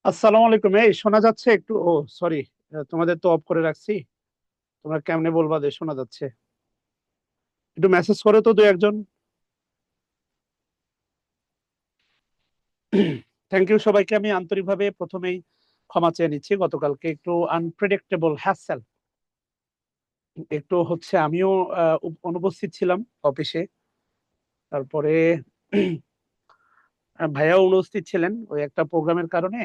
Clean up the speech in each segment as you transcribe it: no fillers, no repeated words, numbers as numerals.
আসসালামু আলাইকুম। এই শোনা যাচ্ছে একটু? ও সরি, তোমাদের তো অফ করে রাখছি। তোমরা কেমনে বলবা যে শোনা যাচ্ছে? একটু মেসেজ করো তো দু একজন। থ্যাংক ইউ সবাইকে। আমি আন্তরিকভাবে প্রথমেই ক্ষমা চেয়ে নিচ্ছি। গতকালকে একটু আনপ্রেডিক্টেবল হ্যাসেল, একটু হচ্ছে আমিও অনুপস্থিত ছিলাম অফিসে। তারপরে ভাইয়াও অনুপস্থিত ছিলেন ওই একটা প্রোগ্রামের কারণে।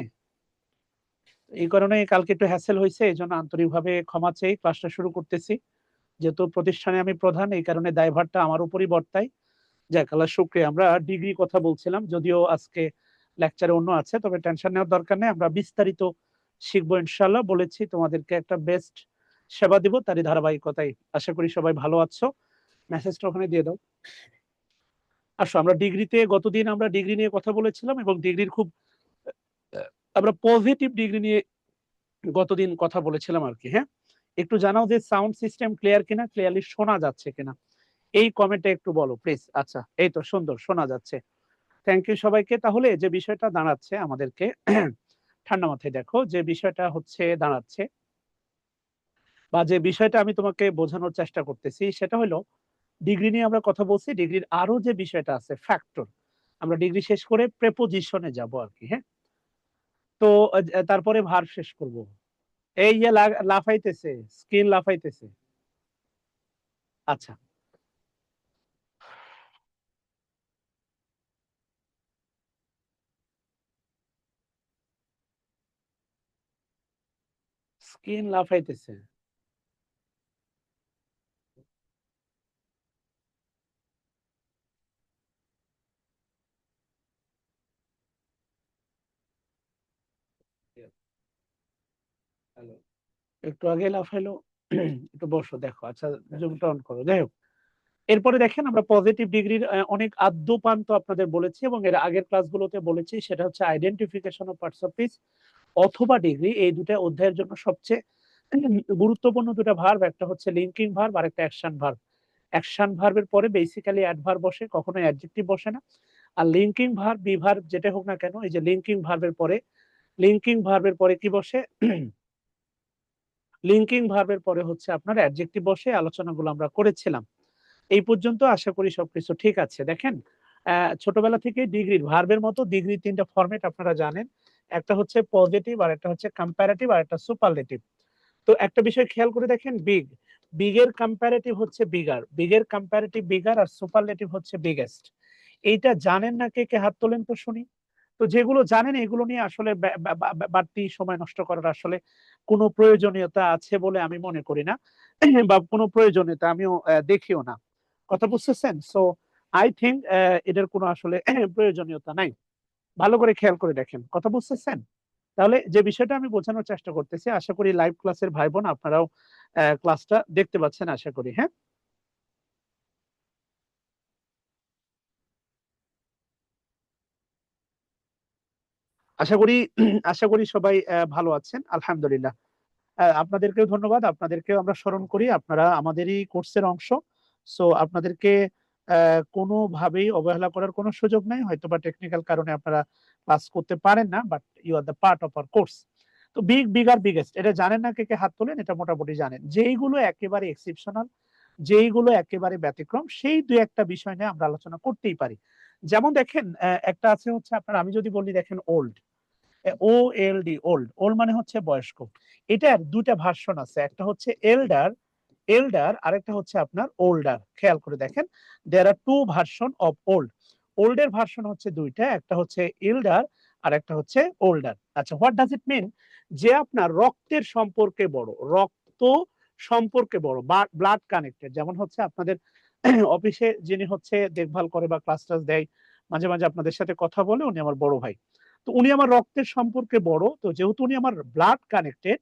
এই কারণে কালকে একটু হ্যাসেল হয়েছে, এই জন্য আন্তরিকভাবে ক্ষমা চেয়ে ক্লাসটা শুরু করতেছি। যেহেতু প্রতিষ্ঠানে আমি প্রধান, এই কারণে দায়ভারটা আমার উপরই বর্তায়। যাক আল্লাহ শুক্রিয়া। আমরা ডিগ্রি কথা বলছিলাম, যদিও আজকে লেকচারে অন্য আছে, তবে টেনশন নেওয়ার দরকার নেই। আমরা বিস্তারিত শিখবো ইনশাল্লাহ। বলেছি তোমাদেরকে একটা বেস্ট সেবা দিব, তারই ধারাবাহিকতায়। আশা করি সবাই ভালো আছো। মেসেজটা ওখানে দিয়ে দাও। আসো, আমরা ডিগ্রিতে গতদিন আমরা ডিগ্রি নিয়ে কথা বলেছিলাম এবং ডিগ্রির খুব আমরা পজিটিভ ডিগ্রি নিয়ে গতদিন কথা বলেছিলাম আর কি। হ্যাঁ, একটু জানাও যে সাউন্ড সিস্টেম ক্লিয়ার কিনা, ক্লিয়ারলি শোনা যাচ্ছে কিনা, এই কমেন্টে একটু বলো প্লিজ। আচ্ছা, এই তো সুন্দর শোনা যাচ্ছে। থ্যাংক ইউ সবাইকে। তাহলে যে বিষয়টা দাঁড়াচ্ছে আমাদেরকে, ঠান্ডা মাথায় দেখো যে বিষয়টা হচ্ছে দাঁড়াচ্ছে, বা যে বিষয়টা আমি তোমাকে বোঝানোর চেষ্টা করতেছি, সেটা হলো ডিগ্রি নিয়ে আমরা কথা বলছি। ডিগ্রির আরো যে বিষয়টা আছে ফ্যাক্টর, আমরা ডিগ্রি শেষ করে প্রেপোজিশনে যাব আর কি। হ্যাঁ, তো তারপরে ভার শেষ করব। এই যে লাফাইতেছে, স্কিন লাফাইতেছে। আচ্ছা, স্কিন লাফাইতেছে। একটু আগে লাফাইলো। একটু বসো, দেখো। আচ্ছা, জুমটা অন করো। যাই হোক, এরপরে দেখেন আমরা পজিটিভ ডিগ্রির অনেক আদ্যপান্ত আপনাদের বলেছি এবং এর আগের ক্লাসগুলোতে বলেছি। সেটা হচ্ছে identification of parts of speech অথবা ডিগ্রি। এই দুটা অধ্যায়ের জন্য সবচেয়ে গুরুত্বপূর্ণ দুটা ভার্ব, একটা হচ্ছে লিঙ্কিং ভার্ব আর একটা অ্যাকশন ভার্ব। অ্যাকশন ভার্বের পরে বেসিক্যালি অ্যাডভার্ব বসে, কখনো অ্যাডজেক্টিভ বসে না। আর লিঙ্কিং ভার্ব বি ভার্ব যেটা হোক না কেন, এই যে লিঙ্কিং ভার্বের পরে কি বসে? লিঙ্কিং ভার্বের পরে হচ্ছে আপনার অ্যাডজেক্টিভ বসে। আলোচনাগুলো আমরা করেছিলাম। এই পর্যন্ত আশা করি সবকিছু ঠিক আছে। দেখেন, ছোটবেলা থেকে ডিগ্রির ভার্বের মতো ডিগ্রির তিনটা ফরম্যাট আপনারা জানেন। একটা হচ্ছে পজিটিভ, আর একটা হচ্ছে কম্পারেটিভ, আর একটা সুপারলেটিভ। তো একটা বিষয় খেয়াল করে দেখেন, বিগের কম্পারেটিভ হচ্ছে বিগার, বিগের কম্পারেটিভ বিগার, আর সুপারলেটিভ হচ্ছে বিগেস্ট। এইটা জানেন না? কে কে হাত তোলেন তো শুনি। তো যেগুলো জানেন এগুলো নিয়ে আসলে বাড়তি সময় নষ্ট করার আসলে কোনো প্রয়োজনীয়তা আছে বলে আমি মনে করি না। বা কোনো প্রয়োজনীয়তা আমিও দেখিও না। কথা বুঝতেছেন? সো আই থিঙ্ক এটার কোনো আসলে প্রয়োজনীয়তা নাই। ভালো করে খেয়াল করে দেখেন। কথা বুঝতেছেন? তাহলে যে বিষয়টা আমি বোঝানোর চেষ্টা করতেছি, আশা করি লাইভ ক্লাসের ভাই বোন আপনারাও ক্লাসটা দেখতে পাচ্ছেন আশা করি। হ্যাঁ, আশা করি আশা করি সবাই ভালো আছেন আলহামদুলিল্লাহ। আপনাদেরকেও ধন্যবাদ। আপনাদেরকেও আমরা স্মরণ করি, আপনারা আমাদেরই কোর্সের অংশ। সো আপনাদেরকে কোনোভাবেই অবহেলা করার কোনো সুযোগ নাই। হয়তো বা টেকনিক্যাল কারণে আপনারা ক্লাস করতে পারেন না, but you are the part of our course. তো বিগার বিগেস্ট এটা জানেন না? কে কে হাত তোলেন। এটা মোটামুটি জানেন। যেইগুলো একেবারে এক্সেপশনাল, যেইগুলো একেবারে ব্যতিক্রম, সেই দুই একটা বিষয় নিয়ে আমরা আলোচনা করতেই পারি। যেমন দেখেন, একটা আছে হচ্ছে আপনার, আমি যদি বলি দেখেন ওল্ড, ও এল ডি, ওল্ড। ওল্ড মানে হচ্ছে বয়স্ক। এটার দুইটা ভার্সন আছে, একটা হচ্ছে এল্ডার, আর একটা হচ্ছে আপনার ওল্ডার। খেয়াল করে দেখেন, there are two version of old. ওল্ডের ভার্সন হচ্ছে দুইটা, একটা হচ্ছে এল্ডার আর একটা হচ্ছে ওল্ডার। আচ্ছা, হোয়াট ডাজ ইট মিন? যে আপনার রক্তের সম্পর্কে বড়, রক্ত সম্পর্কে বড়, ব্লাড কানেক্টেড। যেমন হচ্ছে আপনাদের অফিসে যিনি হচ্ছে দেখভাল করে বা ক্লাস টাস দেয়, মাঝে মাঝে আপনাদের সাথে কথা বলে, উনি আমার বড় ভাই। তো উনি আমার রক্তের সম্পর্কে বড়, তো যেহেতু উনি আমার ব্লাড কানেক্টেড,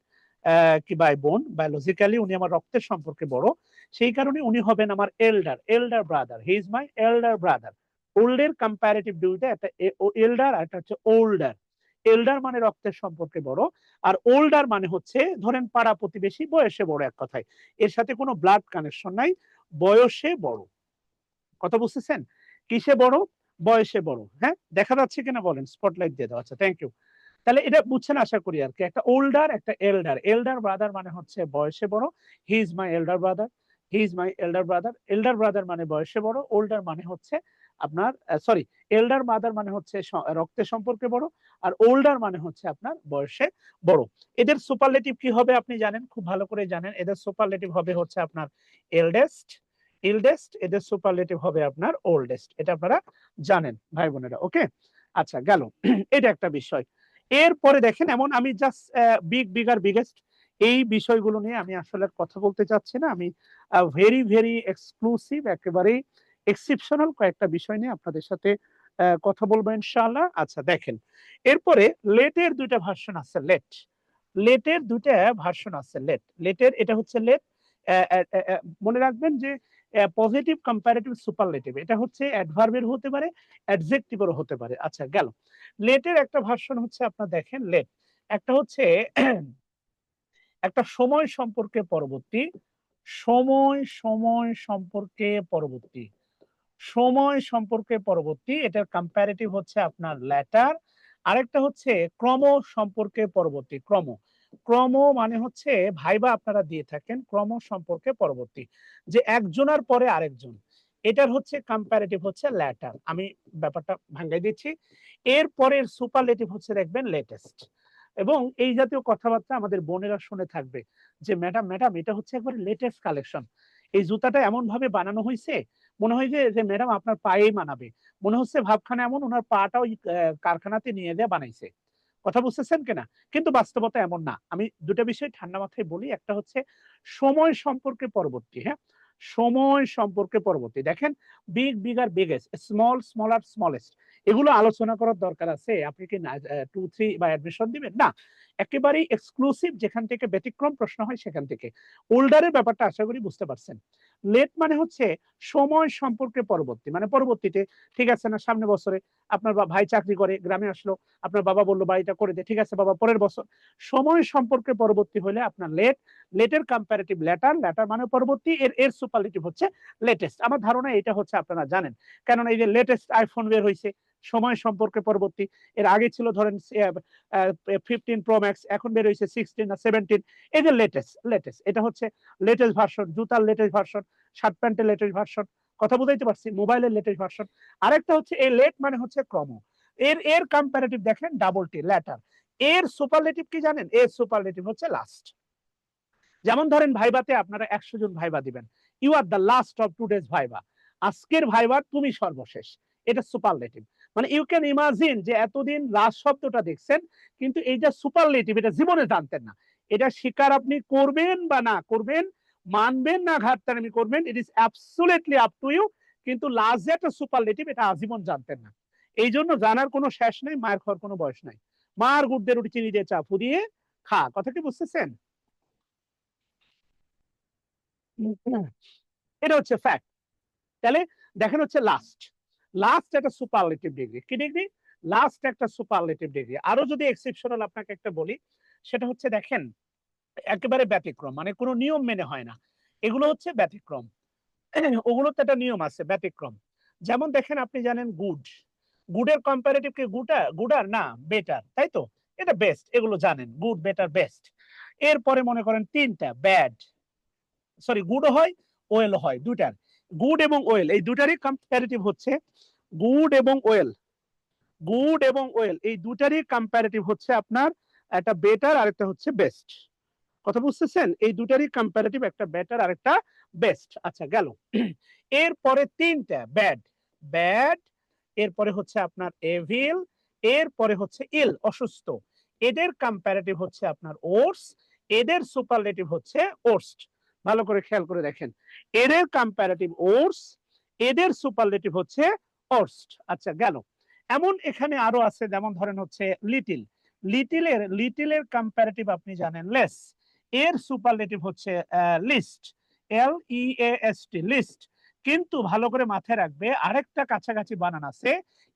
কি বাই বোন, বায়োলজিক্যালি উনি আমার রক্তের সম্পর্কে বড়, সেই কারণে উনি হবেন আমার elder brother. He is my elder brother. ওল্ডের কম্পারেটিভ দুইটা, একটা এল্ডার আর একটা হচ্ছে ওল্ডার। এল্ডার মানে রক্তের সম্পর্কে বড়, আর ওল্ডার মানে হচ্ছে ধরেন পাড়া প্রতিবেশী, বয়সে বড় এক কথায়। এর সাথে কোনো ব্লাড কানেকশন নাই, বয়সে বড়। কথা বুঝতেছেন? কিসে বড়? বয়সে বড়। হ্যাঁ, দেখা যাচ্ছে কিনা বলেন, স্পটলাইট দিয়ে দাও। আচ্ছা, থ্যাংক ইউ। তাহলে এটা বুঝছেন আশা করি আর কি। একটা ওল্ডার, একটা এল্ডার। এল্ডার ব্রাদার মানে হচ্ছে বয়সে বড়, হি is my elder brother, he is my elder brother. Elder brother মানে বয়সে বড়, ওল্ডার মানে হচ্ছে আপনার সরি, এল্ডার মাদার মানে হচ্ছে রক্তের সম্পর্কে বড়, আর ওল্ডার মানে হচ্ছে আপনার বয়সে বড়। এদের সুপারলেটিভ কি হবে আপনি জানেন, খুব ভালো করে জানেন। এদের সুপারলেটিভ হবে হচ্ছে আপনার এল্ডেস্ট, ইল্ডেস্ট। এদের সুপারলেটিভ হবে আপনার ওল্ডেস্ট। এটা আপনারা জানেন ভাই বোনেরা, ওকে? আচ্ছা গেল, এটা একটা বিষয়। এরপরে দেখেন, এমন আমি জাস্ট বিগ, বিগার, বিগেস্ট এই বিষয়গুলো নিয়ে আমি আসলে কথা বলতে চাচ্ছি না। আমি ভেরি ভেরি এক্সক্লুসিভ, একেবারেই এক্সেপশনাল কয়েকটা বিষয় নিয়ে আপনাদের সাথে কথা বলবো ইনশাআল্লাহ। আচ্ছা দেখেন, এরপরে লেটের দুইটা ভার্সন আছে। লেটের দুইটা ভার্সন আছে। লেটের এটা হচ্ছে লেট, মনে রাখবেন যে পজিটিভ কম্পারেটিভ সুপারলেটিভ, এটা হচ্ছে অ্যাডভার্বের হতে পারে, অ্যাডজেক্টিভেরও হতে পারে। আচ্ছা গেল, লেটের একটা ভার্সন হচ্ছে আপনার দেখেন লেট, একটা হচ্ছে একটা সময় সম্পর্কে পরবর্তী, সময় সম্পর্কে পরবর্তী, সময় সম্পর্কে পরবর্তী, এটার কম্পারেটিভ হচ্ছে আপনার ল্যাটার। আরেকটা হচ্ছে ক্রম সম্পর্কে পরবর্তী, ক্রম। ক্রম মানে হচ্ছে ভাইবা আপনারা দিয়ে থাকেন, ক্রম সম্পর্কে পরবর্তী, যে একজনের পরে আরেকজন, এটার হচ্ছে কম্পারেটিভ হচ্ছে ল্যাটার। আমি ব্যাপারটা ভাঙ্গাই দিচ্ছি। এর পরের সুপারলেটিভ হচ্ছে দেখবেন লেটেস্ট। এবং এই জাতীয় কথাবার্তা আমাদের বোনেরা শুনে থাকবে যে ম্যাডাম ম্যাডাম এটা হচ্ছে একবার লেটেস্ট কালেকশন, এই জুতাটা এমন ভাবে বানানো হয়েছে, মনে হয় যে ম্যাডাম আপনার পায়েই মানাবে, মনে হচ্ছে ভাবখানা এমন ওনার পাটা ওই কারখানাতে নিয়ে দিয়ে বানাইছে। কথা বুঝতেছেন কিনা? কিন্তু বাস্তবতা এমন না। আমি দুটো বিষয় ঠান্ডা মাথায় বলি। একটা হচ্ছে সময় সম্পর্কে পরবর্তী, হ্যাঁ, সময় সম্পর্কে পরবর্তী। দেখেন, big, bigger, biggest, small, smaller, smallest, এগুলো আলোচনা করার দরকার আছে? আপনি কি 2, 3 বা অ্যাডমিশন দিবেন? না, একেবারেই এক্সক্লুসিভ, যেখান থেকে ব্যতিক্রম প্রশ্ন হয় সেখান থেকে। ওল্ডারের ব্যাপারটা আশা করি বুঝতে পারছেন। লেট মানে হচ্ছে সময় সম্পর্কে পরবর্তী, মানে পরবর্তীতে, ঠিক আছে না, সামনে বছরে আপনার ভাই চাকরি করে, গ্রামে আসলো, আপনার বাবা বললো বাড়িটা করে দে, ঠিক আছে বাবা, পরের বছর। সময় সম্পর্কে পরবর্তী হলে আপনার লেট। লেটের কম্পারেটিভ ল্যাটার, ল্যাটার মানে পরবর্তী, এর সুপারলেটিভ হচ্ছে লেটেস্ট। আমার ধারণা এটা হচ্ছে আপনারা জানেন, কারণ এই যে লেটেস্ট আইফোন বের হয়েছে, সময় সম্পর্কে পরবর্তী। এর আগে ছিল ধরেন 15 Pro Max, এখন বের হয়েছে 16 না 17, এই যে লেটেস্ট, লেটেস্ট এটা হচ্ছে লেটেস্ট ভার্সন, জুতার লেটেস্ট ভার্সন, শার্ট প্যান্টের লেটেস্ট ভার্সন। কথা বুঝাইতে পারছি? মোবাইলের লেটেস্ট ভার্সন। আরেকটা হচ্ছে এই লেট মানে হচ্ছে ক্রম, এর কম্পারেটিভ দেখেন ডাবল টি, ল্যাটার। এর সুপারলেটিভ কি জানেন? এর সুপারলেটিভ হচ্ছে লাস্ট। যেমন ধরেন ভাইবাতে আপনারা 100 জন ভাইবা দিবেন, you are the last of today's viva, আজকের ভাইবা তুমি সর্বশেষ, এটা সুপারলেটিভ। মানে ইউ ক্যান ইমাজিন যে এতদিন লাস্ট শব্দটা দেখছেন, কিন্তু এইটা সুপারলেটিভ, এটা জীবনে জানতেন না। এটা স্বীকার আপনি করবেন বা না করবেন, মানবেন না ঘাটতারামি করবেন, it is absolutely up to you. কিন্তু লাস্ট যে একটা সুপারলেটিভ, এটা আজীবন জানতেন না। এই জন্য জানার কোনো শেষ নেই, মায়ের খাওয়ার কোনো বয়স নাই। মার গুড়দের রুটি চিনি দিয়ে চা ফুদিয়ে খা, কথা কি বুঝতেছেন? এটা হচ্ছে ফ্যাক্ট। তাহলে দেখেন হচ্ছে লাস্ট, লাস্ট একটা সুপারলেটিভ ডিগ্রি। কি ডিগ্রি? লাস্ট একটা সুপারলেটিভ ডিগ্রি। আরো যদি এক্সেপশনাল আপনাকে একটা বলি, সেটা হচ্ছে দেখেন একেবারে ব্যতিক্রম, মানে কোনো নিয়ম মেনে হয় না, এগুলো হচ্ছে ব্যতিক্রম। ওগুলোতে একটা নিয়ম আছে, ব্যতিক্রম। যেমন দেখেন, আপনি জানেন গুড, গুডের কম্পারেটিভ কি গুডার না বেটার, তাই তো? এটা বেস্ট, এগুলো জানেন, গুড, বেটার, বেস্ট। এরপরে মনে করেন তিনটা, ব্যাড, সরি গুডও হয় ওয়েল হয়, দুটার, গুড এবং ওয়েল এই দুটারই কম্পারেটিভ হচ্ছে গুড এবং ওয়েল। গুড এবং ওয়েল এই দুটারই কম্পারেটিভ হচ্ছে আপনার একটা বেটার আর একটা হচ্ছে বেস্ট। কথা বুঝতেছেন? এই দুটারই কম্পারেটিভ, একটা বেটার আর একটা বেস্ট। আচ্ছা গেল, এরপরে তিনটা, ব্যাড, ব্যাড, এরপরে হচ্ছে আপনার এভিল, এরপরে হচ্ছে ইল, অসুস্থ। এদের কম্পারেটিভ হচ্ছে আপনার ওর্স, এদের সুপারলেটিভ হচ্ছে ওর্স্ট। ভালো করে খেয়াল করে দেখেন, এদের কম্পারেটিভ ওর্স, এদের সুপারলেটিভ হচ্ছে ওর্স্ট। আচ্ছা গেল, এমন এখানে আরো আছে, যেমন ধরেন হচ্ছে লিটিল, লিটিলের কম্পারেটিভ আপনি জানেন লেস, এর সুপারলেটিভ হচ্ছে লিস্ট, LEAST, লিস্ট। কিন্তু ভালো করে মাথায় রাখবে আরেকটা কাছাকাছি বানান আছে,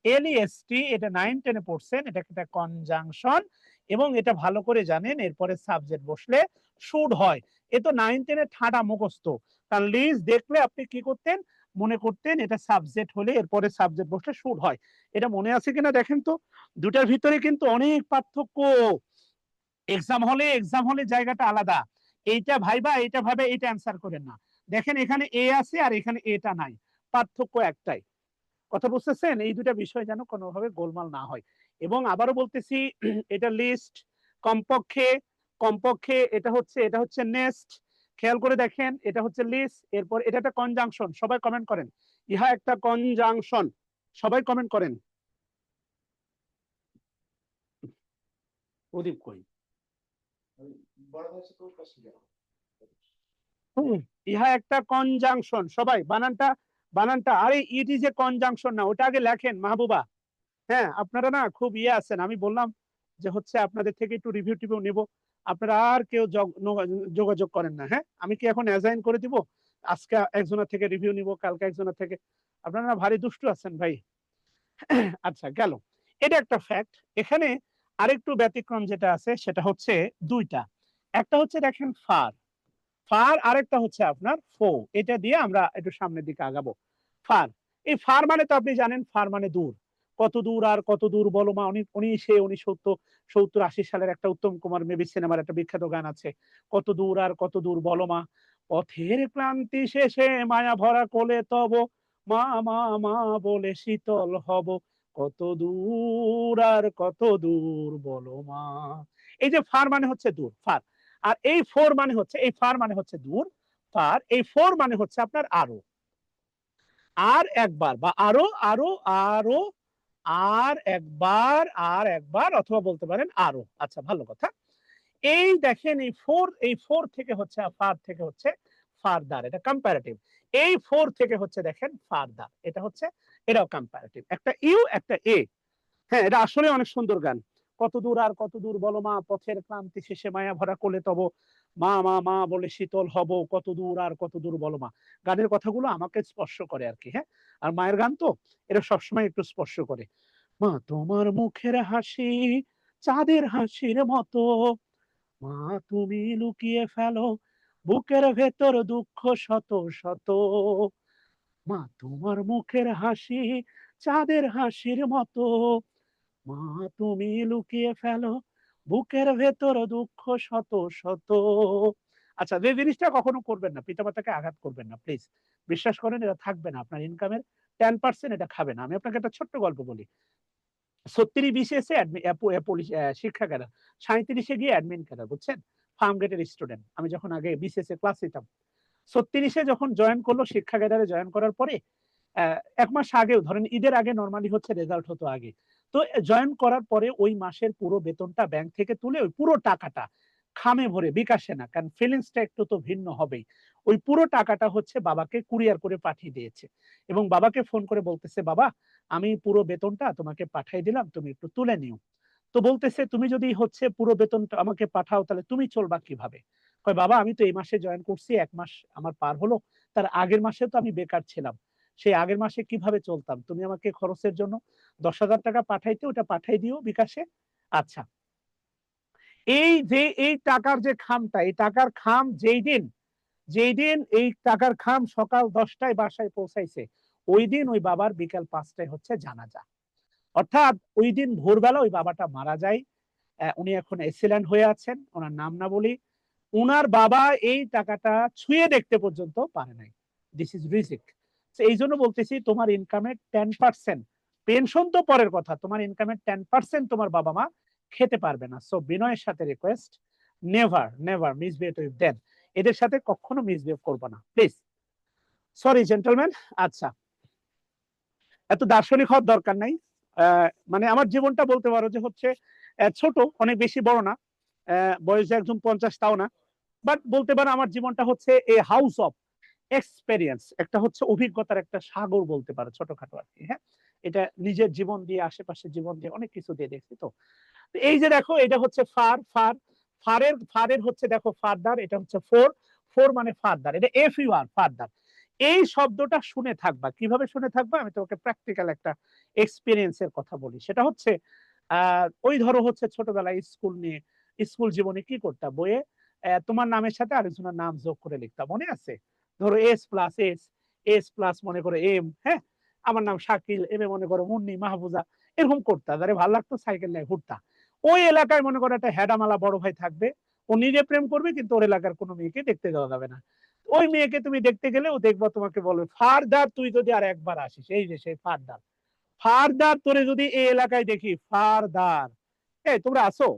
LEST, এটা 9-10 পড়ছেন, এটা একটা কনজাংশন, এবং এটা ভালো করে জানেন, এরপরে সাবজেক্ট বসলে শুড হয়। এ তো 9-10 ঠাডা মুখস্থ, কারণ লিস্ট দেখলে আপনি কি করতেন, মনে করতেন এটা সাবজেক্ট হলে এরপরে সাবজেক্ট বসলে শুড হয়। এটা মনে আছে কিনা দেখেন তো, দুটার ভিতরে কিন্তু অনেক পার্থক্য। এক্সাম হলে জায়গাটা আলাদা, এইটা ভাইবা এইটা ভাবে এইটা অ্যান্সার করেন না। দেখেন এখানে এ আছে আর এখানে এটা নাই, পার্থক্য একটাই। কথা বুঝতেছেন? এই দুটা বিষয় যেন কোনোভাবে গোলমাল না হয়। এবং আবারও বলতেছি, এটা লিস্ট, কমপক্ষে কমপক্ষে এটা হচ্ছে নেক্সট। খেয়াল করে দেখেন, এটা হচ্ছে লিস্ট, এরপর এটা একটা কনজাংশন। সবাই কমেন্ট করেন, ইহা একটা কনজাংশন। সবাই কমেন্ট করেন। প্রদীপ কই? ইহা একটা কনজাংশন। সবাই বানানটা বানানটা, আরে ইট ইজ এ কনজাংশন না, ওটা আগে লেখেন মাহবুবা। হ্যাঁ, আপনারা না খুব আছেন, আমি বললাম যে হচ্ছে আপনাদের থেকে একটু রিভিউ টিভিউ নেব, আপনারা আর কেউ যোগাযোগ করেন না। হ্যাঁ, আমি কি এখন অ্যাসাইন করে দিব? আজকে একজনের থেকে রিভিউ নিব, কালকে একজনের থেকে। আপনারা না ভারী দুষ্টু আছেন ভাই। আচ্ছা, গেল, এটা একটা ফ্যাক্ট। এখানে আরেকটু ব্যতিক্রম যেটা আছে সেটা হচ্ছে দুইটা। একটা হচ্ছে দেখেন ফার, আরেকটা হচ্ছে আপনার ফো। এটা দিয়ে আমরা একটু সামনের দিকে আগাবো। ফার, এই ফার মানে তো আপনি জানেন, ফার মানে দূর। কত দূর আর কত দূর বলো মা, 1970-80 সালের একটা উত্তম কুমার মেবি সিনেমার একটা বিখ্যাত গান আছে, কত দূর আর কত দূর বলো মা, পথের ক্লান্তি শেষে মায়া ভরা কোলে তব, মা মা মা বলে শীতল হব, কত দূর আর কত দূর বলো মা। এই যে ফার মানে হচ্ছে দূর, ফার। আর এই ফোর মানে হচ্ছে, এই ফার মানে হচ্ছে দূর, ফার। এই ফোর মানে হচ্ছে আপনার আরো, আর একবার, বা আরো আরো আরো, আর একবার, অথবা বলতে পারেন আরো। আচ্ছা, ভালো কথা। এই দেখেন, এই ফোর থেকে হচ্ছে, ফার থেকে হচ্ছে ফারদার, এটা কম্পারেটিভ। এই ফোর থেকে হচ্ছে দেখেন ফারদার, এটা হচ্ছে, এটাও কম্পারেটিভ। একটা ইউ একটা এ। হ্যাঁ, এটা আসলে অনেক সুন্দর গান। কত দূর আর কত দূর বলো মা, পথের ক্লান্তি শেষে মায়া ভরা কোলে তব, মা মা মা বলে শীতল হব, কত দূর আর কত দূর বলো মা। গানের কথাগুলো আমাকে স্পর্শ করে আর কি। হ্যাঁ, আর মায়ের গান তো, এটা সবসময় একটু স্পর্শ করে। মা তোমার মুখের হাসি চাঁদের হাসির মতো, মা তুমি লুকিয়ে ফেলো বুকের ভেতর দুঃখ শত শত, মা তোমার মুখের হাসি চাঁদের হাসির মতো, মা তুমি লুকিয়ে ফেলো বুকের ভেতর দুঃখ শত শত। আচ্ছা, যে জিনিসটা কখনো করবেন না, পিতামাতাকে আঘাত করবেন না প্লিজ। বিশ্বাস করেন, এটা থাকবে না আপনার ইনকামের 10%, এটা খাবে না। আমি আপনাকে একটা ছোট্ট গল্প বলি। 36 বিসিএসে শিক্ষা ক্যাডার, 37-এ গিয়ে অ্যাডমিন ক্যাডার, বুঝছেন? ফার্ম গেটের স্টুডেন্ট আমি যখন আগে বিসিএসে ক্লাস নিতাম। 36-এ যখন জয়েন করলো, শিক্ষা ক্যাডারে জয়েন করার পরে 1 মাস আগেও, ধরেন ঈদের আগে নর্মালি হচ্ছে রেজাল্ট হতো আগে, তো জয়েন করার পরে ওই মাসের পুরো বেতনটা ব্যাংক থেকে তুলে ওই পুরো টাকাটা খামে ভরে, বিকাশে না, কারণ ফিলিংসটা একটু তো ভিন্ন হবেই, ওই পুরো টাকাটা হচ্ছে বাবাকে কুরিয়ার করে পাঠিয়ে দিয়েছে। এবং বাবাকে ফোন করে বলতেছে, বাবা আমি পুরো বেতনটা তোমাকে পাঠিয়ে দিলাম, তুমি একটু তুলে নিও। তো বলতেছে, তুমি যদি হচ্ছে পুরো বেতনটা আমাকে পাঠাও তাহলে তুমি চলবা কিভাবে? কয়, বাবা আমি তো এই মাসে জয়েন করছি, 1 মাস আমার পার হলো, তার আগের মাসে তো আমি বেকার ছিলাম, সেই আগের মাসে কিভাবে চলতাম, তুমি আমাকে খরচের জন্য 10,000 টাকা পাঠাইতে, ওটা পাঠাই দিও বিকাশে। আচ্ছা, এই যে এই টাকার যে খামটা, এই টাকার খাম যেই দিন এই টাকার খাম সকাল 10টায় বাসায় পৌঁছাইছে, ওই দিন ওই বাবার বিকাল 5টায় হচ্ছে জানাজা। অর্থাৎ ওই দিন ভোরবেলা ওই বাবাটা মারা যায়। উনি এখন এক্সিলেন্ট হয়ে আছেন, ওনার নাম না বলি। উনার বাবা এই টাকাটা ছুঁয়ে দেখতে পর্যন্ত পারে নাই। দিস ইজ রিজিক। এই জন্য বলতেছি, তোমার ইনকামের 10%, পেনশন তো পরের কথা, তোমার ইনকামের 10% তোমার বাবা মা খেতে পারবে না। সো বিনয়ের সাথে request, never never misbehave with them. এদের সাথে কখনো মিসবিহেভ করবো না প্লিজ। Sorry gentleman. আচ্ছা, এত দার্শনিক হওয়ার দরকার নাই। মানে আমার জীবনটা বলতে পারো যে হচ্ছে ছোট, অনেক বেশি বড় না, বয়স যে একজন 50 তাও না, বাট বলতে পারো আমার জীবনটা হচ্ছে এ হাউস অফ এক্সপেরিয়েন্স, একটা হচ্ছে অভিজ্ঞতার একটা সাগর বলতে পারো, ছোটখাটো আর কি। হ্যাঁ, এটা নিজের জীবন দিয়ে, আশেপাশের জীবন দিয়ে, অনেক কিছু দিয়ে দেখছি তো। এই যে দেখো, এটা হচ্ছে ফারের হচ্ছে দেখো ফারদার, এটা হচ্ছে ফোর মানে ফারদার, এটা FUR ফারদার। এই শব্দটা শুনে থাকবা, কিভাবে শুনে থাকবা, আমি তোমাকে প্র্যাকটিক্যাল একটা এক্সপিরিয়েন্সের কথা বলি। সেটা হচ্ছে ওই ধরো হচ্ছে ছোটবেলায় স্কুল জীবনে কি করতাম, বইয়ে তোমার নামের সাথে আরেকজনের নাম যোগ করে লিখতাম, মনে আছে? ধরো S+S, এস প্লাস মনে করো এম, হ্যাঁ, আমার নাম শাকিল, এম এ মনে করো মুন্নি, মাহবুজা, এরকম করতা, যারে ভালো লাগতো সাইকেল নিয়ে ঘুরতা। ওই এলাকায় মনে করো একটা হেডামালা বড় ভাই থাকবে, ও নিজে প্রেম করবে কিন্তু ওর এলাকার কোনো মেয়েকে দেখতে দেওয়া যাবে না। ওই মেয়েকে তুমি দেখতে গেলে ও দেখবা তোমাকে বলবে ফারদার তুই যদি আর একবার আসিস, এই যে সেই ফারদার, ফারদার তোরে যদি এই এলাকায় দেখি ফারদার, এই তোমরা আসো।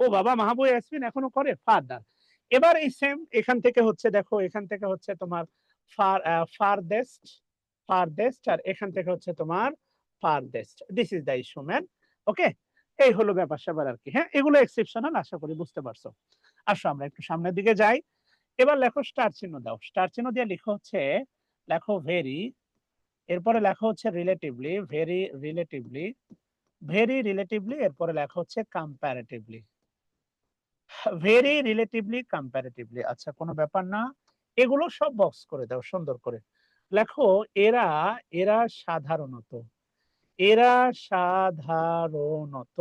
ও বাবা, মাহবুব ইয়াসমিন এখনো করে ফারদার। এবার এই সেম এখান থেকে হচ্ছে, দেখো এখান থেকে হচ্ছে তোমার ফারদেস্ট, ফারদেস্ট, আর এখান থেকে হচ্ছে তোমার farthest, this is the issue man. Okay, এই হলো ব্যাপার স্যাপার আর কি। হ্যাঁ, এগুলো এক্সেপশনাল, আশা করি বুঝতে পারছো। আসো আমরা একটু সামনের দিকে যাই। এবার লেখো স্টার চিহ্ন দাও, স্টার চিহ্ন দিয়ে লিখো হচ্ছে, লেখো ভেরি, এরপরে লেখা হচ্ছে relatively, very relatively, very relatively, এরপরে লেখা হচ্ছে কম্পারেটিভলি, ভেরি রিলেটিভলি কম্পারেটিভলি। আচ্ছা, কোনো ব্যাপার না, এগুলো সব বক্স করে দাও সুন্দর করে। লেখো এরা, এরা সাধারণত, এরা সাধারণত,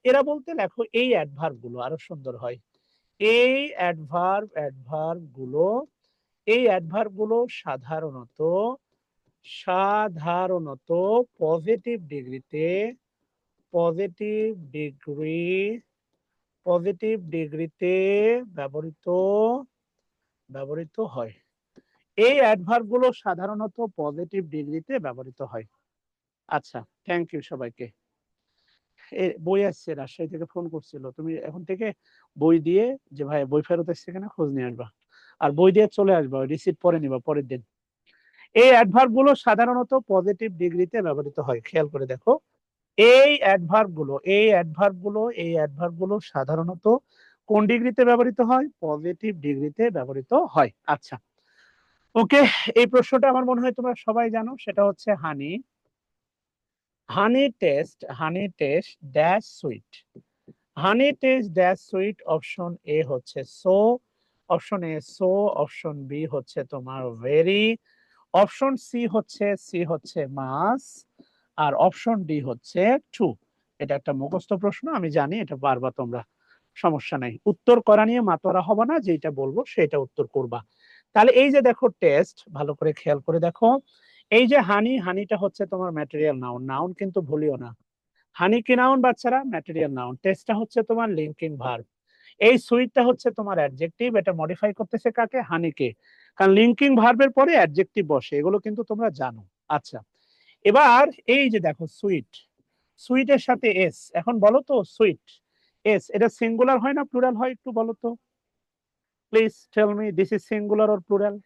এরা বলতে লেখো এই অ্যাডভার্ব গুলো আরো সুন্দর হয়, এই অ্যাডভার্ব, অ্যাডভার্ব গুলো, এই অ্যাডভার্ব গুলো সাধারণত, সাধারণত পজিটিভ ডিগ্রিতে, পজিটিভ ডিগ্রি, পজিটিভ ডিগ্রিতে ব্যবহৃত, ব্যবহৃত হয়। এই অ্যাডভার্ব গুলো সাধারণত পজিটিভ ডিগ্রিতে ব্যবহৃত হয়। আচ্ছা, থ্যাংক ইউ সবাইকে। বই আসছে, রাজশাহী থেকে ফোন করছিল, তুমি এখন থেকে বই দিয়ে, যে ভাই বই ফেরত এসছে কিনা খোঁজ নিয়ে আসবা, আর বই দিয়ে চলে আসবা, রিসিট পরে নিবা পরের দিন। এই অ্যাডভার্ব গুলো সাধারণত পজিটিভ ডিগ্রিতে ব্যবহৃত হয়, খেয়াল করে দেখো। এই অ্যাডভার্ব গুলো, এই অ্যাডভার্ব গুলো, এই অ্যাডভার্ব গুলো সাধারণত কোন ডিগ্রিতে ব্যবহৃত হয়? পজিটিভ ডিগ্রিতে ব্যবহৃত হয়। আচ্ছা, ওকে, এই প্রশ্নটা আমার মনে হয় তোমরা সবাই জানো, সেটা হচ্ছে honey, honey taste, honey taste dash sweet, honey taste dash sweet. Option A হচ্ছে so, option A so, option B হচ্ছে তোমার ভেরি, অপশন সি হচ্ছে, সি হচ্ছে মাস, আর অপশন ডি হচ্ছে ট্রু। এটা একটা মুখস্থ প্রশ্ন, আমি জানি, এটা পারবা তোমরা, সমস্যা নাই। উত্তর করা নিয়ে মাতোয়ারা হবে না, যেটা বলবো সেটা উত্তর করবা। তাহলে এই যে দেখো টেস্ট, ভালো করে খেয়াল করে দেখো, এই যে হানি, হানিটা হচ্ছে তোমার ম্যাটেরিয়াল নাউন, নাউন কিন্তু ভুলিও না, হানি কি নাউন বাচ্চারা? Material noun. টেস্টটা হচ্ছে তোমার লিঙ্কিং ভার্ব। এই সুইটটা হচ্ছে তোমার অ্যাডজেক্টিভ, এটা মডিফাই করতেছে কাকে? হানিকে, কারণ লিঙ্কিং ভার্বের পরে অ্যাডজেক্টিভ বসে, এগুলো কিন্তু তোমরা জানো। আচ্ছা, এবার এই যে দেখো সুইট, সুইটের সাথে এস, এখন বলো তো সুইট, এস এটা সিঙ্গুলার হয় না প্লুরাল হয়? একটু বলো তো please, tell me this is singular or plural?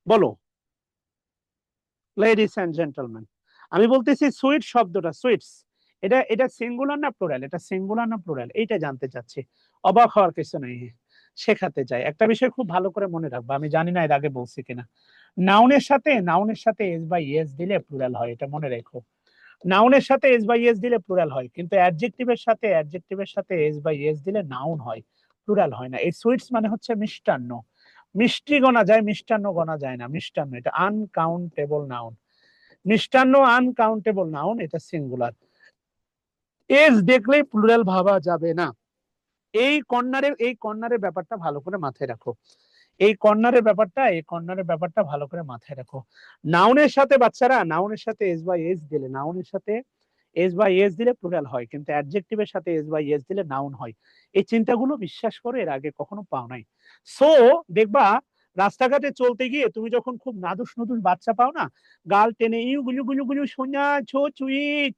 বলো লেডিস এন্ড জেন্টলম্যান, আমি বলতেছি সুইট শব্দটা, সুইটস, এটা এটা সিঙ্গুলার না প্লুরাল? এটা সিঙ্গুলার না প্লুরাল, এইটা জানতে চাচ্ছি। অবাক হওয়ার কিছু নেই, শেখাতে চাই। একটা বিষয় খুব ভালো করে মনে রাখবা, আমি জানি না এর আগে বলছি কিনা, নাউনের সাথে, নাউনের সাথে এস বাই এস দিলে প্লুরাল হয়, এটা মনে রেখো। নাউনের সাথে এস বাই এস দিলে প্লুরাল হয়, কিন্তু অ্যাডজেক্টিভের সাথে, অ্যাডজেক্টিভের সাথে এস বাই এস দিলে নাউন হয়, প্লুরাল হয় না। এই সুইটস মানে হচ্ছে মিষ্টান্ন, মিষ্টি গণা যায়, মিষ্টান্ন গণা যায় না, মিষ্টান্ন এটা আনকাউন্টেবল নাউন, মিষ্টান্ন আনকাউন্টেবল নাউন, এটা সিঙ্গুলার। এস দেখলেই প্লুরাল ভাবা যাবে না। এই কর্নারের, এই কর্নারের ব্যাপারটা ভালো করে মাথায় রাখো, এই কর্নারের ব্যাপারটা, এই কর্নারের ব্যাপারটা ভালো করে মাথায় রাখো। নাউনের সাথে বাচ্চারা, নাউনের সাথে এস বাই এস দিলে, নাউনের সাথে এস বাই এস দিলে প্লুরাল হয়, কিন্তু অ্যাডজেক্টিভের সাথে এস বাই এস দিলে নাউন হয়। এই চিন্তাগুলো বিশ্বাস করে এর আগে কখনো পাও নাই। সো দেখবা রাস্তাঘাটে চলতে গিয়ে তুমি যখন খুব নাদুস নুদুস বাচ্চা পাও না, গাল টেনে ইউ গুলু গুলু গুলু সোনা ছো চুইট,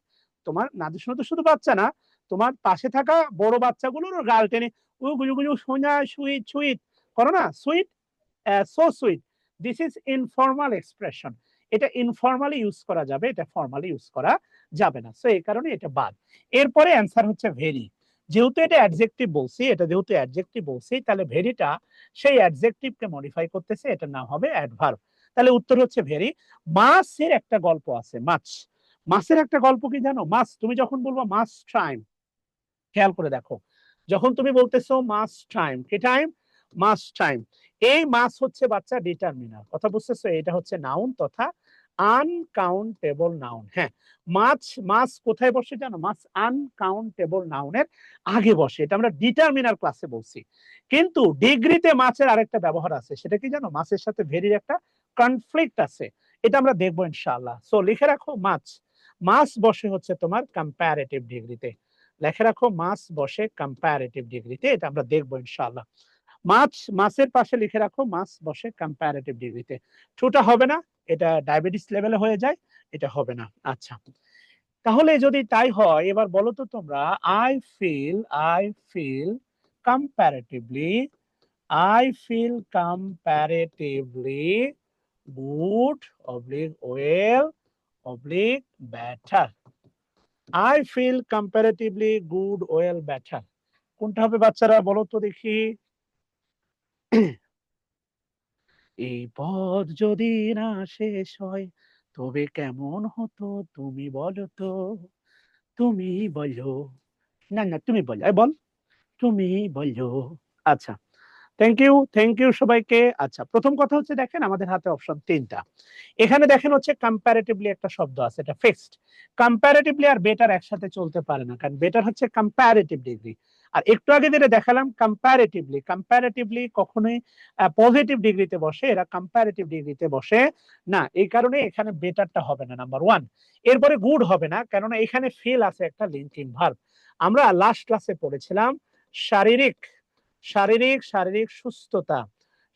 তোমার নাদুস নুদুস শুধু বাচ্চা না, তোমার পাশে থাকা বড় বাচ্চাগুলোর গাল টেনে উ গুলু গুলু সোনা সুইট সুইট করো না, sweet, so sweet, this is informal expression. এটা ইনফর্মালি ইউজ করা যাবে, এটা ফর্মালি ইউজ করা যাবে না, সো এই কারণে এটা বাদ। এরপরে অ্যান্সার হচ্ছে ভেরি, যেহেতু এটা অ্যাডজেক্টিভ বলছি, এটা যেহেতু অ্যাডজেক্টিভ বলছি, তাহলে ভেরিটা সেই অ্যাডজেক্টিভকে মডিফাই করতেছে, এটার নাম হবে অ্যাডভার্ব। তাহলে উত্তর হচ্ছে ভেরি। মাছের একটা গল্প আছে, মাছ, মাছের একটা গল্প কি জানো? মাছ, তুমি যখন বলবো মাছ টাইম, খেয়াল করে দেখো, যখন তুমি বলতেছো মাছ টাইম, কি টাইম? মাস টাইম। এই মাস হচ্ছে বাচ্চা ডিটারমিনার, কথা বুঝতেছো? এটা হচ্ছে নাউন তথা আনকাউন্টেবল নাউন। হ্যাঁ, মাছ মাছ কোথায় বসে জানো? মাছ আনকাউন্টেবল নাউনের আগে বসে, এটা আমরা ডিটারমিনার ক্লাসে বলছি। কিন্তু ডিগ্রিতে মাছের আরেকটা ব্যবহার আছে, সেটা কি জানো? মাছের সাথে ভেরির একটা কনফ্লিক্ট আছে, এটা আমরা দেখবো ইনশাআল্লাহ। সো লিখে রাখো মাছ, মাছ বসে হচ্ছে তোমার কম্পারেটিভ ডিগ্রিতে। লিখে রাখো মাছ বসে কম্পারেটিভ ডিগ্রিতে, এটা আমরা দেখবো ইনশাআল্লাহ। মাছ, মাছের পাশে লিখে রাখো মাছ বসে কম্পারেটিভ ডিগ্রিতে। টুটা হবে না, এটা ডায়াবেটিস লেভেলে হয়ে যায়, এটা হবে না। আচ্ছা, তাহলে যদি তাই হয় এবার বলো তো তোমরা, I feel comparatively, I feel comparatively good oblique well oblique better. I feel comparatively good well better, কোনটা হবে বাচ্চারা বলো তো দেখি? এই পথ যদি না শেষ হয় তবে কেমন হতো তুমি বলো তো, তুমি বলো। না না, তুমি বলো, বল, তুমি বলো। আচ্ছা, থ্যাংক ইউ সবাইকে। আচ্ছা, প্রথম কথা হচ্ছে দেখেন আমাদের হাতে অপশন তিনটা। এখানে দেখেন হচ্ছে কম্পারেটিভলি একটা শব্দ আছে, এটা ফিক্সড। কম্পারেটিভলি আর বেটার একসাথে চলতে পারে না, কারণ বেটার হচ্ছে কম্পারেটিভ ডিগ্রি। আর একটু আগে যেটা দেখালাম কম্পারেটিভলি, কম্পারেটিভলি কখনোই পজিটিভ ডিগ্রিতে বসে, এরা কম্পারেটিভ ডিগ্রিতে বসে না। এই কারণে এখানে বেটারটা হবে না, নাম্বার ওয়ান। এরপরে গুড হবে না, কেননা এখানে ফিল আছে একটা লিঙ্কিং ভার্ব। আমরা লাস্ট ক্লাসে পড়েছিলাম শারীরিক শারীরিক শারীরিক সুস্থতা,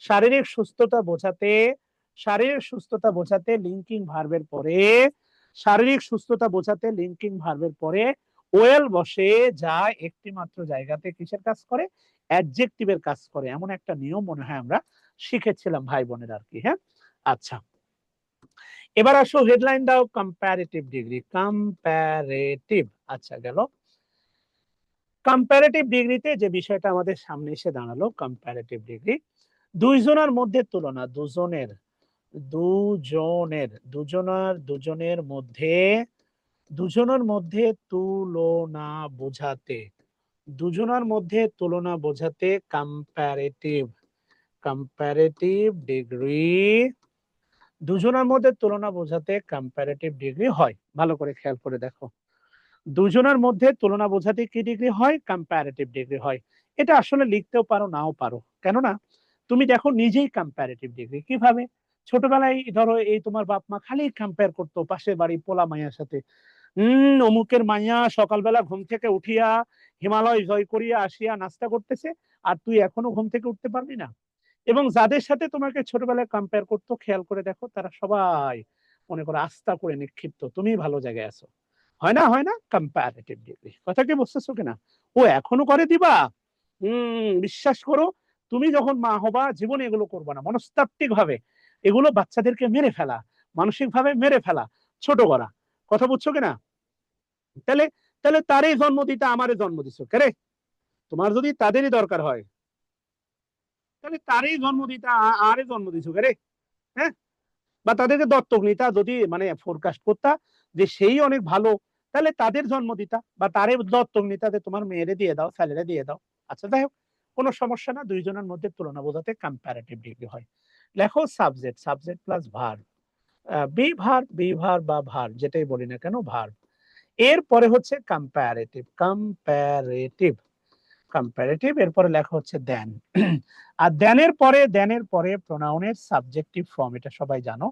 শারীরিক সুস্থতা বোঝাতে, শারীরিক সুস্থতা বোঝাতে লিঙ্কিং ভার্বের পরে, শারীরিক সুস্থতা বোঝাতে লিঙ্কিং ভার্বের পরে ওয়েল বসে, যা একটি মাত্র জায়গাতে কিসের কাজ করে? অ্যাডজেক্টিভের কাজ করে। এমন একটা নিয়ম মনে হয় আমরা শিখেছিলাম ভাই বোনের আর কি। হ্যাঁ, আচ্ছা, এবার আসো হেডলাইন দাও, কম্পারেটিভ ডিগ্রি, কম্পারেটিভ। আচ্ছা, গেল। কম্পারেটিভ ডিগ্রিতে যে বিষয়টা আমাদের সামনে এসে দাঁড়ালো, কম্পারেটিভ ডিগ্রি দুইজনের মধ্যে তুলনা, দুজনের মধ্যে, দুজনের মধ্যে তুলনা বোঝাতে, দুজনের মধ্যে তুলনা বোঝাতে কম্পারেটিভ, কম্পারেটিভ ডিগ্রি, দুজনের মধ্যে তুলনা বোঝাতে কম্পারেটিভ ডিগ্রি হয়। ভালো করে খেয়াল করে দেখো, দুজনের মধ্যে তুলনা বোঝাতে কি ডিগ্রি হয়? কম্পারেটিভ ডিগ্রি হয়। এটা আসলে লিখতেও পারো নাও পারো, কেননা তুমি দেখো নিজেই কম্পারেটিভ ডিগ্রি কিভাবে। ছোটবেলায় ধরো এই তোমার বাপ মা খালি কম্পেয়ার করতো পাশের বাড়ি পোলা মাইয়ার সাথে, অমুকের মাইয়া সকালবেলা ঘুম থেকে উঠিয়া হিমালয় জয় করিয়া আসিয়া নাস্তা করতেছে, আর তুই এখনো ঘুম থেকে উঠতে পারবি না। এবং যাদের সাথে তোমাকে ছোটবেলায় কম্পেয়ার করতো, খেয়াল করে দেখো তারা সবাই মনে করো আস্থা করে নিক্ষিপ্ত, তুমি ভালো জায়গায় আছো। হয় না, হয় না? কম্পারেটিভ ডিগ্রি, কথা কি বুঝতেছো কিনা? ও এখনো করে দিবা? বিশ্বাস করো, তুমি যখন মা হবা জীবনে এগুলো করবা না, মনস্তাত্ত্বিক ভাবে এগুলো বাচ্চাদেরকে মেরে ফেলা, মানসিক ভাবে মেরে ফেলা, ছোট করা, কথা বুঝছো কিনা? তাহলে তাহলে তারই জন্ম দিতে আমারে জন্ম দিছো কেরে? তোমার যদি তাদেরই দরকার হয় তাহলে তারই জন্ম দিতে আরে জন্ম দিছো কেরে? হ্যাঁ, বা তাদেরকে দত্তক নিতা, যদি মানে ফোরকাস্ট করতা যে সেই অনেক ভালো, তাহলে তাদের জন্ম দিতা বা তারে দত্তক নিতা, যে তোমার মেয়েরে দিয়ে দাও, ছেলেরে দিয়ে দাও। আচ্ছা, যাই হোক, কোনো সমস্যা না, দুইজনের মধ্যে তুলনা বোঝাতে কম্পারেটিভ ডিগ্রি হয়। লেখো subject, subject plus verb, be verb বা ভার্ব যেটাই বলি না কেন, ভার্ব। এরপরে হচ্ছে কম্পারেটিভ, কম্পারেটিভ, কম্পারেটিভ, এরপরে লেখা হচ্ছে দেন। আর দেনের পরে প্রোনাউনের সাবজেক্টিভ ফর্ম, এটা সবাই জানো।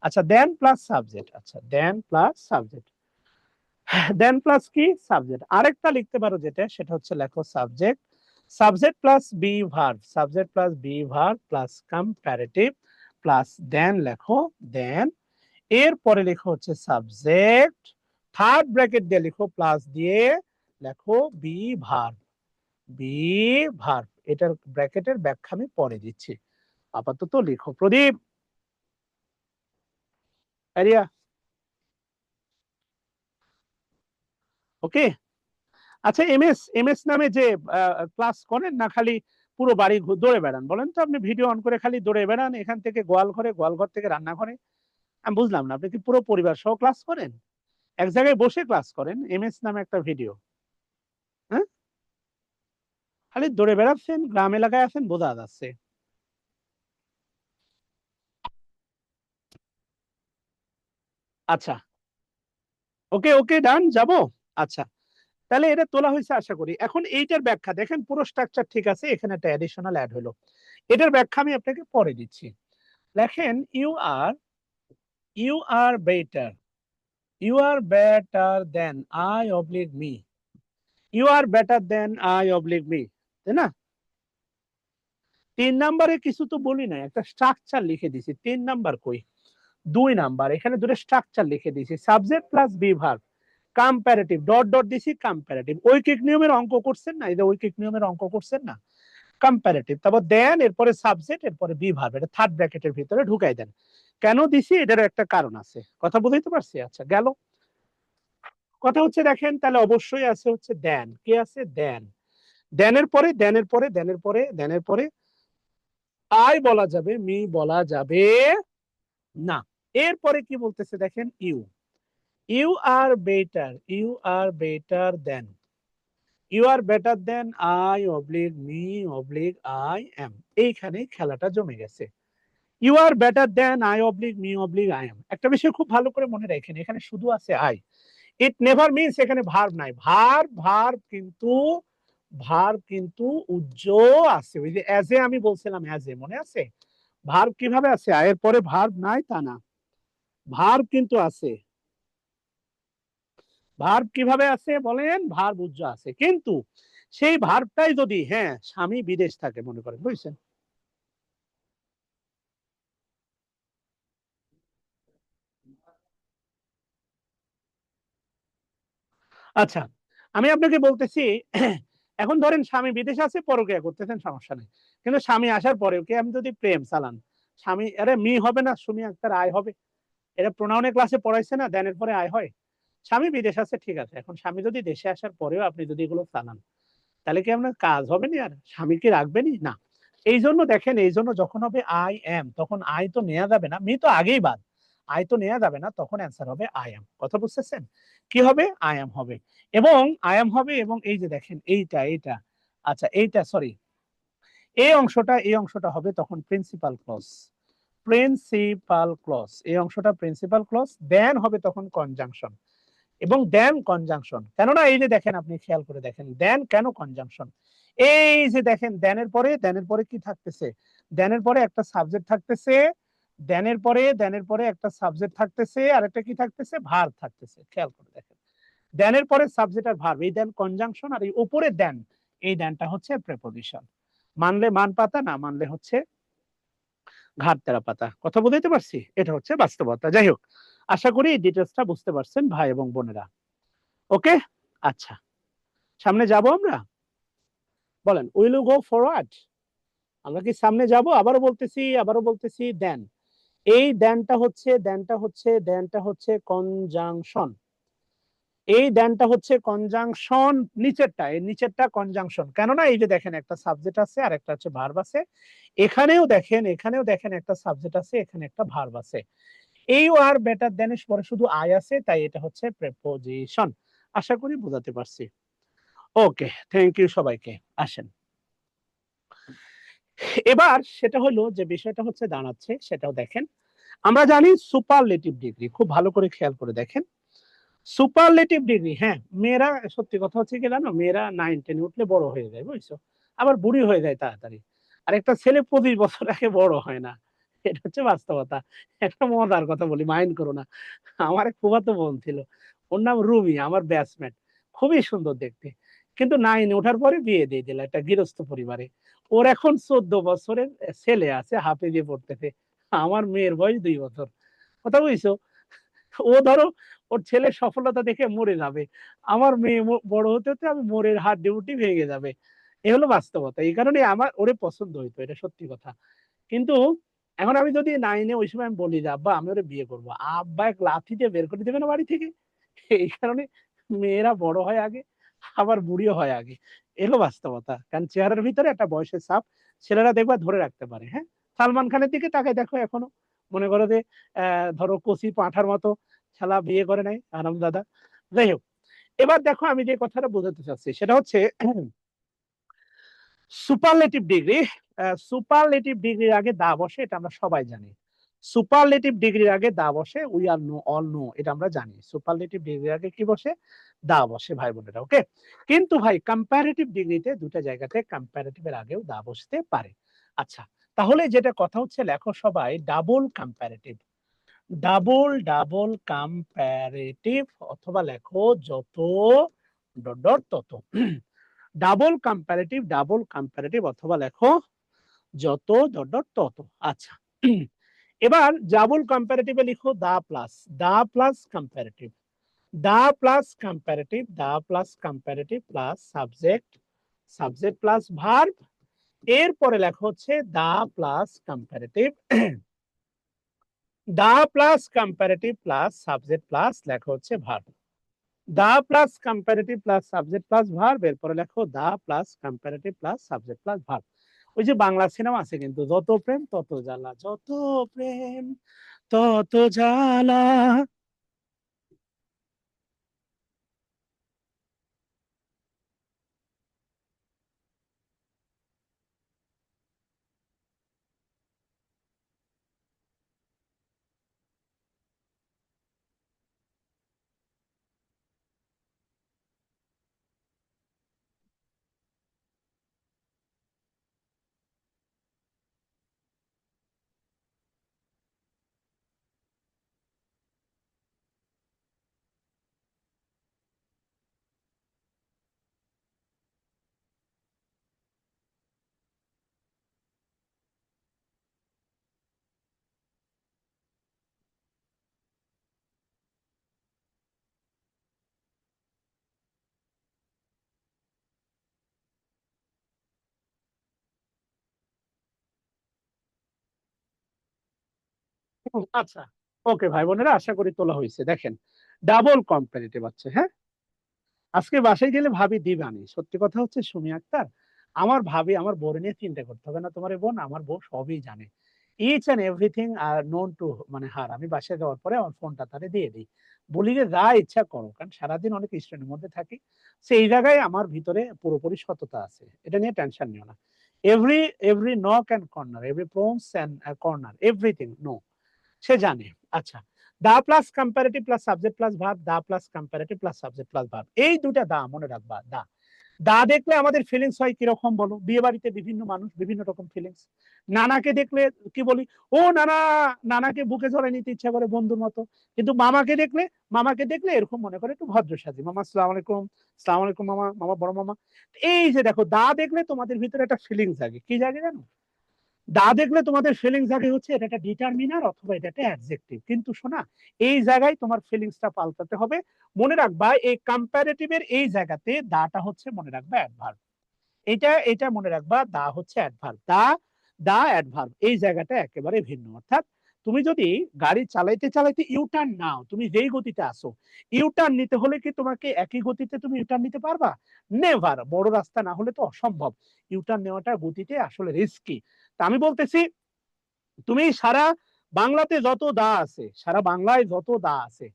আচ্ছা, দেন প্লাস সাবজেক্ট, আচ্ছা then plus subject, then plus কি? সাবজেক্ট। আরেকটা লিখতে পারো যেটা, সেটা হচ্ছে লেখো subject, subject plus be verb, subject plus be verb plus comparative plus then, লেখো দেন। এরপরে লেখো হচ্ছে সাবজেক্ট, থার্ড ব্র্যাকেট দিয়ে লিখো, প্লাস দিয়ে লেখো বি ভার্ব, বি ভার্ব। এটার ব্র্যাকেটের ব্যাখ্যা আমি পরে দিচ্ছি, আপাতত লিখো। প্রদীপ, এরিয়া, ওকে। আচ্ছা, এমএস নামে যে ক্লাস করেন না, খালি পুরো বাড়ি দৌড়ে বেড়ান, বলেন তো? আপনি ভিডিও অন করে খালি দৌড়ে বেড়ান এখান থেকে গোয়াল ঘরে, গোয়াল ঘর থেকে রান্নাঘরে, আমি বুঝলাম না, আপনি কি পুরো পরিবার সহ ক্লাস করেন? এক জায়গায় বসে ক্লাস করেন, এমএস নামে একটা ভিডিও? হ্যাঁ, খালি দৌড়ে বেড়াচ্ছেন, গ্রাম এলাকায় আছেন, বোঝা যাচ্ছে। আচ্ছা, ওকে ওকে, ডান, যাবো। আচ্ছা, তাহলে এটা তোলা হয়েছে আশা করি। এখন এইটার ব্যাখ্যা দেখেন, পুরো স্ট্রাকচার ঠিক আছে, এখানে একটা অ্যাডিশনাল অ্যাড হলো। এটার ব্যাখ্যা আমি আপনাকে পরে দিচ্ছি। লেখেন you are better, you are better than I oblique me, you are better than I oblique me, তাই না? 3 নম্বরে কিছু তো বলি না, একটা স্ট্রাকচার লিখে দিছি। 3 নাম্বার কই? 2 নাম্বার, এখানে দুটো স্ট্রাকচার লিখে দিছি, subject plus be verb, comparative, dot dot দিছি, কম্পারেটিভ। ঐকিক নিয়মের অঙ্ক করছেন না? এই যে ঐকিক নিয়মের অঙ্ক করছেন না, কম্পারেটিভ, তারপর দেন, এরপরে সাবজেক্ট, এরপরে বি ভার্ব, এটা থার্ড ব্র্যাকেটের ভিতরে ঢুকাই দেন। কেন দিছি এটারও একটা কারণ আছে, কথা বুঝাইতে পারছি? আচ্ছা, গেল। কথা হচ্ছে দেখেন, তাহলে অবশ্যই আছে হচ্ছে দেন, কি আছে? দেন। দেনের পরে, দেনের পরে, দেনের পরে, দেনের পরে আই বলা যাবে, মি বলা যাবে না। এরপরে কি বলতেছে দেখেন, you, you are better, you are better than, you are better than I oblique me oblique I am. এইখানে খেলাটা জমে গেছে। You are better than I oblique me oblique I am. একটা বিষয় খুব ভালো করে মনে রাখেন, এখানে শুধু আছে আই। ইট নেভার মিনস এখানে ভার্ব নাই। ভার্ব কিন্তু উজ্জ আছে। ওই যে অ্যাজ এ আমি বলছিলাম, অ্যাজ এ মনে আছে? ভার্ব কিভাবে আছে? আয়ের পরে ভার্ব নাই তা না, ভার্ব কিন্তু আছে। ভার্ব কিভাবে আছে বলেন? ভার্ব উজ্জ আছে, কিন্তু সেই ভার্বটাই যদি, হ্যাঁ, স্বামী বিদেশ থাকে মনে করেন, বুঝছেন? আচ্ছা, আমি আপনাকে বলতেছি, এখন ধরেন স্বামী বিদেশে আছে, পরকীয়া করতেছেন, সমস্যা নেই। কিন্তু স্বামী আসার পরেও কি আমি যদি প্রেম চালান, স্বামী, আরে মি হবে না, সুমি আক্তার আয় হবে। এটা প্রোনাউনের ক্লাসে পড়াইছে না, দেনের পরে আয় হয়। স্বামী বিদেশ আছে, ঠিক আছে, এখন স্বামী যদি দেশে আসার পরেও আপনি যদি এগুলো চালান, তাহলে কি আপনার কাজ হবে না? আর স্বামী কি রাখবেনি না? এই জন্য দেখেন, এই জন্য যখন হবে আই এম, তখন আই তো নেওয়া যাবে না, মি তো আগেই বাদ, আই তো নেওয়া যাবে না, তখন অ্যান্সার হবে আই এম। কথা বুঝতেছেন? কি হবে? আই এম হবে। এবং আই এম হবে, এবং এই যে দেখেন এইটা, আচ্ছা এইটা, সরি, এই অংশটা হবে তখন প্রিন্সিপাল ক্লজ, প্রিন্সিপাল ক্লজ, এই অংশটা প্রিন্সিপাল ক্লজ। দেন হবে তখন কনজাংশন, এবং দেন কনজাংশন। কেননা এই যে দেখেন, আপনি খেয়াল করে দেখেন, দেন কেন কনজাংশন? এই যে দেখেন, দেনের পরে কি থাকতেছে? দেনের পরে একটা সাবজেক্ট থাকতেছে, দেনের পরে একটা সাবজেক্ট থাকতেছে, আর একটা কি থাকতেছে? ভার্ব থাকতেছে। খেয়াল করে দেখেন, দেনের পরে সাবজেক্ট আর ভার্ব, এই দেন কনজাংশন, আর এই উপরে দেন, এই দেনটা হচ্ছে প্রেপোজিশন। মানলে মান পাতা, না মানলে হচ্ছে ঘাট তেরা পাতা। কথা বুঝাইতে পারছি? এটা হচ্ছে বাস্তবতা। যাই হোক, আশা করি এই ডিটেলসটা বুঝতে পারছেন ভাই এবং বোনেরা। ওকে, আচ্ছা, সামনে যাব আমরা। বলেন, উইল ইউ গো ফরওয়ার্ড? আমরা কি সামনে যাব? আবারও বলতেছি দেন। এই দেনটা হচ্ছে কনজাংশন। এই দেনটা হচ্ছে কনজাংশন। নিচেরটা, এই নিচেরটা কনজাংশন। কেননা এই যে দেখেন, একটা সাবজেক্ট আছে আর একটা হচ্ছে ভার্ব আছে। এখানেও দেখেন একটা সাবজেক্ট আছে, এখানে একটা ভার্ব আছে। এই আর বেটার দেন এর পরে শুধু আই আছে, তাই এটা হচ্ছে প্রেপোজিশন। আশা করি বোঝাতে পারছি। ওকে, থ্যাংক ইউ সবাইকে। আসেন, এবার সেটা হলো যে বিষয়টা হচ্ছে দাঁড়াচ্ছে, সেটাও দেখেন। আমরা জানি সুপারলেটিভ ডিগ্রি, খুব ভালো করে খেয়াল করে দেখেন। সুপারলেটিভ ডিগ্রি, হ্যাঁ, মেয়েরা, সত্যি কথা হচ্ছে কি জানো, মেয়েরা 9-10 উঠলে বড় হয়ে যায়, বুঝছো? আবার বুড়ি হয়ে যায় তাড়াতাড়ি। আর একটা ছেলে 25 বছর আগে বড় হয় না। এটা হচ্ছে বাস্তবতা। একটা মজার কথা বলি, মাইন্ড করো না। আমার এক ফুফাতো বোন ছিল, ওর নাম রুমি, আমার ব্যাচমেট, খুবই সুন্দর দেখতে। কিন্তু 9 ওঠার পরে বিয়ে দিয়ে দিল একটা গৃহস্থ পরিবারে। ওর এখন 14 বছরের ছেলে আছে, হাফেজে পড়তেছে। আমার মেয়ের বয়স 2 বছর। কথা বুঝছো? ও ধরো, ওর ছেলের সফলতা দেখে মরে যাবে, আমার মেয়ে বড় হতে হতে আমি মোড়ের হাড় উঠি ভেঙে যাবে। এ হলো বাস্তবতা। এই কারণে আমার ওরে পছন্দ হইতো, এটা সত্যি কথা। কিন্তু এখন আমি যদি 9-এ, ওই সময় আমি বলি যে আব্বা আমি ওরে বিয়ে করবো, আব্বা এক লাথি দিয়ে বের করে দেবে না বাড়ি থেকে। এই কারণে মেয়েরা বড় হয় আগে, আবার বুড়িও হয় আগে। এলো বাস্তবতা, কারণ চেহারার ভিতরে একটা বয়সের ছাপ ছেলেরা দেখবা ধরে রাখতে পারে। হ্যাঁ, সালমান খানের দিকে তাকায় দেখো, এখনো মনে করো যে ধরো কচি পাঁঠার মতো শালা বিয়ে করে নাই আরাম দাদা। যাই হোক, এবার দেখো আমি যে কথাটা বোঝাতে চাচ্ছি সেটা হচ্ছে সুপারলেটিভ ডিগ্রি, সুপারলেটিভ ডিগ্রির আগে দা বসে, এটা আমরা সবাই জানি। সুপারলেটিভ ডিগ্রির আগে দা বসে, we are know, all know, এটা আমরা জানি। সুপারলেটিভ ডিগ্রির আগে কি বসে? দা বসে ভাই বোনেরা, ওকে। কিন্তু ভাই কম্পারেটিভ ডিগ্রিতে দুটো জায়গাতে কম্পারেটিভের আগেও দা বসতে পারে। আচ্ছা, তাহলে যেটা কথা হচ্ছে, লেখো সবাই double comparative. Double double comparative, অথবা লেখো যত ডট ডট তত। ডাবল কম্পারেটিভ অথবা লেখো যত ডট ডট তত। আচ্ছা, এবার ডাবল কম্পারেটিভে লিখো the plus comparative, the plus comparative, the plus comparative plus subject, subject plus verb. এরপরে লেখা হচ্ছে the plus comparative, the plus comparative plus subject plus লেখা হচ্ছে verb. The plus comparative plus subject plus verb, এরপরে লেখো the plus comparative plus subject plus verb. ওই যে Bangla cinema আছে কিন্তু, যত প্রেম তত জ্বালা, যত প্রেম তত জ্বালা। আচ্ছা, ওকে ভাই বোনেরা, আশা করি তোলা হয়েছে। দেখেন, ডাবল কম্পারেটিভ আছে, হ্যাঁ। আজকে বাসায় গেলে ভাবি দিবানি, সত্যি কথা হচ্ছে সুমি আক্তার, আমার ভাবি আমার বউ নিয়ে চিন্তা করতে হবে না তোমার বোন, আমার বউ সবই জানে। Each and everything are known to, মানে হার। আমি বাসায় যাওয়ার পরে আমার ফোনটা তারে দিয়ে দিই, বলি যে যা ইচ্ছা করো, কারণ সারাদিন অনেক স্ট্রেসের মধ্যে থাকি। সেই জায়গায় আমার ভিতরে পুরোপুরি সততা আছে, এটা নিয়ে টেনশন নিও না। Every every nook and corner, every প্রোমস অ্যান্ড কর্নার, এভরিথিং নো, সে জানে। আচ্ছা, the plus comparative plus subject plus verb, the plus comparative plus subject plus verb, এই দুটা দা মনে রাখবা। দা, দা দেখলে আমাদের ফিলিংস হয় কিরকম বলো? বিয়ে বাড়িতে বিভিন্ন মানুষ বিভিন্ন রকম ফিলিংস। নানাকে দেখলে কি বলি? ও নানা, নানাকে বুকে জড়াই নিতে ইচ্ছা করে বন্ধুর মতো। কিন্তু মামাকে দেখলে, মামাকে দেখলে এরকম মনে করে একটু ভদ্র সাজি, মামা আসসালাম আলাইকুম, আসসালাম আলাইকুম মামা, মামা বড় মামা। এই যে দেখো, দা দেখলে তোমাদের ভিতরে একটা ফিলিংস জাগে, কি জাগে জানো? দা দেখলে তোমাদের ফিলিংস আগে হচ্ছে এটা একটা ডিটারমিনার অথবা এটা একটা অ্যাডজেক্টিভ। কিন্তু শোনা, এই জায়গায় তোমার ফিলিংসটা পাল্টাতে হবে। মনে রাখবা এই কম্পারেটিভের এই জায়গাতে দাটা হচ্ছে, মনে রাখবা, অ্যাডভার্ব। এটা এটা মনে রাখবা, দা হচ্ছে অ্যাডভার্ব, দা, দা অ্যাডভার্ব, এই জায়গাটা একেবারে ভিন্ন। অর্থাৎ তুমি যদি গাড়ি চালাইতে চালাইতে ইউটার্ন নাও, তুমি যেই গতিতে আসো, ইউটার্ন নিতে হলে কি তোমাকে একই গতিতে তুমি ইউটার্ন নিতে পারবা? নেভার। বড় রাস্তা না হলে তো অসম্ভব। ইউটার্ন নেওয়াটা গতিতে আসলে রিস্কি। তা আমি বলতেছি, তুমি সারা বাংলাতে যত দা আছে, সারা বাংলায় যত দা আছে,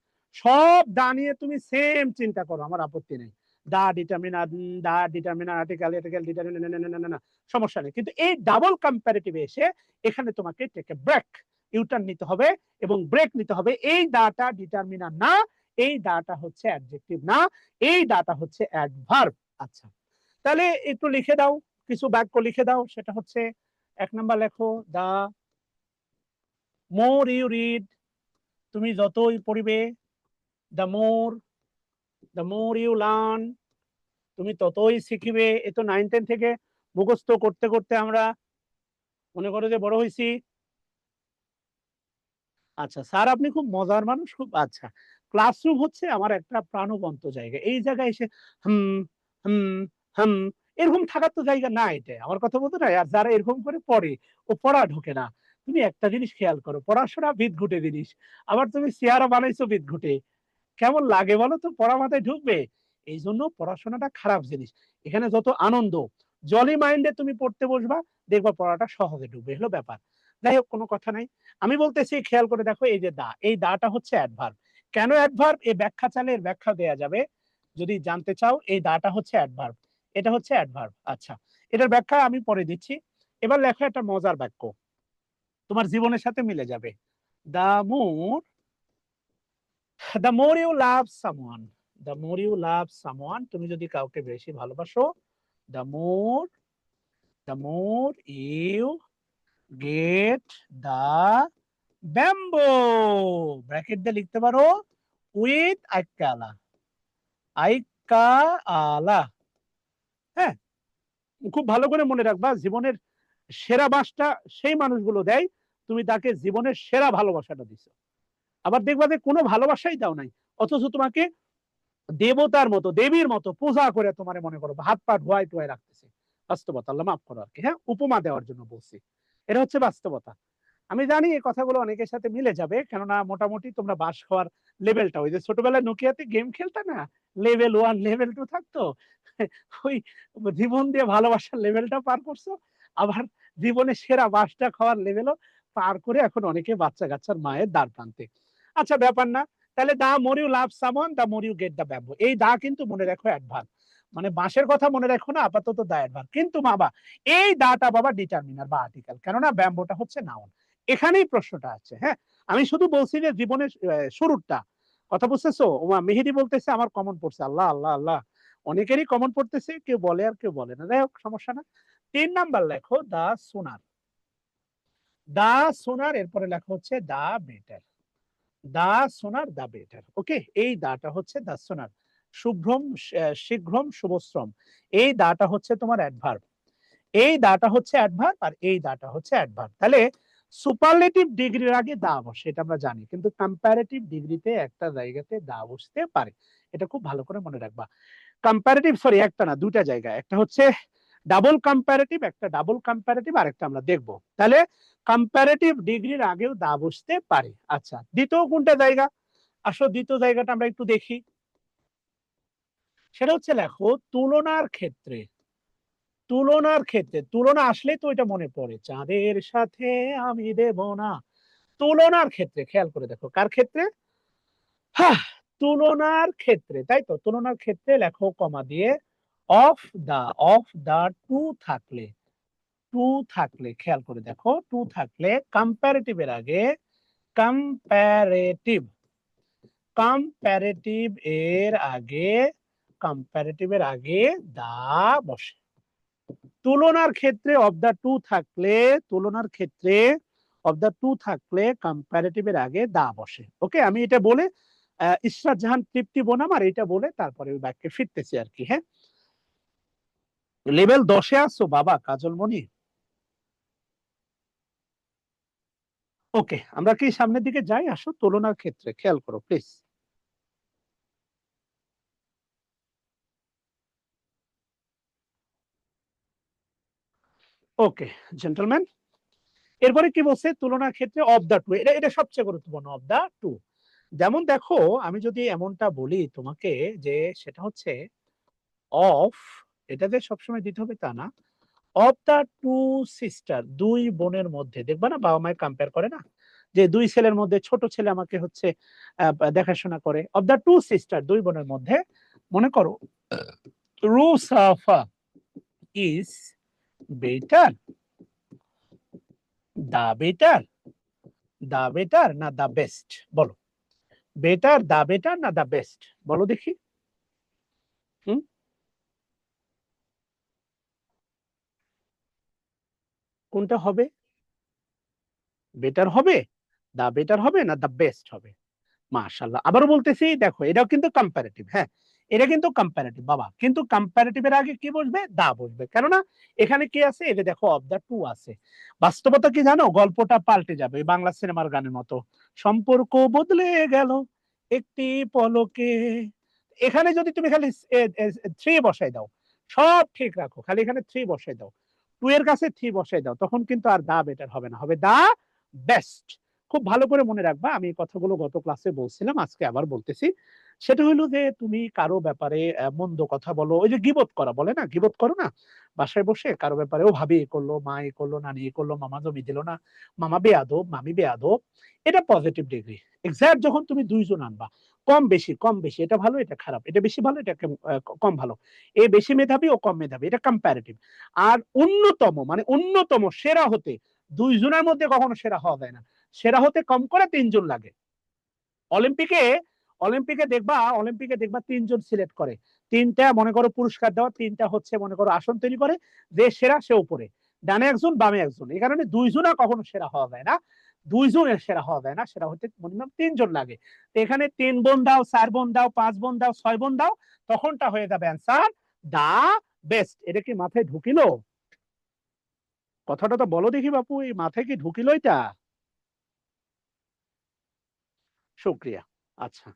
সব দা নিয়ে তুমি সেম চিন্তা করো, আমার আপত্তি নেই। দা ডিটারমিনার, দা ডিটারমিনার, আর্টিকেল, আর্টিকেল ডিটারমিনার, সমস্যা নেই। কিন্তু এই ডাবল কম্পারেটিভে এসে এখানে তোমাকে টেক এ ব্রেক, ইউটার্ন নিতে হবে এবং ব্রেক নিতে হবে। এই দাটা ডিটারমিনার না, এই দাটা হচ্ছে অ্যাডজেক্টিভ না, এই দাটা হচ্ছে অ্যাডভার্ব। আচ্ছা, তাহলে একটু লিখে দাও, কিছু বাক্য লিখে দাও। সেটা হচ্ছে, এক নাম্বার লেখো, দা মোর ইউ রিড, তুমি যতই পড়িবে, the more, the more you learn, তুমি ততই শিখিবে। এ তো 9-10 থেকে মুখস্থ করতে করতে আমরা মনে করো যে বড় হয়েছি। আচ্ছা স্যার, আপনি খুব মজার মানুষ, খুব আচ্ছা। ক্লাসরুম হচ্ছে আমার একটা প্রাণবন্ত জায়গা, এই জায়গায় এসে হুম হুম হুম এরকম থাকার তো জায়গা না। এটা আমার কথা বলতে না, আর যারা এরকম করে পড়ে, ও পড়া ঢোকে না। তুমি একটা জিনিস খেয়াল করো, পড়াশোনা বিদঘুটে জিনিস, আবার তুমি চেহারা বানাইছো বিদঘুটে, কেমন লাগে বলো তো? পড়া মাথায় ঢুকবে? এই জন্য পড়াশোনাটা খারাপ জিনিস। এখানে যত আনন্দ, জলি মাইন্ডে তুমি পড়তে বসবা, দেখবা পড়াটা সহজে ঢুকবে, হলো ব্যাপার। যাই হোক, কোনো কথা নাই। আমি বলতেছি, খেয়াল করে দেখো, এই যে দা, এই দাটা হচ্ছে অ্যাডভার্ব। কেন অ্যাডভার্ব? এই ব্যাখ্যা চালে এর ব্যাখ্যা দেয়া যাবে, যদি জানতে চাও। এই দাটা হচ্ছে অ্যাডভার্ব, এটা হচ্ছে অ্যাডভার্ব। আচ্ছা, এটার ব্যাখ্যা আমি পরে দিচ্ছি। এবার লেখো একটা মজার বাক্য, তোমার জীবনের সাথে মিলে যাবে। The more the more you love someone, the more you love someone, তুমি যদি কাউকে বেশি ভালোবাসো, the more you get the bamboo, bracket দিয়ে লিখতে পারো উইথ আইকালা, আইকা আলা। হ্যাঁ, খুব ভালো করে মনে রাখবা, জীবনের সেরা বাসটা সেই মানুষগুলো দেয়, তুমি তাকে জীবনের সেরা ভালোবাসাটা দিছো। আবার দেখবা যে কোনো ভালোবাসাই দাও নাই, অথচ তোমাকে দেবতার মতো দেবীর মতো পূজা করে তোমার মনে করো হাত পা ধোয়াই টোয়াই রাখতেছে। বাস্তবতা, আল্লাহ মাফ করো আর কি, হ্যাঁ, উপমা দেওয়ার জন্য বলছি। এটা হচ্ছে বাস্তবতা। আমি জানি এই কথাগুলো অনেকের সাথে মিলে যাবে, কেননা মোটামুটি তোমরা বাস খাওয়ার লেভেলটা, ওই যে ছোটবেলায় নোকিয়াতে গেম খেলতে না, লেভেল 1 লেভেল 2 থাকতো, ওই জীবন দিয়ে ভালোবাসার লেভেলটা পার করছো, আবার জীবনের সেরা বাসটা খাওয়ার লেভেলও পার করে এখন অনেকে বাচ্চা কাচ্চার মায়ের দ্বার প্রান্তে। আচ্ছা, ব্যাপার না। তাহলে the more you love someone, the more you get the bamboo, এই দা কিন্তু মনে রাখো অ্যাডভার্ব, মানে বাঁশের কথা মনে রাখো না আপাতত, দা অ্যাডভার্ব। কিন্তু বাবা এই দাটা বাবা ডিটারমিনার বা আর্টিকেল, কেননা ব্যাম্বোটা হচ্ছে নাউন। এখানেই প্রশ্নটা আছে। হ্যাঁ, আমি শুধু বলছি যে জীবনের শুরুটা, কথা বুঝতেছো? মেহেদি বলতেছে আমার কমন পড়ছে, আল্লাহ আল্লাহ আল্লাহ, অনেকেরই কমন পড়তেছে, কেউ বলে আর কেউ বলে না, যাই হোক সমস্যা না। 3 নাম্বার লেখো দা সোনার, দা সোনার, এরপরে লেখা হচ্ছে দা বেটার, দা সোনার দা বেটার। ওকে, এই দাটা হচ্ছে দা সোনার, শুভ্রম শীঘ্রম শুভশ্রম, এই দাটা হচ্ছে তোমার অ্যাডভার্ব, এই দাটা হচ্ছে অ্যাডভার্ব, আর এই দাটা হচ্ছে অ্যাডভার্ব। তাহলে সুপারলেটিভ ডিগ্রির আগে দা বসে, এটা আমরা জানি, কিন্তু কম্পারেটিভ ডিগ্রিতে একটা জায়গাতে দা বসতে পারে, এটা খুব ভালো করে মনে রাখবা। কম্পারেটিভ, সরি, একটা না দুটা জায়গা, একটা হচ্ছে ডাবল কম্পারেটিভ, একটা ডাবল কম্পারেটিভ, আর একটা আমরা দেখবো। তাহলে কম্পারেটিভ ডিগ্রির আগেও দা বসতে পারে। আচ্ছা, দ্বিতীয় কোনটা জায়গা? আসলে দ্বিতীয় জায়গাটা আমরা একটু দেখি, সেটা হচ্ছে লেখো তুলনার ক্ষেত্রে, তুলনার ক্ষেত্রে, তুলনা আসলে তো এটা মনে পড়ে, চাঁদের সাথে আমি দেব না, তুলনার ক্ষেত্রে খেয়াল করে দেখো, কার ক্ষেত্রে? হ্যাঁ, তুলনার ক্ষেত্রে, তাই তো, তুলনার ক্ষেত্রে লেখো কমা দিয়ে of the, of the to থাকলে, টু থাকলে খেয়াল করে দেখো, টু থাকলে কম্পারেটিভের আগে, কম্পারেটিভ, কম্পারেটিভ এর আগে, কম্পারেটিভের আগে দা বসে। তুলনার ক্ষেত্রে অফ দা টু থাকলে, তুলনার ক্ষেত্রে অফ দা টু থাকলে কম্পারেটিভের আগে দা বসে। ওকে, আমি এটা বলে ইশরাত জাহান তৃপ্তি বনাম আর এটা বলে তারপরে ওই বাক্যে ফিরতেছি আর কি। হ্যাঁ, লেভেল 10-এ আসছো বাবা কাজল মনি? ওকে, আমরা কি সামনের দিকে যাই? আসো, তুলনার ক্ষেত্রে খেয়াল করো প্লিজ। ওকে জেন্টলম্যান, এরপরে কি বলছে? তুলনার ক্ষেত্রে অফ দা টু, এটা এটা সবচেয়ে গুরুত্বপূর্ণ, অফ দা টু। যেমন দেখো, আমি যদি এমনটা বলি তোমাকে যে সেটা হচ্ছে অফ, এটা যে সবসময় দিতে হবে তা না, অফ দা টু সিস্টার, দুই বোনের মধ্যে, দেখবা না বাবা মায়ের কম্পেয়ার করে না, যে দুই ছেলের মধ্যে ছোট ছেলে আমাকে হচ্ছে দেখাশোনা করে, অফ দা টু সিস্টার, দুই বোনের মধ্যে, মনে করো রুসাফা is better, the better, the better না দা বেস্ট, বলো, বেটার, দা বেটার না দা বেস্ট, বলো দেখি। হুম, কোনটা হবে? বেটার হবে, দা বেটার হবে না দা বেস্ট হবে? মাশাআল্লাহ, আবারও বলতেছি, দেখো এটাও কিন্তু কম্পারেটিভ, হ্যাঁ, এটা কিন্তু কম্পারেটিভ বাবা, কিন্তু কম্পারেটিভের আগে কি বসবে? দা বসবে, কেননা এখানে কি আছে? এই যে দেখো অফ দা টু আছে। বাস্তবতা কি জানো, গল্পটা পাল্টে যাবে বাংলা সিনেমার গানের মতো, সম্পর্ক বদলে গেল একটি পলকে, এখানে যদি তুমি খালি থ্রি বসাই দাও, সব ঠিক রাখো, খালি এখানে থ্রি বসাই দাও, টু এর কাছে থ্রি বসাই দাও, তখন কিন্তু আর দা বেটার হবে না, হবে দা বেস্ট। খুব ভালো করে মনে রাখবা, আমি এই কথাগুলো গত ক্লাসে বলছিলাম, আজকে আবার বলতেছি। সেটা হলো যে তুমি কারো ব্যাপারে মন্দ কথা বলো, ওই যে গিবত করা বলে না, গিবত করো না বাসায় বসে কারো ব্যাপারে, ও ভাবি এ করলো, মা এ করলো, নানি এ করলো, মামা জমি দিল না, মামা বেয়াদব, মামি বেয়াদব, এটা পজিটিভ ডিগ্রি। এক্সাক্ট যখন তুমি দুইজন আনবা, কম বেশি কম বেশি, এটা ভালো এটা খারাপ, এটা বেশি ভালো এটা কম ভালো, এ বেশি মেধাবী ও কম মেধাবী, এটা কম্পারেটিভ। আর অন্যতম মানে অন্যতম সেরা হতে 2 জনের মধ্যে কখনো সেরা হওয়া যায় না, সেরা হতে কম করে 3 জন লাগে। অলিম্পিকে অলিম্পিকে দেখবা 3 জন সিলেক্ট করে, 3টা মনে করো পুরস্কার দেওয়া, 3টা হচ্ছে মনে করো আসন তৈরি করে, যে সেরা সে উপরে, ডানে একজন বামে একজন, এই কারণে 2 জনা কখনো সেরা হওয়া যায় না, 2 জনের সেরা হওয়া যায় না, সেরা হতে মিনিমাম 3 জন লাগে। তো এখানে 3 বোন দাও, 4 বোন দাও, 5 বোন দাও, 6 বোন দাও, তখনটা হয়ে যাবে অ্যান্সার দা বেস্ট। এটা কি মাথায় ঢুকিলো? কথাটা তো বলো দেখি বাপু, এই মাথায় কি ঢুকিলো এটা? শুক্রিয়া। আচ্ছা,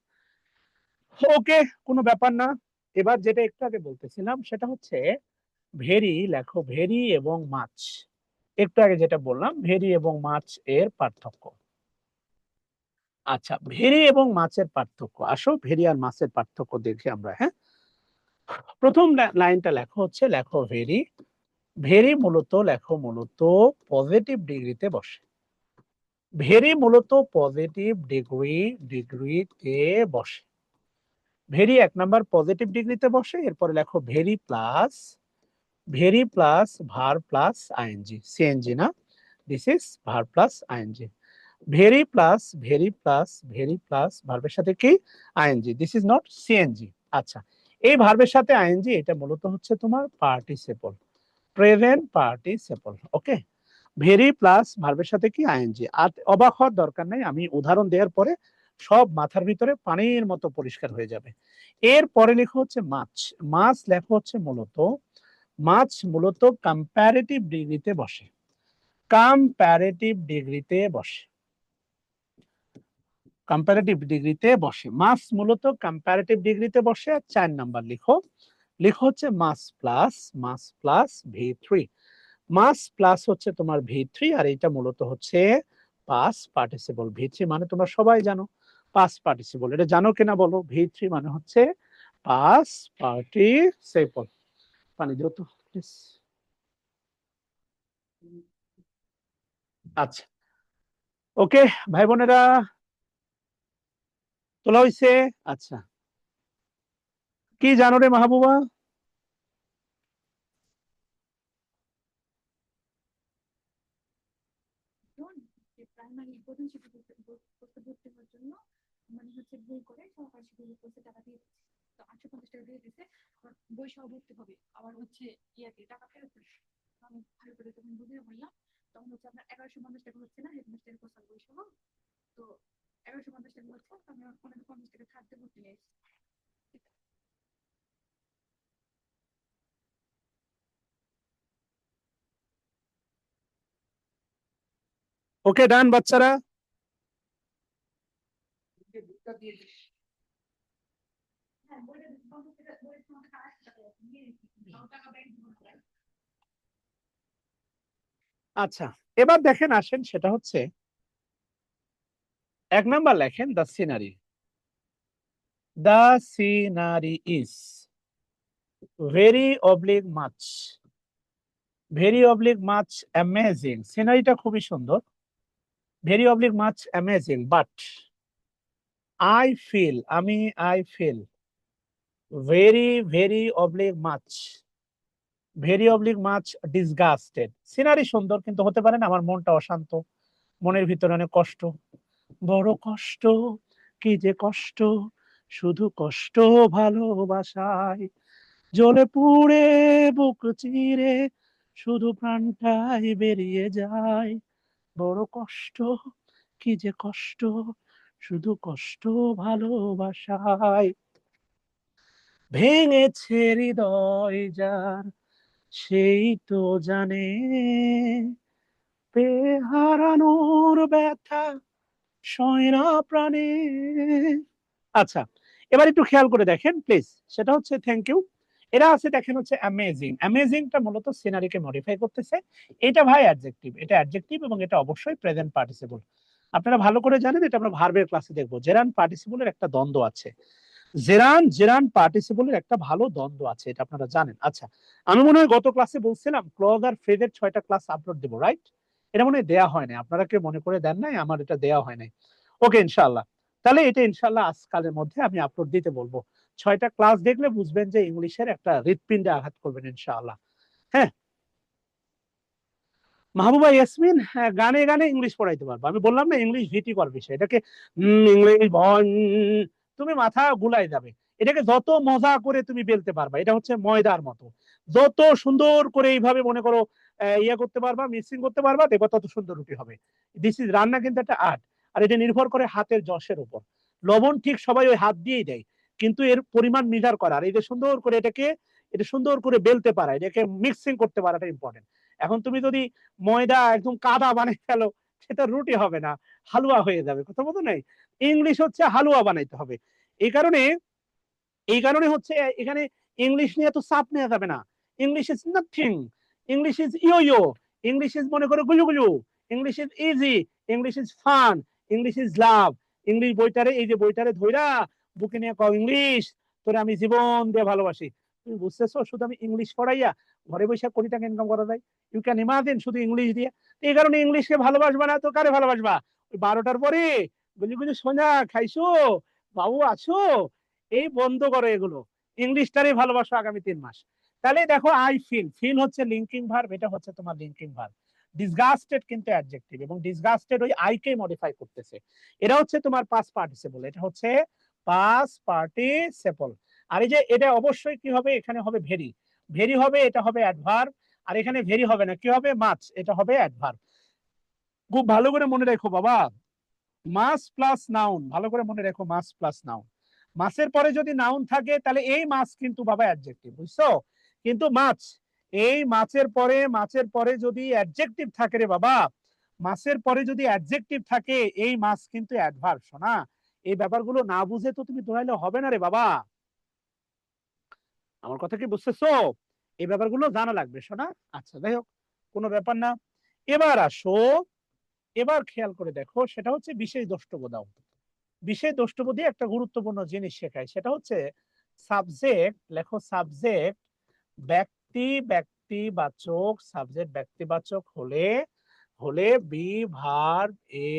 ওকে, কোনো ব্যাপার না। এবার যেটা একটু আগে বলতেছিলাম সেটা হচ্ছে ভেরি, লেখো ভেরি এবং মাছ। একটু আগে যেটা বললাম ভেরি এবং মাছ এর পার্থক্য। আচ্ছা, ভেরি এবং মাছের পার্থক্য, আসো ভেরি আর মাছের পার্থক্য দেখি আমরা। হ্যাঁ, প্রথম লাইনটা লেখো হচ্ছে, লেখো ভেরি। ভেরি মূলত লেখো মূলত পজিটিভ ডিগ্রিতে বসে, ভেরি মূলত পজিটিভ ডিগ্রিতে বসে। ভেরি 1 নাম্বার পজিটিভ ডিগ্রিতে বসে, এরপরে লেখো very plus verb plus ING, CNG না, this is verb plus ING. Very plus ভার্বের সাথে কি ING, this is not CNG. আচ্ছা, এই ভার্বের সাথে আইএনজি, এটা মূলত হচ্ছে তোমার participle, present participle. Okay, very plus ভার্বের সাথে কি আইএনজি। আর অবাক হওয়ার দরকার নেই, আমি উদাহরণ দেওয়ার পরে সব মাথার ভিতরে পানির মতো পরিষ্কার হয়ে যাবে। এর পরে লেখা হচ্ছে মাছ। মাছ লেখা হচ্ছে মূলত, মাছ মূলত কম্পারেটিভ ডিগ্রিতে বসে, কম্পারেটিভ ডিগ্রিতে বসে, কম্পারেটিভ ডিগ্রিতে বসে। মাস মূলত কম্পারেটিভ ডিগ্রিতে বসে। আর 4 নাম্বার লিখো, লিখো হচ্ছে মাস প্লাস ভি3। মাস প্লাস হচ্ছে তোমার ভি3, আর এটা মূলত হচ্ছে পাস পার্টিসিপল। ভি3 মানে তোমরা সবাই জানো পাস পার্টিসিপল, এটা জানো কিনা বলো? ভি3 মানে হচ্ছে পাস পার্টিসিপল। পানি দিও তো প্লিজ। আচ্ছা, ওকে ভাই বোনেরা, তোলা হইছে? আচ্ছা, কি জানো রে মাহবুবা? প্রাইমারি প্রথম শিক্ষা ভর্তি হওয়ার জন্য বই করে সরকারি শিক্ষা টাকা দিয়ে দিচ্ছে, তো 850 টাকা দিয়ে দিচ্ছে, আবার বই সহ ভর্তি হবে, আবার ইয়াতে টাকা ফেরত দিচ্ছে। আমি ভালো করে তখন বুঝিয়ে বললাম, তখন আপনার 1150 টাকা হচ্ছে না, হেডমাস্টারের কোর্স বই সহ, তো 1150 টাকা হচ্ছে, তো আমি 50 টাকা ছাড় দিয়ে ভর্তি নিয়েছি। ওকে ডান বাচ্চারা। হ্যাঁ, বইটা 50 টাকা, বইয়ের সময় টাকা 8 টাকা নিয়ে টাকা ব্যাংক দিয়ে। আচ্ছা, এবার দেখেন আসেন, সেটা হচ্ছে 1 নাম্বার লেখেন the scenery. The scenery is very অবলিক মাচ, ভেরি অবলিক মাচ অ্যামেজিং। সিনারিটা খুবই সুন্দর, ভেরি অবলিক much amazing, but I feel very অবলিক মাচ, ভেরি অবলিক মাচ ডিসগাস্টেড। সিনারি সুন্দর, কিন্তু হতে পারে না আমার মনটা অশান্ত, মনের ভিতরে অনেক কষ্ট, বড় কষ্ট, কি যে কষ্ট, শুধু কষ্ট ভালোবাসায়, জ্বলে পুড়ে বুক চিরে শুধু প্রাণটাই বেরিয়ে যায়, বড় কষ্ট, কি যে কষ্ট, শুধু কষ্ট ভালোবাসায়, ভেঙেছে হৃদয় যার, সেই তো জানে হারানোর ব্যথা সয়না প্রাণে। আচ্ছা, এবার একটু খেয়াল করে দেখেন প্লিজ, সেটা হচ্ছে থ্যাংক ইউ। এরা আছে দেখেন হচ্ছে অ্যামেজিং, অ্যামেজিংটা মূলত সিনারিকে মডিফাই করতেছে। এটা ভাই অ্যাডজেক্টিভ, এটা অ্যাডজেক্টিভ এবং এটা অবশ্যই প্রেজেন্ট পার্টিসিপল। আপনারা ভালো করে জানেন, এটা আমরা ভার্বের ক্লাসে দেখবো। জেরান পার্টিসিপলের একটা দ্বন্দ্ব আছে, জেরান পার্টিসিপলের একটা ভালো দ্বন্দ্ব আছে, এটা আপনারা জানেন। আচ্ছা, আমি মনে হয় গত ক্লাসে বলছিলাম ক্লজ আর ফ্রেজের 6টা ক্লাস আপলোড দেবো, রাইট? এটা মনে হয় দেয়া হয় না, আপনারা কেউ মনে করে দেন নাই, আমার এটা দেয়া হয় নাই। ওকে ইনশাআল্লাহ। তাহলে এটা ইনশাল্লাহ আজকালের মধ্যে আমি আপলোড দিতে বলবো। 6টা ক্লাস দেখলে বুঝবেন যে ইংলিশের একটা হৃৎপিণ্ডে আঘাত করবেন ইনশাআল্লাহ। হ্যাঁ, মাহবুবা ইয়াসমিন, হ্যাঁ, গানে গানে ইংলিশ পড়াইতে পারবো। আমি বললাম না ইংলিশ ভীতিকর বিষয়, এটাকে ইংলিশ তুমি মাথা গুলাই যাবে। এটাকে যত মজা করে তুমি বেলতে পারবা, এটা হচ্ছে ময়দার মতো, যত সুন্দর করে এইভাবে মনে করো ইয়ে করতে পারবা, মিক্সিং করতে পারবা, দেখো তত সুন্দর রুটি হবে। দিস ইজ রান্না কিন্তু একটা আর্ট, আর এটা নির্ভর করে হাতের যশের উপর। লবণ ঠিক সবাই ওই হাত দিয়েই দেয়, কিন্তু এর পরিমাণ মিজার করা, আর এই যে সুন্দর করে এটাকে, এটা সুন্দর করে বেলতে পারা, এটাকে মিক্সিং করতে পারাটা ইম্পর্টেন্ট। এখন তুমি যদি ময়দা একদম কাদা বানিয়ে ফেলো, সেটা রুটি হবে না, হালুয়া হয়ে যাবে। কথা বলতো নেই, ইংলিশ হচ্ছে হালুয়া বানাইতে হবে। এই কারণে, এই কারণে হচ্ছে এখানে ইংলিশ নিয়ে তো চাপ নেওয়া যাবে না। English is nothing, English is yo yo, English is মনে করো গুলু গুলু, English is easy, English is fun, English is love. English বইটারে, এই যে বইটারে ধইরা বুকে নিয়ে কও ইংলিশ তোরে আমি জীবন দিয়ে ভালোবাসি। তুমি বুঝতেছো, শুধু আমি ইংলিশ পড়াইয়া ঘরে বসে কোটি টাকা ইনকাম করা যায়। ইউ ক্যান ইমাজিন, শুধু ইংলিশ দিয়ে। এই কারণে ইংলিশকে ভালোবাসবা না তো কারে ভালোবাসবা? ওই 12টার পরে গুলি গুলি সোনা খাইছো, বাবু আছো, এই বন্ধ করো এগুলো। ইংলিশটারই ভালোবাসো আগামী 3 মাস। তাহলে দেখো, আই ফিল, ফিল হচ্ছে লিঙ্কিং ভার্ব, এটা হচ্ছে তোমার লিঙ্কিং ভার্ব। ডিসগাস্টেড কিন্তু অ্যাডজেক্টিভ, এবং ডিসগাস্টেড ওই আই কে মডিফাই করতেছে। এটা হচ্ছে তোমার পাস্ট পার্টিসিপল, এটা হচ্ছে পাস্ট পার্টিসিপল। আর এই যে এটা অবশ্যই কি হবে, এখানে হবে ভেরি, ভেরি হবে, এটা হবে অ্যাডভার্ব। আর এখানে ভেরি হবে না, কি হবে, মাছ, এটা হবে অ্যাডভার্ব। খুব ভালো করে মনে রেখো বাবা, মাস প্লাস নাউন, ভালো করে মনে রেখো, মাস প্লাস নাউন। মাছের পরে যদি নাউন থাকে তাহলে এই মাছ কিন্তু বাবা অ্যাডজেক্টিভ, বুঝছো? কিন্তু মাছ, এই মাছের পরে, মাছের পরে যদি অ্যাডজেক্টিভ থাকে রে বাবা, মাছের পরে যদি অ্যাডজেক্টিভ থাকে, এই মাছ কিন্তু অ্যাডভার্ব। শোনা, এই ব্যাপারগুলো না বুঝে তো তুমি দৌড়াইলে হবে না রে বাবা। আমার কথা কি বুঝতেছো? এই ব্যাপারগুলো জানা লাগবে শোনা। আচ্ছা, যাই হোক, কোনো ব্যাপার না। এবার আসো, এবার খেয়াল করে দেখো, সেটা হচ্ছে বিশেষ দ্রষ্টব্য। বিশেষ দ্রষ্টব্য দিয়ে একটা গুরুত্বপূর্ণ জিনিস শেখায়, সেটা হচ্ছে সাবজেক্ট। লেখো সাবজেক্ট ব্যক্তি, ব্যক্তিবাচক, সাবজেক্ট ব্যক্তিবাচক হলে, হলে বিভার্ব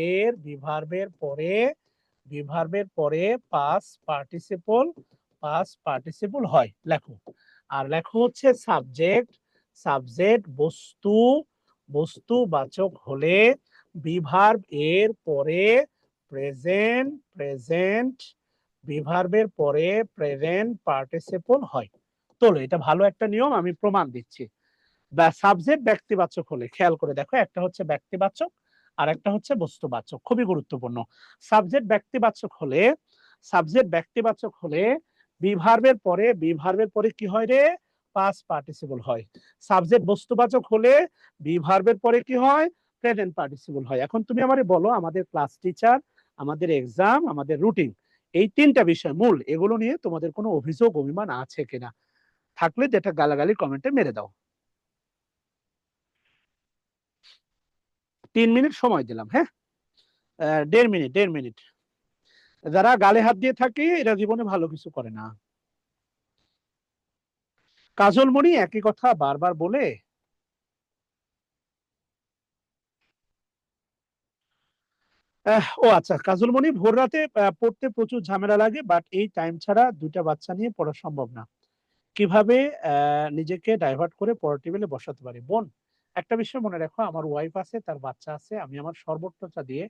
এর, বিভার্বের পরে, বিভার্বের পরে পাস্ট পার্টিসিপল, পাস্ট পার্টিসিপল হয়। লেখো, আর লেখো হচ্ছে সাবজেক্ট, সাবজেক্ট বস্তু, বস্তুবাচক হলে বিভার্ব এর পরে প্রেজেন্ট, প্রেজেন্ট, বিভার্বের পরে প্রেজেন্ট পার্টিসিপল হয়। তোলো, এটা ভালো একটা নিয়ম, আমি প্রমাণ দিচ্ছি। বা সাবজেক্ট ব্যক্তিবাচক হলে, খেয়াল করে দেখো, একটা হচ্ছে ব্যক্তিবাচক আর একটা হচ্ছে বস্তুবাচক, খুবই গুরুত্বপূর্ণ। সাবজেক্ট ব্যক্তিবাচক হলে, সাবজেক্ট ব্যক্তিবাচক হলে বিভার্বের পরে, বিভার্বের পরে কি হয় রে, পাস্ট পার্টিসিপল হয়। সাবজেক্ট বস্তুবাচক হলে বিভার্বের পরে কি হয়, প্রেজেন্ট পার্টিসিপল হয়। এখন তুমি আমারে বলো, আমাদের ক্লাস টিচার, আমাদের এক্সাম, আমাদের রুটিন, এই 3টা বিষয় মূল, এগুলো নিয়ে তোমাদের কোনো অভিযোগ অভিমান আছে কিনা? থাকলে যেটা গালাগালি কমেন্টে মেরে দাও। 3 মিনিট সময় দিলাম, হ্যাঁ, 1.5 মিনিট, 1.5 মিনিট। যারা গালে হাত দিয়ে থাকে এরা জীবনে ভালো কিছু করে না। কাজলমণি একই কথা বারবার বলে, ও আচ্ছা, কাজলমণি ভোর রাতে পড়তে প্রচুর ঝামেলা লাগে, বাট এই টাইম ছাড়া 2টা বাচ্চা নিয়ে পড়া সম্ভব না। কিভাবে নিজেকে ডাইভার্ট করে পড়ার টেবিলে বসাতে পারি? বোন, একটা বিষয় মনে রাখো, আমার ওয়াইফ আছে, তার বাচ্চা আছে, আমি আমার সর্বোচ্চটা দিয়ে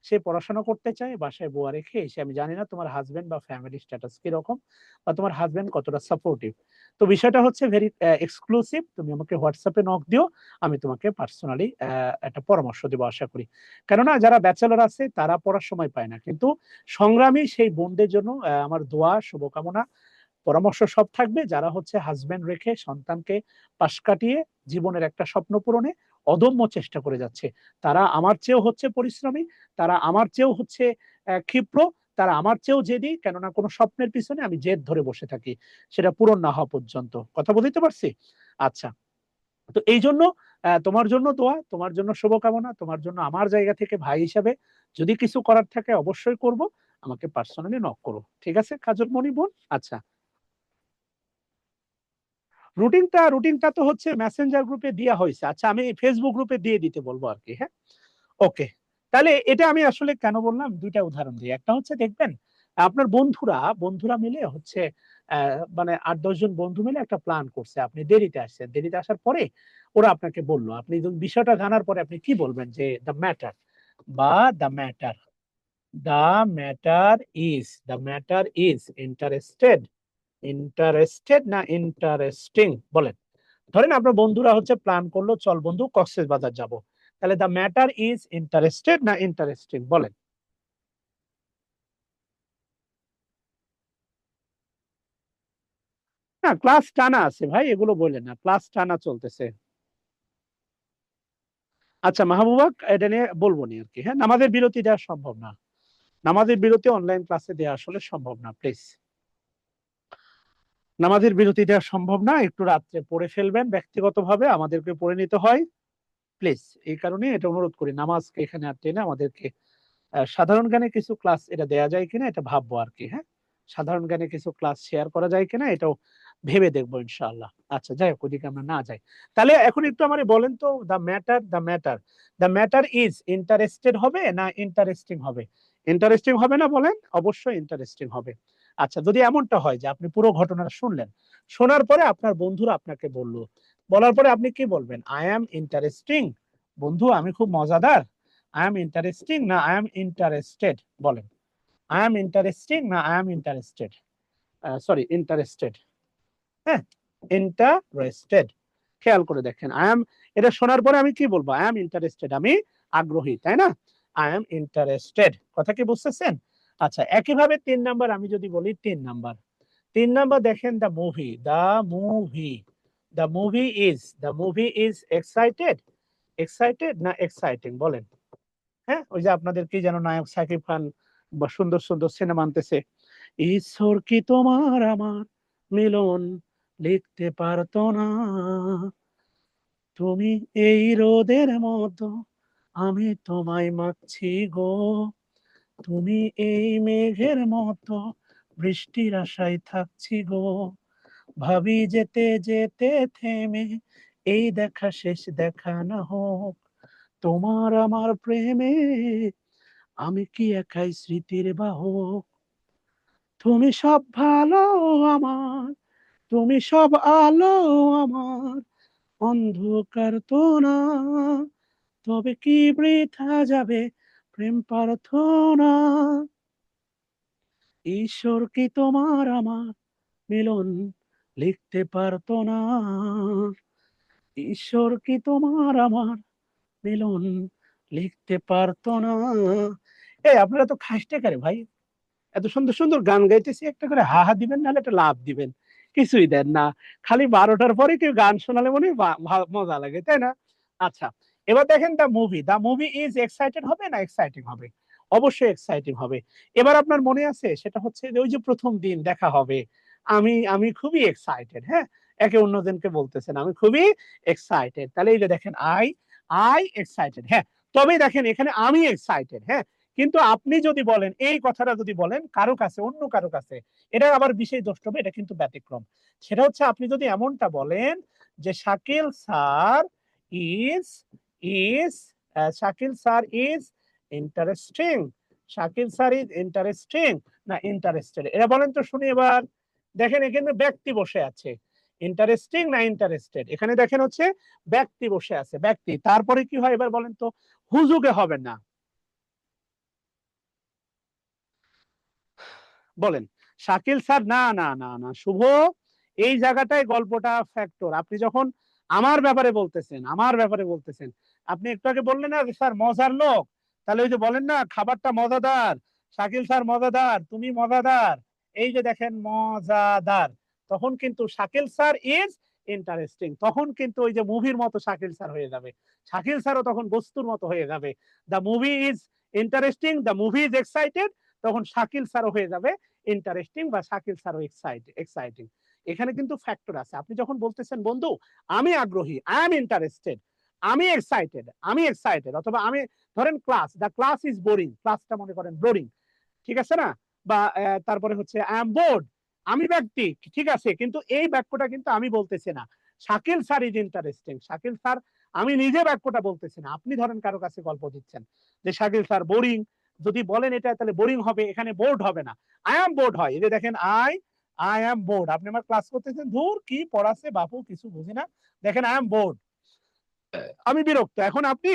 সে পড়াশোনা করতে চায়, বাসায় বুয়া রেখে এসে। আমি জানি না তোমার হাজবেন্ড বা ফ্যামিলি স্ট্যাটাস কিরকম, বা তোমার হাজবেন্ড কতটা সাপোর্টিভ। তো বিষয়টা হচ্ছে ভেরি এক্সক্লুসিভ, তুমি আমাকে হোয়াটসঅ্যাপে নক দিও, আমি তোমাকে পার্সোনালি একটা পরামর্শ দেবো আশা করি। কেননা যারা ব্যাচেলর আছে তারা পড়ার সময় পায় না, কিন্তু সংগ্রামী সেই বোনদের জন্য আমার দোয়া, শুভকামনা, পরামর্শ সব থাকবে, যারা হচ্ছে হাজবেন্ড রেখে সন্তানকে পাশ কাটিয়ে জীবনের একটা স্বপ্ন পূরণে অদম্য চেষ্টা করে যাচ্ছে। তারা আমার চেয়েও হচ্ছে পরিশ্রমী, তারা আমার চেয়েও হচ্ছে ক্ষিপ্র, তারা আমার চেয়েও জেদি। কেননা কোনো স্বপ্নের পিছনে আমি জেদ ধরে বসে থাকি, সেটা পূরণ না হওয়া পর্যন্ত। কথা বলতে পারছি? আচ্ছা, তো এই জন্য তোমার জন্য দোয়া, তোমার জন্য শুভকামনা, তোমার জন্য আমার জায়গা থেকে ভাই হিসাবে যদি কিছু করার থাকে অবশ্যই করব। আমাকে পার্সোনালি নক করো, ঠিক আছে কাজল মনি বোন? আচ্ছা, রুটিনটা, রুটিনটা তো হচ্ছে মেসেঞ্জার গ্রুপে দেওয়া হয়েছে। আচ্ছা, আমি ফেসবুক গ্রুপে দিয়ে দিতে বলবো আর কি, হ্যাঁ। ওকে, তাহলে এটা আমি আসলে কেন বললাম, দুইটা উদাহরণ দিই। একটা হচ্ছে দেখবেন আপনার বন্ধুরা মিলে হচ্ছে মানে 8-10 জন বন্ধু মিলে একটা প্ল্যান করছে, আপনি দেরিতে আসছেন, দেরিতে আসার পরে ওরা আপনাকে বললো, আপনি বিষয়টা জানার পরে আপনি কি বলবেন যে দ্য ম্যাটার বা the matter the matter is interested না ইন্টারেস্টিং বলেন। ধরেন আপনার বন্ধুরা হচ্ছে প্ল্যান করলো, চল বন্ধু কক্সবাজার যাব, তাহলে দ্য ম্যাটার ইজ ইন্টারেস্টেড না ইন্টারেস্টিং বলেন। না, ক্লাস টানা আছে ভাই, এগুলো বললেন না, ক্লাস টানা চলতেছে। আচ্ছা মাহবুবা, এটা নিয়ে বলবো নি আর কি। হ্যাঁ, নামাজের বিরতি দেওয়া সম্ভব না, নামাজের বিরতি অনলাইন ক্লাসে দেওয়া আসলে সম্ভব না, প্লিজ। নামাজের বিরতি দেওয়া সম্ভব না, একটু রাত্রে পড়ে ফেলবেন, ব্যক্তিগতভাবে আমাদেরকে পড়ে নিতে হয়, প্লিজ। এই কারণে এটা অনুরোধ করি, নামাজকে এখানে আর টেনে আমাদেরকে সাধারণ জ্ঞানে কিছু ক্লাস এটা দেয়া যায় কিনা এটা ভাববো আর কি। হ্যাঁ, সাধারণ জ্ঞানে কিছু ক্লাস শেয়ার করা যায় কিনা এটাও ভেবে দেখবো ইনশাআল্লাহ। আচ্ছা যাই হোক, ওদিকে আমরা না যাই। তাহলে এখন একটু আমারে বলেন তো, দ্য ম্যাটার ইজ ইন্টারেস্টেড হবে না ইন্টারেস্টিং হবে? ইন্টারেস্টিং হবে না বলেন? অবশ্যই ইন্টারেস্টিং হবে। আচ্ছা, যদি এমনটা হয় যে আপনি পুরো ঘটনাটা শুনলেন, শোনার পরে আপনার বন্ধুরা আপনাকে বললো, বলার পরে আপনি কি বলবেন? আই অ্যাম ইন্টারেস্টিং, বন্ধু আমি খুব মজাদার, আই এম ইন্টারেস্টিং না আই এম ইন্টারেস্টেড বলেন। আই এম ইন্টারেস্টিং না I am interested, sorry interested. হ্যাঁ, ইন্টারেস্টেড। খেয়াল করে দেখেন, আই এম, এটা শোনার পরে আমি কি বলবো? আই এম ইন্টারেস্টেড, আমি আগ্রহী, তাই না? আই এম ইন্টারেস্টেড, কথা কি বুঝতেছেন? আচ্ছা, একইভাবে 3 নাম্বার আমি যদি বলি, 3 নাম্বার দেখেন, movie the movie is excited না এক্সাইটিং বলেন। হ্যাঁ, ওই যে আপনাদের কি যেন নায়ক সাকিব খান বা সুন্দর সুন্দর সিনেমা আনতেছে, ঈশ্বর কি তোমার আমার মিলন লিখতে পারতো না, তুমি এই রোদের মতো, আমি তোমায় মাখছি গো, তুমি এই মেঘের মতো, বৃষ্টির আশায় থাকছি গো, ভাবি যেতে যেতে থেমে, এই দেখা শেষ দেখা না হোক, তোমার আমার প্রেমে আমি কি একাই স্মৃতির বাহক, তুমি সব ভালো আমার, তুমি সব আলো আমার, অন্ধকার তো না, তবে কি বৃথা যাবে প্রেম প্রার্থনা, ঈশ্বর কি তোমার আমার মিলন লিখতে পারতো না, ঈশ্বর কি তোমার আমার মিলন লিখতে পারতো না। এই আপনারা তো খাইতে কারে ভাই, এত সুন্দর সুন্দর গান গাইতেছি, একটা করে হা হা দিবেন, নাহলে একটা লাভ দিবেন, কিছুই দেন না। খালি 12টার পরে কেউ গান শোনালে মনে হয় মজা লাগে, তাই না? আচ্ছা, এবার দেখেন দ্য মুভি ইজ এক্সাইটেড হবে না এক্সাইটিং হবে? অবশ্যই এক্সাইটিং হবে। এবার আপনার মনে আছে, সেটা হচ্ছে যে ওই যে প্রথম দিন দেখা হবে, আমি আমি খুবই এক্সাইটেড। হ্যাঁ, একে অন্যজনকে বলতেছেন আমি খুবই এক্সাইটেড, তাহলে এই যে দেখেন আই আই এক্সাইটেড। হ্যাঁ, তবে দেখেন এখানে আমি এক্সাইটেড। হ্যাঁ, কিন্তু আপনি যদি বলেন, এই কথাটা যদি বলেন কারো কাছে, অন্য কারো কাছে, এটা আবার বিশেষ দ্রষ্টব্য, এটা কিন্তু ব্যতিক্রম। সেটা হচ্ছে আপনি যদি এমনটা বলেন যে Shakil sir is is Shakil sir is interesting, Shakil sir is interesting না ইন্টারেস্টেড, এটা বলেন তো শুনি এবার। দেখেন এখানে ব্যক্তি বসে আছে, ইন্টারেস্টিং না ইন্টারেস্টেড, এখানে দেখেন হচ্ছে ব্যক্তি বসে আছে, ব্যক্তি, তারপরে কি হয় এবার বলেন তো? হুজুগে হবে না, বলেন। শাকিল স্যার, না না না না শুভ, এই জায়গাটায় গল্পটা ফ্যাক্টর। আপনি যখন আমার ব্যাপারে বলতেছেন, আপনি একটু আগে বললেন না যে স্যার মজার লোক, তাহলে ওই যে বলেন না খাবারটা মজাদার, শাকিল স্যার মজাদার, তুমি মজাদার, এই যে দেখেন মজাদার, তখন কিন্তু শাকিল স্যার ইজ ইন্টারেস্টিং, তখন কিন্তু ওই যে মুভির মতো শাকিল স্যার হয়ে যাবে, শাকিল স্যারও তখন বস্তুর মতো হয়ে যাবে। The movie is interesting, the movie is excited, তখন শাকিল স্যারও হয়ে যাবে ইন্টারেস্টিং বা শাকিল স্যারও এক্সাইটিং। এখানে কিন্তু ফ্যাক্টর আছে। আপনি যখন বলতেছেন বন্ধু আমি আগ্রহী, আই এম ইন্টারেস্টেড, আমি এক্সাইটেড, অথবা আমি, ধরেন class, the class is boring, ক্লাসটা মনে করেন বোরিং, ঠিক আছে না? বা তারপরে হচ্ছে আই এম বোর্ড, আমি ব্যক্তি, ঠিক আছে, কিন্তু এই বাক্যটা কিন্তু আমি বলতেছি না। Shakil sir is interesting, Shakil sir আমি নিজে বাক্যটা বলতেছি না, আপনি ধরেন কারো কাছে গল্প দিচ্ছেন যে শাকিল স্যার বোরিং, যদি বলেন এটা তাহলে বোরিং হবে, এখানে বোর্ড হবে না, আই এম বোর্ড হয়। এই যে দেখেন আই এম বোর্ড, আপনি আমার ক্লাস করতেছেন, ধুর কি পড়াচ্ছে বাপু কিছু বুঝি না, দেখেন আই এম বোর্ড, আমি বিরক্ত। এখন আপনি,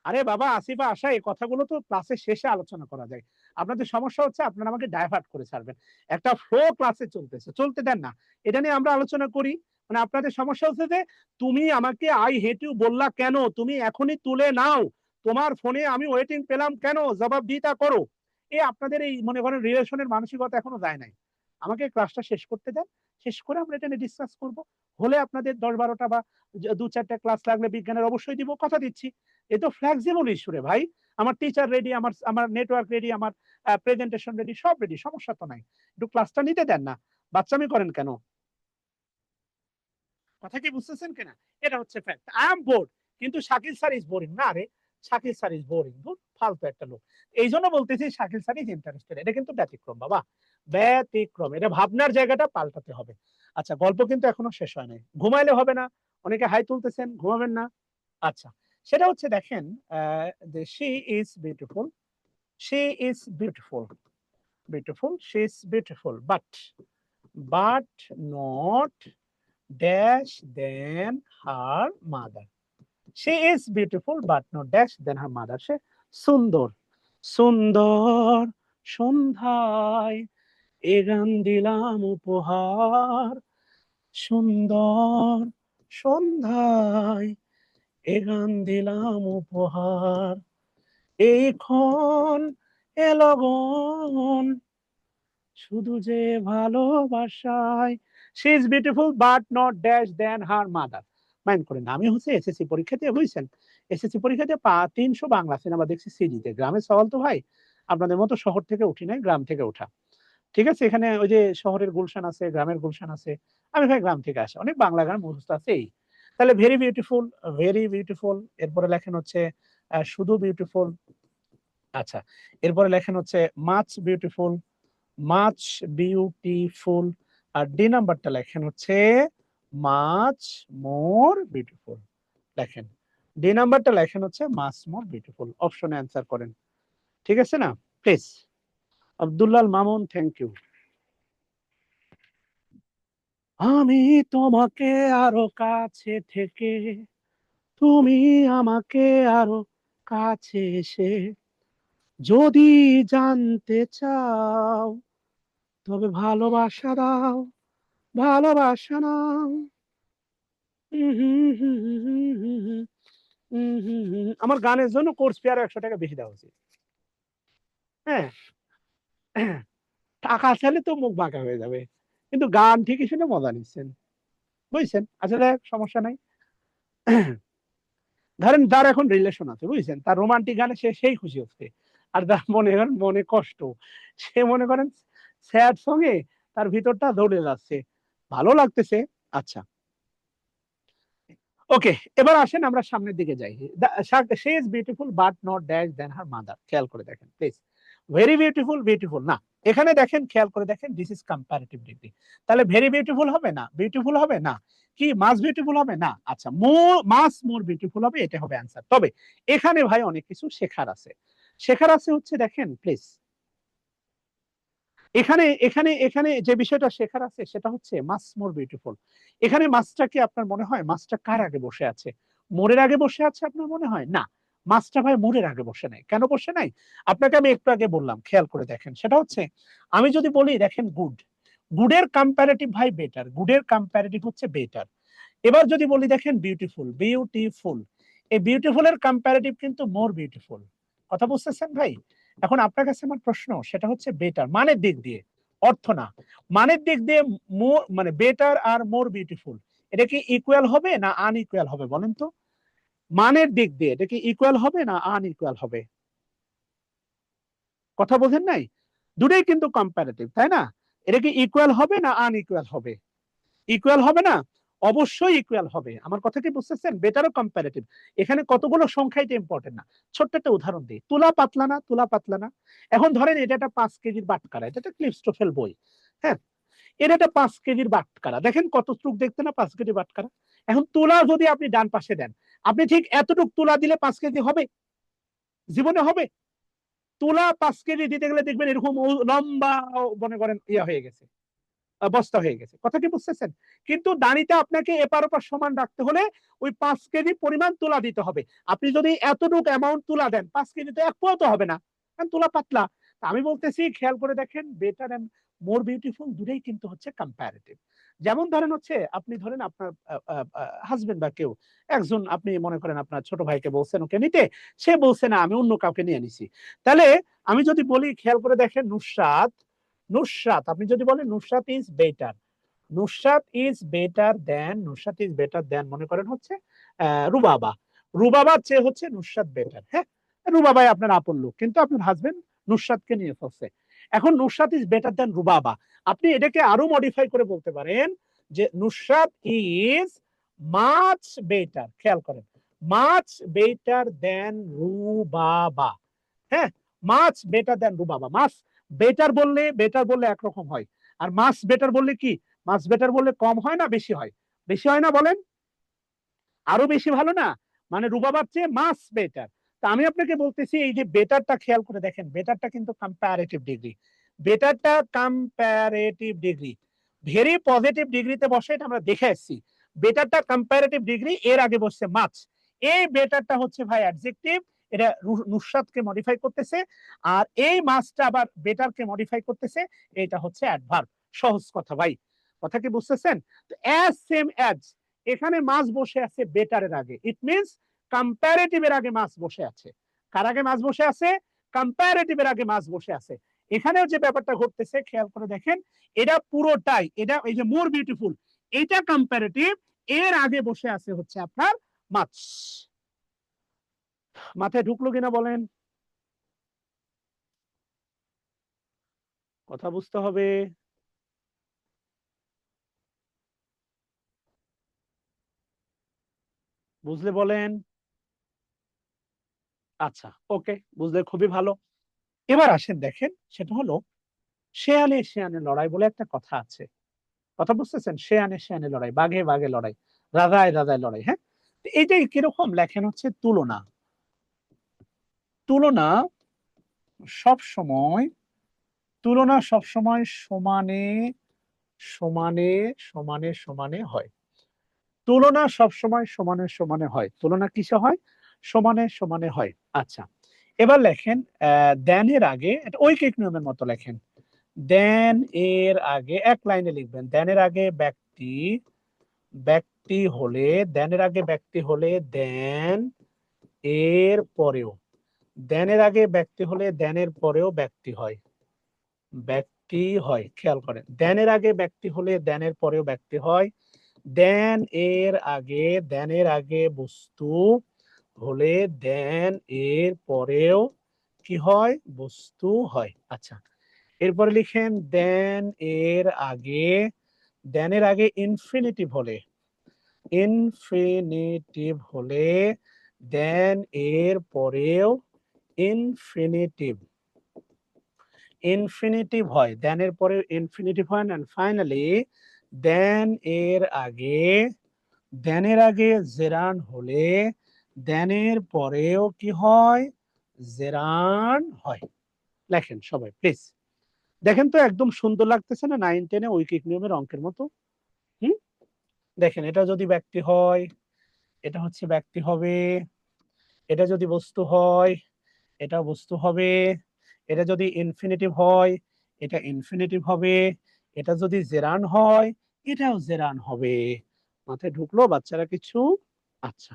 আরে বাবা আসিফা আশা, এই কথাগুলো তো ক্লাসের শেষে আলোচনা করা যায়। আপনাদের সমস্যা হচ্ছে আপনারা আমাকে ডাইভার্ট করে ছাড়বেন। একটা ফ্লো ক্লাসে চলতেছে, চলতে দেন না, এটা নিয়ে আমরা আলোচনা করি। মানে আপনাদের সমস্যা হচ্ছে যে তুমি আমাকে আই হেট ইউ বললা কেন, তুমি এখনই তুলে নাও, তোমার ফোনে আমি ওয়েটিং পেলাম কেন, জবাব দিতা করো। এই আপনাদের এই মনে করেন রিলেশনের মানসিকতা এখনো যায় নাই। আমাকে ক্লাসটা শেষ করতে দেন, শেষ করে আমরা এটা নিয়ে ডিসকাস করবো। হলে আপনাদের 10-12টা বা 2-4টা ক্লাস লাগলে বিজ্ঞানের অবশ্যই দিব, কথা দিচ্ছি। এ তো ফ্লেক্সিবল ইস্যু রে ভাই, আমার টিচার রেডি, আমার আমার নেটওয়ার্ক রেডি, আমার প্রেজেন্টেশন রেডি, সব রেডি, সমস্যা তো নাই। একটু ক্লাসটা নিতে দেন না, বাচ্চামি করেন কেন? কথা কি বুঝতেছেন কিনা? এটা হচ্ছে ফ্যাক্ট, আই এম বোর্ড, কিন্তু শাকিল স্যার ইজ বোরিং না রে, শাকিল স্যার ইজ বোরিং, ফালতু একটা লোক। এই জন্য বলতেছি শাকিল স্যার ইজ ইন্টারেস্টেড, এটা কিন্তু ব্যতিক্রম বাবা, ব্যতিক্রম, এটা ভাবনার জায়গাটা পাল্টাতে হবে। আচ্ছা গল্প কিন্তু এখনো শেষ হয় নাই, ঘুমাইলে হবে না, অনেকে হাই তুলতেছেন, ঘুমাবেন না। আচ্ছা, সেটা হচ্ছে দেখেন, she is beautiful, she is beautiful, beautiful, she is beautiful, but not dash than her mother. She is beautiful but not dash than her mother. সে সুন্দর, সুন্দর সন্ধ্যায় এ গান দিলাম উপহার, সুন্দর সন্ধ্যায় এ গান দিলাম উপহার, এইক্ষণ এলগন শুধু যে ভালোবাসায়। She is beautiful but not dash than her mother. Mind করেন, আমি হচ্ছে এসএসসি পরীক্ষাতে বুঝছেন, এসএসসি পরীক্ষাতে 300 বাংলা সিনেমা দেখছি সিডিতে। গ্রামের সওয়াল তো ভাই, আপনাদের মতো শহর থেকে উঠি নাই, গ্রাম থেকে ওঠা। ঠিক আছে, এখানে ওই যে শহরের গুলশান আছে, গ্রামের গুলশান আছে, আমি ভাই গ্রাম থেকে আসি, অনেক বাংলা গান মুখস্থ আছে। এই তাহলে ভেরি বিউটিফুল, ভেরি বিউটিফুল, এরপরে লেখেন হচ্ছে শুধু বিউটিফুল। আচ্ছা, এরপরে লেখেন হচ্ছে মাচ বিউটিফুল, মাচ বিউটিফুল। আর ডি নাম্বারটা লেখেন হচ্ছে মাচ মোর বিউটিফুল। লেখেন ডি নাম্বারটা লেখেন হচ্ছে মাচ মোর বিউটিফুল, অপশনে অ্যান্সার করেন, ঠিক আছে না? Please, Abdullah Al Mamun, thank you. আমি তোমাকে আরো কাছে থেকে, তুমি আমাকে আরো কাছে এসে যদি জানতে চাও, তবে ভালোবাসা দাও, ভালোবাসা নাও। আমার গানের জন্য কোর্স ফি আরো 100 টাকা বেশি দেওয়া উচিত। হ্যাঁ, টাকা চাইলে তো মুখ বাঁকা হয়ে যাবে, কিন্তু গান ঠিকই শুনে মজা নিচ্ছেন, বুঝছেন? আসলে সমস্যা নাই। ধরেন যার এখন রিলেশন আছে, বুঝছেন, তার রোমান্টিক গানে সে সেই খুশি হচ্ছে, আর যার মনে করেন মনে কষ্ট, সে মনে করেন স্যাড সঙ্গে তার ভিতরটা দৌড়ে যাচ্ছে, ভালো লাগতেছে। আচ্ছা ওকে, এবার আসেন আমরা সামনের দিকে যাই। She is beautiful but not dash than her mother, খেয়াল করে দেখেন প্লিজ। ভেরি বিউটিফুল, বিউটিফুল না, এখানে দেখেন, খেয়াল করে দেখেন, দিস ইজ কম্পারেটিভ ডিগ্রি। তাহলে ভেরি বিউটিফুল হবে না, বিউটিফুল হবে না, কি মাস বিউটিফুল হবে না, আচ্ছা মোর, মাস মোর বিউটিফুল হবে, এটা হবে অ্যান্সার। তবে এখানে ভাই অনেক কিছু শেখার আছে, শেখার আছে হচ্ছে দেখেন প্লিজ, এখানে এখানে এখানে যে বিষয়টা শেখার আছে সেটা হচ্ছে মাস মোর বিউটিফুল। এখানে মাছটা কি আপনার মনে হয় মাছটা কার আগে বসে আছে? মোরের আগে বসে আছে আপনার মনে হয়? না, মাছটা ভাই মোরের আগে বসে নাই। কেন বসে নাই? আপনাকে আমি একটু আগে বললাম, খেয়াল করে দেখেন, সেটা হচ্ছে আমি যদি বলি দেখেন গুড, গুডের কম্পারেটিভ ভাই বেটার, গুডের কম্পারেটিভ হচ্ছে বেটার। এবার যদি বলি দেখেন বিউটিফুল, বিউটিফুল, এই বিউটিফুলের কম্পারেটিভ কিন্তু মোর বিউটিফুল। কথা বুঝতেছেন ভাই? এখন আপনার কাছে আমার প্রশ্ন, সেটা হচ্ছে বেটার মানের দিক দিয়ে, অর্থ না, মানের দিক দিয়ে মোর মানে বেটার আর মোর বিউটিফুল, এটা কি ইকুয়াল হবে না আনইকুয়াল হবে বলেন তো? মানের দিক দিয়ে এটা কি ইকুয়াল হবে না আনইকুয়াল হবে? কথা বোঝেন নাই? দুটোই কিন্তু কম্পারেটিভ, তাই না? এটা কি ইকুয়াল হবে না আনইকুয়াল হবে? ইকুয়াল হবে না? অবশ্যই ইকুয়াল হবে। আমার কথা কি বুঝতেছেন? বেটারও কম্পারেটিভ। এখানে কতগুলো সংখ্যা, এটা ইম্পর্টেন্ট না। ছোট্ট একটা উদাহরণ দিই, তুলা পাতলা না, তুলা পাতলা না। এখন ধরেন এটা একটা 5 কেজির বাটখারা, এটা একটা ক্লিপস্টোফেল বই। হ্যাঁ, এটা একটা 5 কেজির বাটখারা, দেখেন কত স্ট্রোক দেখতে না, 5 কেজি বাটখারা। এখন তুলা যদি আপনি ডান পাশে দেন, আপনি ঠিক এতটুক তুলা দিলে 5 কেজি হবে? জীবনে হবে? তুলা 5 কেজি দিতে গেলে দেখবেন এরকম লম্বা, মনে করেন ইয়া হয়ে গেছে, বস্তা হয়ে গেছে। কথা কি বুঝতেছেন? কিন্তু দাঁড়িতে আপনাকে এপার ওপার সমান রাখতে হলে ওই 5 কেজি পরিমাণ তুলা দিতে হবে। আপনি যদি এতটুকু অ্যামাউন্ট তুলা দেন, 5 কেজি তো এক পোয়া তো হবে না, কারণ তুলা পাতলা। আমি বলতেছি খেয়াল করে দেখেন, বেটার এন্ড মোর বিউটিফুল দুটোই কিন্তু হচ্ছে কম্পারেটিভ। যেমন ধরেন হচ্ছে, আপনি ধরেন আপনার হাজবেন্ড বা কেউ একজন, আপনি মনে করেন আপনার ছোট ভাইকে বলছেন ওকে নিতে, সে বলছে না আমি অন্য কাউকে নিয়ে নিছি। তাহলে আমি যদি বলি, খেয়াল করে দেখেন, নুসরাত, নুসরাত আপনি যদি বলেন Nusrat is better, Nusrat is better then, Nusrat is better দেন মনে করেন হচ্ছে রুবাবা, রুবাবার চেয়ে হচ্ছে নুসরাত বেটার। হ্যাঁ, রুবাবাই আপনার আপন লোক, কিন্তু আপনার হাজবেন্ড নুসরাতকে নিয়ে ফেলছে। এখন নুসরাত ইজ বেটার দেন রুবাবা, আপনি এটাকে আরো মডিফাই করে বলতে পারেন যে নুসরাত ইজ মাচ বেটার, খেয়াল করেন, মাচ বেটার দেন রুবাবা। হ্যাঁ, মাছ বেটার দেন রুবাবা। মাছ বেটার বললে একরকম হয়, আর মাছ বেটার বললে কি, মাছ বেটার বললে কম হয় না বেশি হয়? বেশি হয় না বলেন? আরো বেশি ভালো না? মানে রুবাবার চেয়ে মাছ বেটার। তা আমি আপনাকে বলতেছি, এই যে বেটারটা খেয়াল করে দেখেন, বেটারটা কিন্তু কম্পারেটিভ ডিগ্রি, বেটারটা কম্পারেটিভ ডিগ্রি, ভেরি পজিটিভ ডিগ্রিতে বসে, এটা আমরা দেখে এসেছি। বেটারটা কম্পারেটিভ ডিগ্রি, এর আগে বসছে মাছ। এই বেটারটা হচ্ছে ভাই অ্যাডজেক্টিভ, এটা নুসরাতকে মডিফাই করতেছে, আর এই মাছটা আবার বেটারকে মডিফাই করতেছে, এটা হচ্ছে অ্যাডভার্ব। সহজ কথা ভাই, কথা কি বুঝতেছেন? তো অ্যাজ সেম অ্যাজ, এখানে মাছ বসে আছে বেটারের আগে, ইট মিনস কম্পারেটিভের আগে মাছ বসে আছে। কার আগে মাছ বসে আছে? কম্পারেটিভের আগে মাছ বসে আছে। এখানেও যে ব্যাপারটা ঘটতেছে খেয়াল করে দেখেন, এটা পুরোটাই, এটা এই যে মোর বিউটিফুল, এটা কম্পারেটিভ, এর আগে বসে আছে হচ্ছে আপনার মাছ। মাথায় ঢুকলো কিনা বলেন? কথা বুঝতে হবে। বুঝলে বলেন। আচ্ছা, ওকে, বুঝলে খুবই ভালো। এবার আসেন দেখেন, সেটা হলো শেয়ালে শেয়ানে লড়াই বলে একটা কথা আছে। কথা বুঝতেছেন? শেয়ানে শেয়ানে লড়াই, বাঘে বাঘে লড়াই, রাজায় রাজায় লড়াই। হ্যাঁ, তো এইটাই কিরকম লেখেন হচ্ছে তুলনা। তুলনা সব সময়, তুলনা সব সময় সমানে সমানে সমানে সমানে হয়। তুলনা সব সময় সমানে সমানে হয়। তুলনা কিসে হয়? সমানে সমানে হয়। আচ্ছা, এবার লেখেন দেনের আগে, এটা ঐকিক নিয়মের মতো লেখেন, দেন এর আগে এক লাইনে লিখবেন, দেনের আগে ব্যক্তি, ব্যক্তি হলে, দেনের আগে ব্যক্তি হলে দেন এর পরেও, দেনের আগে ব্যক্তি হলে দেনের পরেও ব্যক্তি হয়, ব্যক্তি হয়। খেয়াল করেন, দেনের আগে ব্যক্তি হলে দেনের পরেও ব্যক্তি হয়, দেন এর আগে, দেনের আগে বস্তু হলে দেন এর পরেও কি হয়? বস্তু হয়। আচ্ছা, এরপরে লিখেন দেন এর আগে, দেনের আগে ইনফিনিটিভ হলে, ইনফিনিটিভ হলে দেন এর পরেও ইনফিনিটিভ, ইনফিনিটিভ হয়, দেন এর পরে ইনফিনিটিভ হয়। এন্ড ফাইনালি দেন এর আগে, দেনের আগে জেরান হলে দেনের পরেও কি হয়? জেরান হয়। লেখেন সবাই প্লিজ। দেখেন তো একদম সুন্দর লাগতেছে না 9-10-এ ঐকিক নিয়মের অঙ্কের মতো? হুম, দেখেন, এটা যদি ব্যক্তি হয়, এটা হচ্ছে ব্যক্তি হবে, এটা যদি বস্তু হয়, এটা বস্তু হবে, এটা যদি ইনফিনিটিভ হয়, এটা ইনফিনিটিভ হবে, এটা যদি জেরান হয়, এটাও জেরান হবে। মাথায় ঢুকলো বাচ্চারা কিছু? আচ্ছা,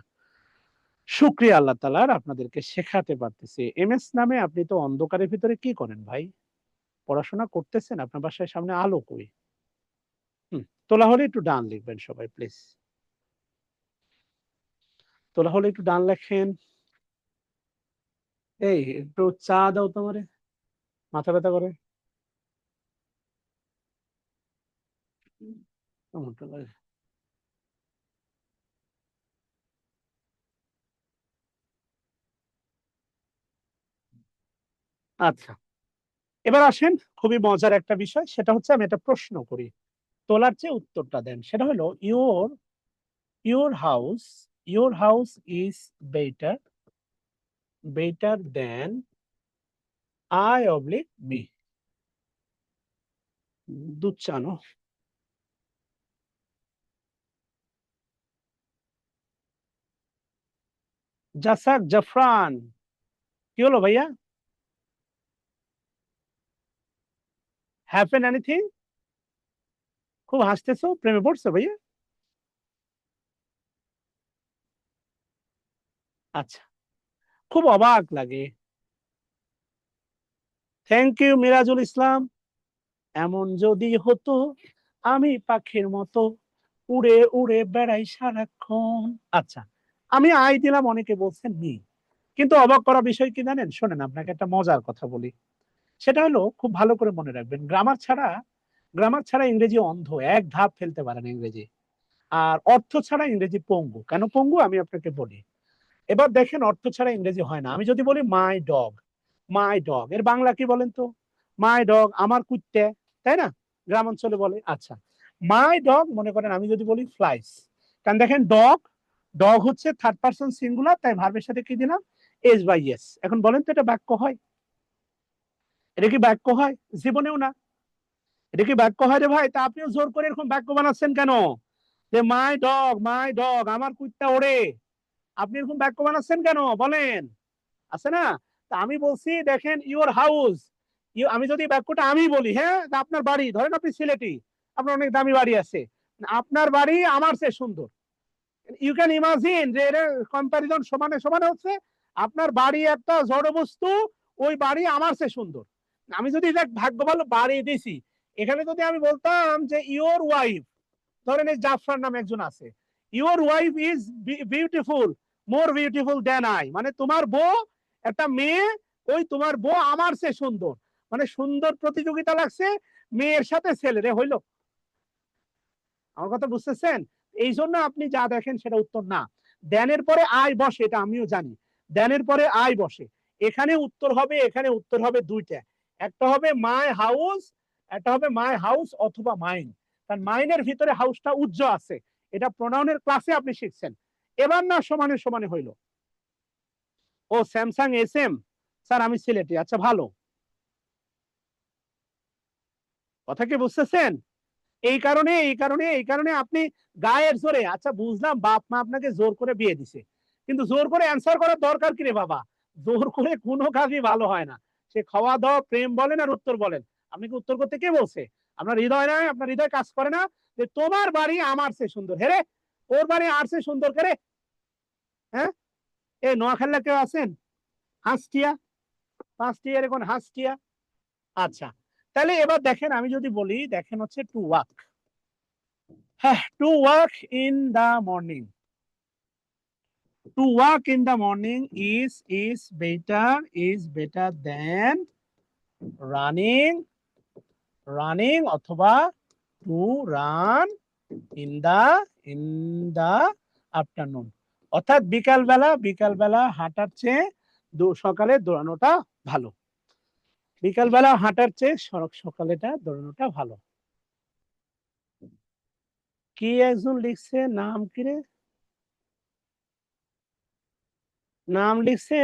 শুক্রিয়া আল্লাহ তাআলার, আপনাদেরকে শেখাতে পারতেছি। এমএস নামে আপনি তো অন্ধকারের ভিতরে কি করেন ভাই? পড়াশোনা করতেছেন? আপনার বাসায় সামনে আলো কই? হুম, তোলা হলে একটু ডান লিখবেন সবাই প্লিজ। তোলা হলে একটু ডান লেখেন। এই একটু চা দাও তোমারে, মাথা ব্যথা করে। কেমনটা লাগে? আচ্ছা, এবার আসেন, খুবই মজার একটা বিষয়, সেটা হচ্ছে আমি একটা প্রশ্ন করি। তোলার চেয়ে উত্তরটা দেন। সেটা হলো your house is better than I oblique me. দুধ চানো। জাসাক জাফরান, কি হলো ভাইয়া? Happen anything? খুব হাসতেছো, প্রেমে পড়ছো ভাইয়া? আচ্ছা, খুব অবাক লাগে। Thank you Mirajul Islam. এমন যদি হতো আমি পাখির মতো উড়ে উড়ে বেড়াই সারাক্ষণ। আচ্ছা, আমি আই দিলাম, অনেকে বলছেন মি। কিন্তু অবাক করা বিষয় কি জানেন? শোনেন, আপনাকে একটা মজার কথা বলি। সেটা হলো, খুব ভালো করে মনে রাখবেন, গ্রামার ছাড়া ইংরেজি অন্ধ, এক ধাপ ফেলতে পারেন ইংরেজি। আর অর্থ ছাড়া ইংরেজি পঙ্গু। কেন পঙ্গু আমি আপনাকে বলি। এবার দেখেন, অর্থ ছাড়া ইংরেজি হয় না। আমি যদি বলি মাই ডগ এর বাংলা কি বলেন তো? মাই ডগ, আমার কুত্তে, তাই না? গ্রাম অঞ্চলে বলে। আচ্ছা, মাই ডগ মনে করেন আমি যদি বলি ফ্লাইস। কারণ দেখেন, ডগ ডগ হচ্ছে থার্ড পারসন সিঙ্গুলার, তাই ভার্বের সাথে কি দিলাম? S by S. এখন বলেন তো, এটা বাক্য হয়? এটা কি বাক্য হয়? জীবনেও না। এটা কি বাক্য হয় রে ভাই? তা আপনিও জোর করে এরকম বাক্য বানাচ্ছেন কেন? যে মাই ডগ আমার কুত্তা ওড়ে। আপনি এরকম বাক্য বানাচ্ছেন কেন বলেন? আছে না? তা আমি বলছি, দেখেন, ইউর হাউস। আমি যদি বাক্যটা আমি বলি, হ্যাঁ, তা আপনার বাড়ি, ধরেন আপনি সিলেটি, আপনার অনেক দামি বাড়ি আছে, আপনার বাড়ি আমার চেয়ে সুন্দর। ইউ ক্যান ইমাজিন যে এর কম্পারিজন সমানে সমানে হচ্ছে। আপনার বাড়ি একটা জড় বস্তু, ওই বাড়ি আমার চেয়ে সুন্দর। আমি যদি দেখ ভাগ্য ভালো বাড়ি দিছি, এখানে যদি আমি বলতাম যে ইউর ওয়াইফ, ধরেন এই জাফরান নামে একজন আছে, your wife is beautiful, more beautiful than I, মানে তোমার বউ, একটা মেয়ে, ওই তোমার বউ আমার চেয়ে সুন্দর। মানে সুন্দর প্রতিযোগিতা লাগছে মেয়ের সাথে ছেলেরে, হইলো? আমার কথা বুঝতেছেন? এই জন্য আপনি যা দেখেন সেটা উত্তর না। দেনের পরে আই বসে, এটা আমিও জানি। দেনের পরে আই বসে। এখানে উত্তর হবে দুইটা। একটা হবে মাই হাউস, একটা হবে মাই হাউস অথবা মাইন। কারণ মাইনের ভিতরে হাউসটা উজ্জ আছে। এটা প্রোনাউনের ক্লাসে আপনি শিখছেন। এবার না সমানে সমানে হইলো। ও স্যামসাং এস এম। স্যার আমি সিলেটি। আচ্ছা, ভালো। কথা কি বুঝতেছেন? এই কারণে আপনি গায়ের জোরে, আচ্ছা বুঝলাম, বাপ মা আপনাকে জোর করে বিয়ে দিছে, কিন্তু জোর করে অ্যান্সার করার দরকার কি রে বাবা? জোর করে কোনো কাজই ভালো হয় না। সে খাওয়া দাওয়া, প্রেম বলেন আর উত্তর বলেন, আপনাকে উত্তর করতে কে বলছে? আপনার হৃদয় নাই? আপনার হৃদয় কাজ করে না যে তোমার বাড়ি আমার চেয়ে সুন্দর? হেরে, ওর বাড়ি আর চেয়ে সুন্দর করে। হ্যাঁ, এ নোয়াখালীতে কেউ আছেন? হাঁসটিয়া, পাঁচটিয়া, এখন হাঁসটিয়া। আচ্ছা, তাহলে এবার দেখেন, আমি যদি বলি, দেখেন হচ্ছে টু ওয়াক। হ্যাঁ, to walk in the morning. To walk in the morning is better than running অথবা to run in the afternoon। অর্থাৎ বিকালবেলা হাঁটার চেয়ে সকালে দৌড়ানোটা ভালো। বিকালবেলা হাঁটার চেয়ে সকালেটা দৌড়ানোটা ভালো। কি একজন লিখছে, নাম কি রে? নাম লিখছে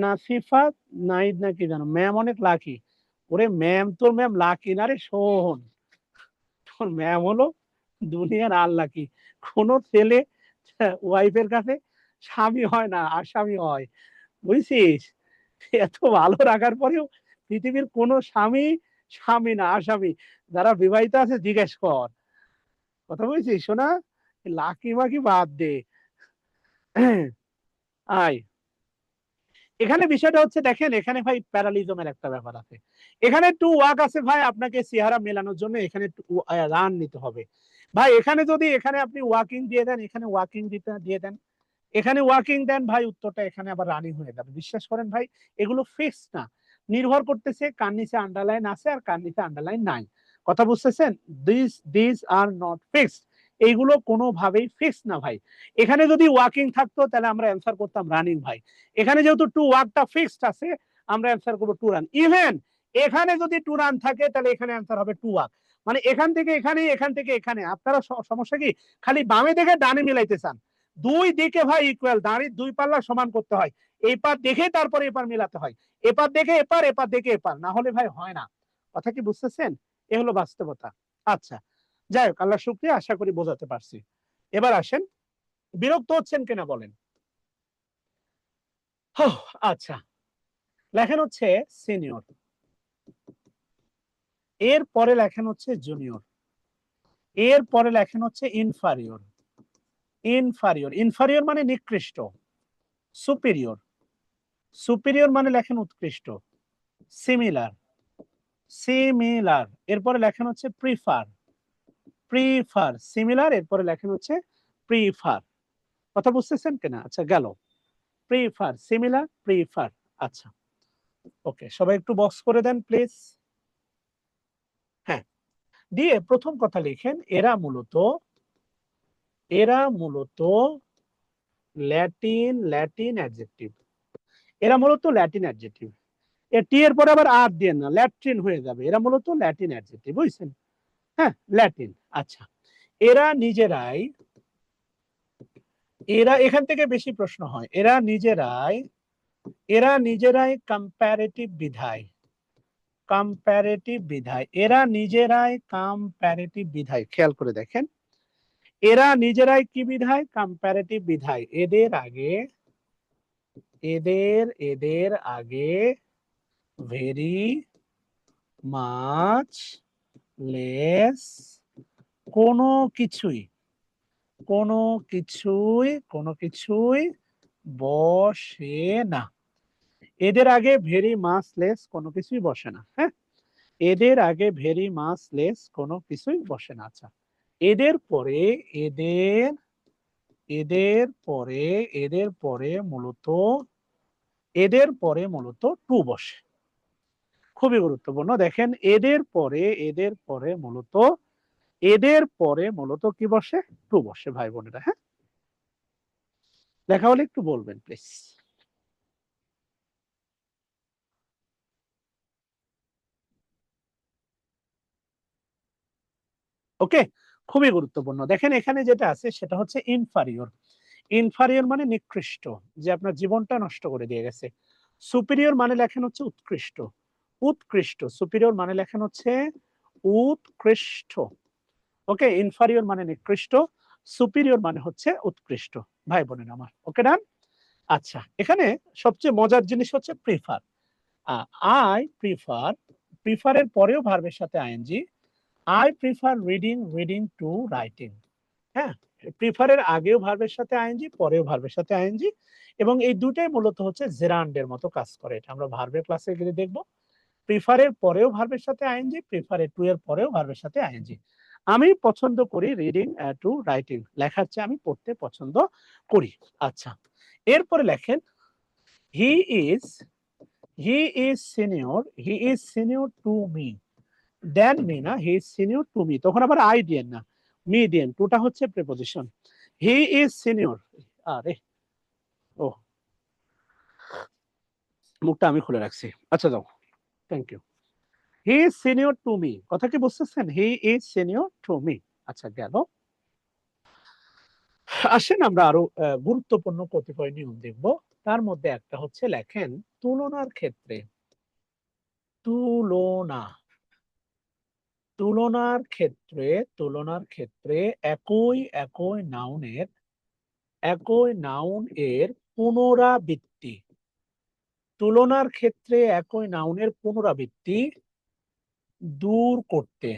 নাসিফা নাইদ নাকি জানো, ম্যাম অনেক লাকি। ওরে ম্যাম, তোর ম্যাম লাকি না রে, শোন, তোর ম্যাম হলো দুনিয়ার আল্লাকি। কোন ছেলে ওয়াইফের কাছে স্বামী হয় না, আসামি হয়, বুঝছিস? এত ভালো রাখার পরেও পৃথিবীর কোন স্বামী স্বামী না, আসামি। যারা বিবাহিত আছে জিজ্ঞেস কর। কথা বুঝছিস শোনা? লাকি মাকি বাদ দে। আয়, এখানে বিষয়টা হচ্ছে, দেখেন এখানে ভাই প্যারালিজমের একটা ব্যাপার আছে। এখানে টু ওয়াক আছে ভাই, আপনাকে চেহারা মেলানোর জন্য এখানে রান নিতে হবে। ভাই এখানে আপনি ওয়াকিং দিয়ে দেন, এখানে ওয়াকিং দিয়ে দেন, এখানে ওয়াকিং দেন ভাই, উত্তরটা এখানে আবার রানিং হয়ে যাবে। বিশ্বাস করেন ভাই, এগুলো ফিক্স না, নির্ভর করতেছে কার নিচে আন্ডারলাইন আছে আর কার নিচে আন্ডারলাইন নাই। কথা বুঝতেছেন? This are not fixed. এইগুলো কোনোভাবেই ফিক্স না ভাই। এখানে যদি ওয়াকিং থাকতো তাহলে আমরা অ্যান্সার করতাম রানিং ভাই। এখানে যেহেতু টু ওয়াকটা ফিক্সড আছে, আমরা অ্যান্সার করবো টু রান। ইভেন এখানে যদি 2 রান থাকে তাহলে এখানে অ্যান্সার হবে 2 ওয়াক। মানে এখান থেকে এখানে, এখান থেকে এখানে। আপনারা সমস্যা কি খালি বামে দেখে ডানে মিলাইতে চান। দুই দিকে ভাই ইকুয়াল, দাঁড়িয়ে দুই পাল্লা সমান করতে হয়। এই পার দেখে তারপরে এপার মিলাতে হয়, এপার দেখে এপার, এপার দেখে এপার, না হলে ভাই হয় না। কথা কি বুঝতেছেন? এ হলো বাস্তবতা। আচ্ছা, যাই হোক, আল্লাহ শুকরিয়া, আশা করি বোঝাতে পারছি। এবার আসেন, বিরক্ত হচ্ছেন কিনা বলেন। আচ্ছা, লেখেন হচ্ছে সিনিয়র, এর পরে লেখেন হচ্ছে জুনিয়র, এর পরে লেখেন হচ্ছে ইনফারিয়র। ইনফারিয়র, ইনফারিয়র মানে নিকৃষ্ট। সুপিরিয়র, সুপিরিয়র মানে লেখেন উৎকৃষ্ট। সিমিলার, সিমিলার, এরপরে লেখেন হচ্ছে প্রিফার। প্রিফার, সিমিলার, এরপরে লেখেন হচ্ছে প্রিফার। কথা বুঝতেছেন কিনা? আচ্ছা, গেল প্রিফার, সিমিলার, প্রিফার। আচ্ছা, ওকে, সবাই একটু বক্স করে দেন প্লিজ। হ্যাঁ, দিয়ে প্রথম কথা লিখেন, এরা মূলত ল্যাটিন অ্যাডজেক্টিভ। এরা মূলত ল্যাটিন অ্যাডজেক্টিভ। টি এর পরে আবার আর দিয়ে না, ল্যাট্রিন হয়ে যাবে। এরা মূলত ল্যাটিন অ্যাডজেক্টিভ, বুঝছেন? হ্যাঁ, ল্যাটিন। আচ্ছা, এরা নিজেরাই, এরা এখান থেকে বেশি প্রশ্ন হয়। এরা নিজেরাই কম্পারেটিভ বিধায়, কম্পারেটিভ বিধায়, এরা নিজেরাই কম্পারেটিভ বিধায়। খেয়াল করে দেখেন, এরা নিজেরাই কি বিধায়? কম্পারেটিভ বিধায়। এদের আগে ভেরি মাচ লেস, কোনো কিছুই, কোনো কিছুই বসে না। এদের আগে ভেরি মাচ লেস কোনো কিছুই বসে না। হ্যাঁ, এদের আগে ভেরি মাচ লেস কোনো কিছুই বসে না। আচ্ছা, এদের পরে, এদের এদের পরে এদের পরে মূলত টু বসে। খুবই গুরুত্বপূর্ণ। দেখেন, এদের পরে মূলত কি বসে? টু বসে, ভাই বোনেরা। হ্যাঁ, লেখা হলে একটু বলবেন প্লিজ। ওকে, খুবই গুরুত্বপূর্ণ। দেখেন, এখানে যেটা আছে সেটা হচ্ছে ইনফারিয়র। ইনফারিয়র মানে নিকৃষ্ট, যে আপনার জীবনটা নষ্ট করে দিয়ে গেছে। সুপিরিয়র মানে লেখেন হচ্ছে উৎকৃষ্ট। উৎকৃষ্ট, সুপিরিয়র মানে লেখেন হচ্ছে উৎকৃষ্ট। ওকে, ইনফারিয়র মানে নিকৃষ্ট, সুপিরিয়র মানে হচ্ছে উৎকৃষ্ট। ভাই বোনেরা আমার, ওকে ডান। আচ্ছা, এখানে সবচেয়ে মজার জিনিস হচ্ছে প্রিফার। আই প্রিফার, প্রিফারের পরেও ভার্বের সাথে I N G. I prefer reading to writing. হ্যাঁ, প্রিফারের আগেও ভার্বের সাথে আইএনজি, পরেও ভার্বের সাথে আইএনজি, এবং এই দুটাই মূলত হচ্ছে জেরান্ডের মতো কাজ করে। এটা আমরা ভার্বের ক্লাসে গিয়ে দেখবো। প্রিফারের পরেও ভার্বের সাথে আইএনজি, প্রিফারের টু এর পরেও ভার্বের সাথে আইএনজি। আমি পছন্দ করি রিডিং টু রাইটিং, লেখার চেয়ে আমি পড়তে পছন্দ করি। আচ্ছা, এরপরে লেখেন he is senior to me. Than me না, he is senior to me, তখন আবার আই দিয়েন না, মি দিয়েন। টুটা হচ্ছে প্রিপজিশন। হি ইজ সিনিয়র, আরে ও, মুখটা আমি খুলে রাখছি। আচ্ছা, যাও, thank you. He is senior to me, কথা কি বুঝতেছেন? He is senior to me. আচ্ছা, গেল। আসেন আমরা আরো গুরুত্বপূর্ণ কতিপয় নিয়ম দেখব। তার মধ্যে একটা হচ্ছে, লেখেন তুলনার ক্ষেত্রে, তুলনা, তুলনার ক্ষেত্রে একই নাউন এর পুনরাবৃত্তি, তুলনার ক্ষেত্রে একই নাউনের পুনরাবৃত্তি দূর করতে,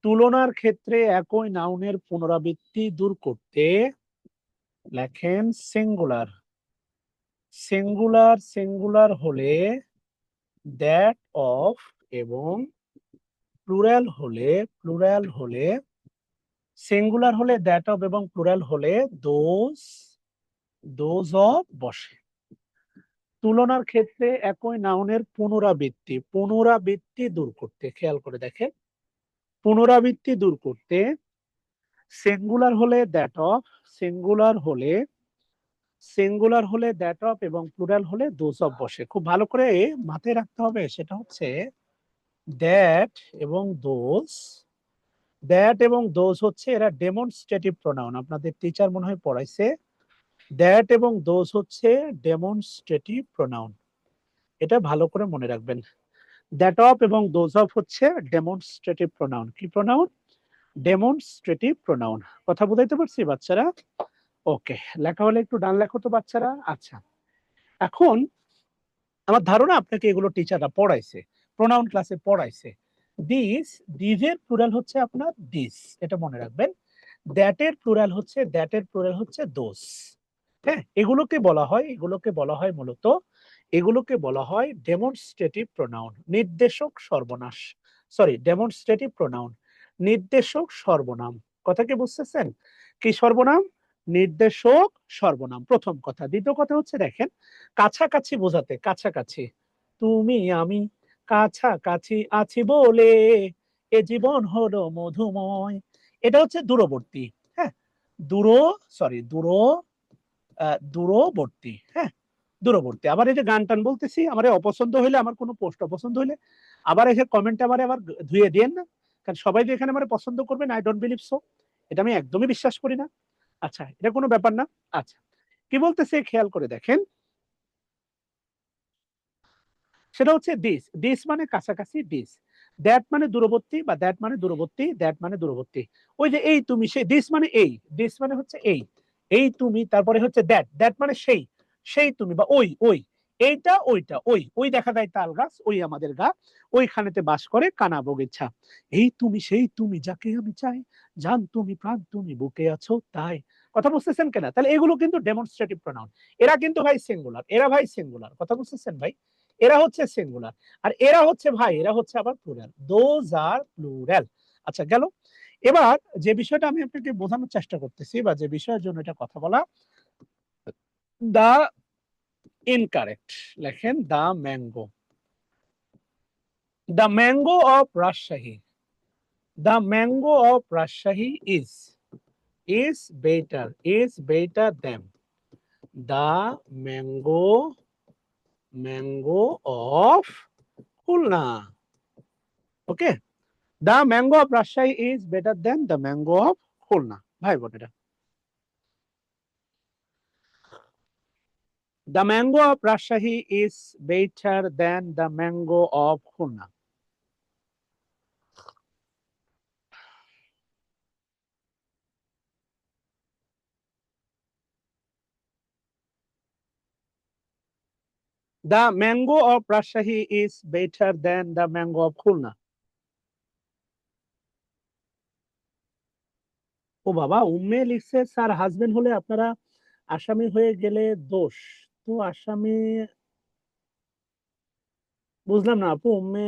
তুলনার ক্ষেত্রে একই নাউনের পুনরাবৃত্তি দূর করতে লেখেন সিঙ্গুলার। সিঙ্গুলার হলে দ্যাট অফ, এবং প্লুরাল হলে সিঙ্গুলার হলে দ্যাট অফ, এবং প্লুরাল হলে দোজ অফ বসে। তুলনার ক্ষেত্রে একই নাউনের পুনরাবৃত্তি দূর করতে, খেয়াল করে দেখেন, পুনরাবৃত্তি দূর করতে সিঙ্গুলার হলে দ্যাট অফ, সিঙ্গুলার হলে সিঙ্গুলার হলে দ্যাট অফ এবং প্লুরাল হলে দোজ অফ বসে। খুব ভালো করে মাথায় রাখতে হবে, সেটা হচ্ছে দ্যাট এবং দোজ। দ্যাট এবং দোজ হচ্ছে এরা ডেমনস্ট্রেটিভ প্রোনাউন, আপনাদের টিচার মনে হয় পড়াইছে। দ্যাট এবং দোজ হচ্ছে ডেমনস্ট্রেটিভ প্রোনাউন, এটা ভালো করে মনে রাখবেন। দ্যাট অফ এবং দোজ অফ হচ্ছে ডেমনস্ট্রেটিভ প্রোনাউন। কি প্রোনাউন? Demonstrative pronoun. কথা বুঝাইতে পারছি বাচ্চারা? ওকে, লেখা হলে একটু ডান লেখো তো বাচ্চারা। আচ্ছা, এখন আমার ধারণা আপনাকে এগুলো টিচাররা পড়াইছে, প্রোনাউন ক্লাসে পড়াইছে। দিস, দিজের প্লুরাল হচ্ছে আপনার দিস, এটা মনে রাখবেন। দ্যাটের প্লুরাল হচ্ছে দোস। হ্যাঁ, এগুলোকে বলা হয় মূলত, এগুলোকে বলা হয় ডেমনস্ট্রেটিভ প্রোনাউন, নির্দেশক সর্বনাশ, সরি ডেমনস্ট্রেটিভ প্রোনাউন, নির্দেশক সর্বনাম। কথা কি বুঝতেছেন? কি সর্বনাম? নির্দেশক সর্বনাম, প্রথম কথা। দ্বিতীয় কথা হচ্ছে দেখেন, কাছাকাছি বোঝাতে, কাছাকাছি, তুমি আমি কাছাকাছি আছি বলে এ জীবন হলো মধুময়, এটা হচ্ছে দূরবর্তী। হ্যাঁ, দূর, সরি দূরবর্তী। হ্যাঁ, দূরবর্তী। আবার এই যে গান টান বলতেছি, আমার অপছন্দ হইলে, আমার কোনো পোস্ট অপছন্দ হইলে আবার এসে কমেন্টে আমার আবার ধুয়ে দিয়েন না, কারণ সবাই যে এখানে আমার পছন্দ করবেন আই ডোন্ট বিলিভ সো, এটা আমি একদমই বিশ্বাস করি না। আচ্ছা, এটা কোনো ব্যাপার না। আচ্ছা, কি বলতেছে খেয়াল করে দেখেন, সেটা হচ্ছে দিস, দিস মানে কাছাকাছি, দিস। দ্যাট মানে দূরবর্তী, বা দ্যাট মানে দূরবর্তী, দ্যাট মানে দূরবর্তী। ওই যে এই তুমি, সেই দিস মানে এই, দিস মানে হচ্ছে এই, এই তুমি, তারপরে হচ্ছে দ্যাট, দ্যাট মানে সেই, সেই তুমি বা ওই, ওই এইটা ওইটা, ওই ওই দেখা যায় তাল গাছ, ওই আমাদের গা, ওইখানেতে বাস করে কানা বগিচ্ছা। এই তুমি সেই তুমি যাকে আমি চাই, জান তুমি প্রাণ তুমি বুকে আছো তাই। কথা বুঝতেছেন কেনা? তাহলে এগুলো কিন্তু ডেমনস্ট্রেটিভ প্রোনাউন। এরা কিন্তু ভাই সিঙ্গুলার, এরা ভাই সিঙ্গুলার। কথা বুঝতেছেন ভাই? এরা হচ্ছে সিঙ্গুলার, আর এরা হচ্ছে ভাই, এরা হচ্ছে আবার প্লুরাল। Those are plural. আচ্ছা, গেল। এবার যে বিষয়টা আমি আপনাকে বোঝানোর চেষ্টা করতেছি, বা যে বিষয়ের জন্য এটা কথা বলা, দা ইনকারেক্ট, লেখেন the mango, the mango of Rajshahi, the mango of Rajshahi is better than the mango of Khulna. Okay, the mango of Rajshahi is better than the mango of Khulna. ভাই বোনেরা, the mango of Rajshahi is better than the mango of Khulna. The mango of Rajshahi is better than the mango of Khulna. ও বাবা, উম্মে লিখছে sir husband হলে আপনারা আসামি হয়ে গেলে দোষ, তো আসামি, বুঝলাম না আপু, উম্মে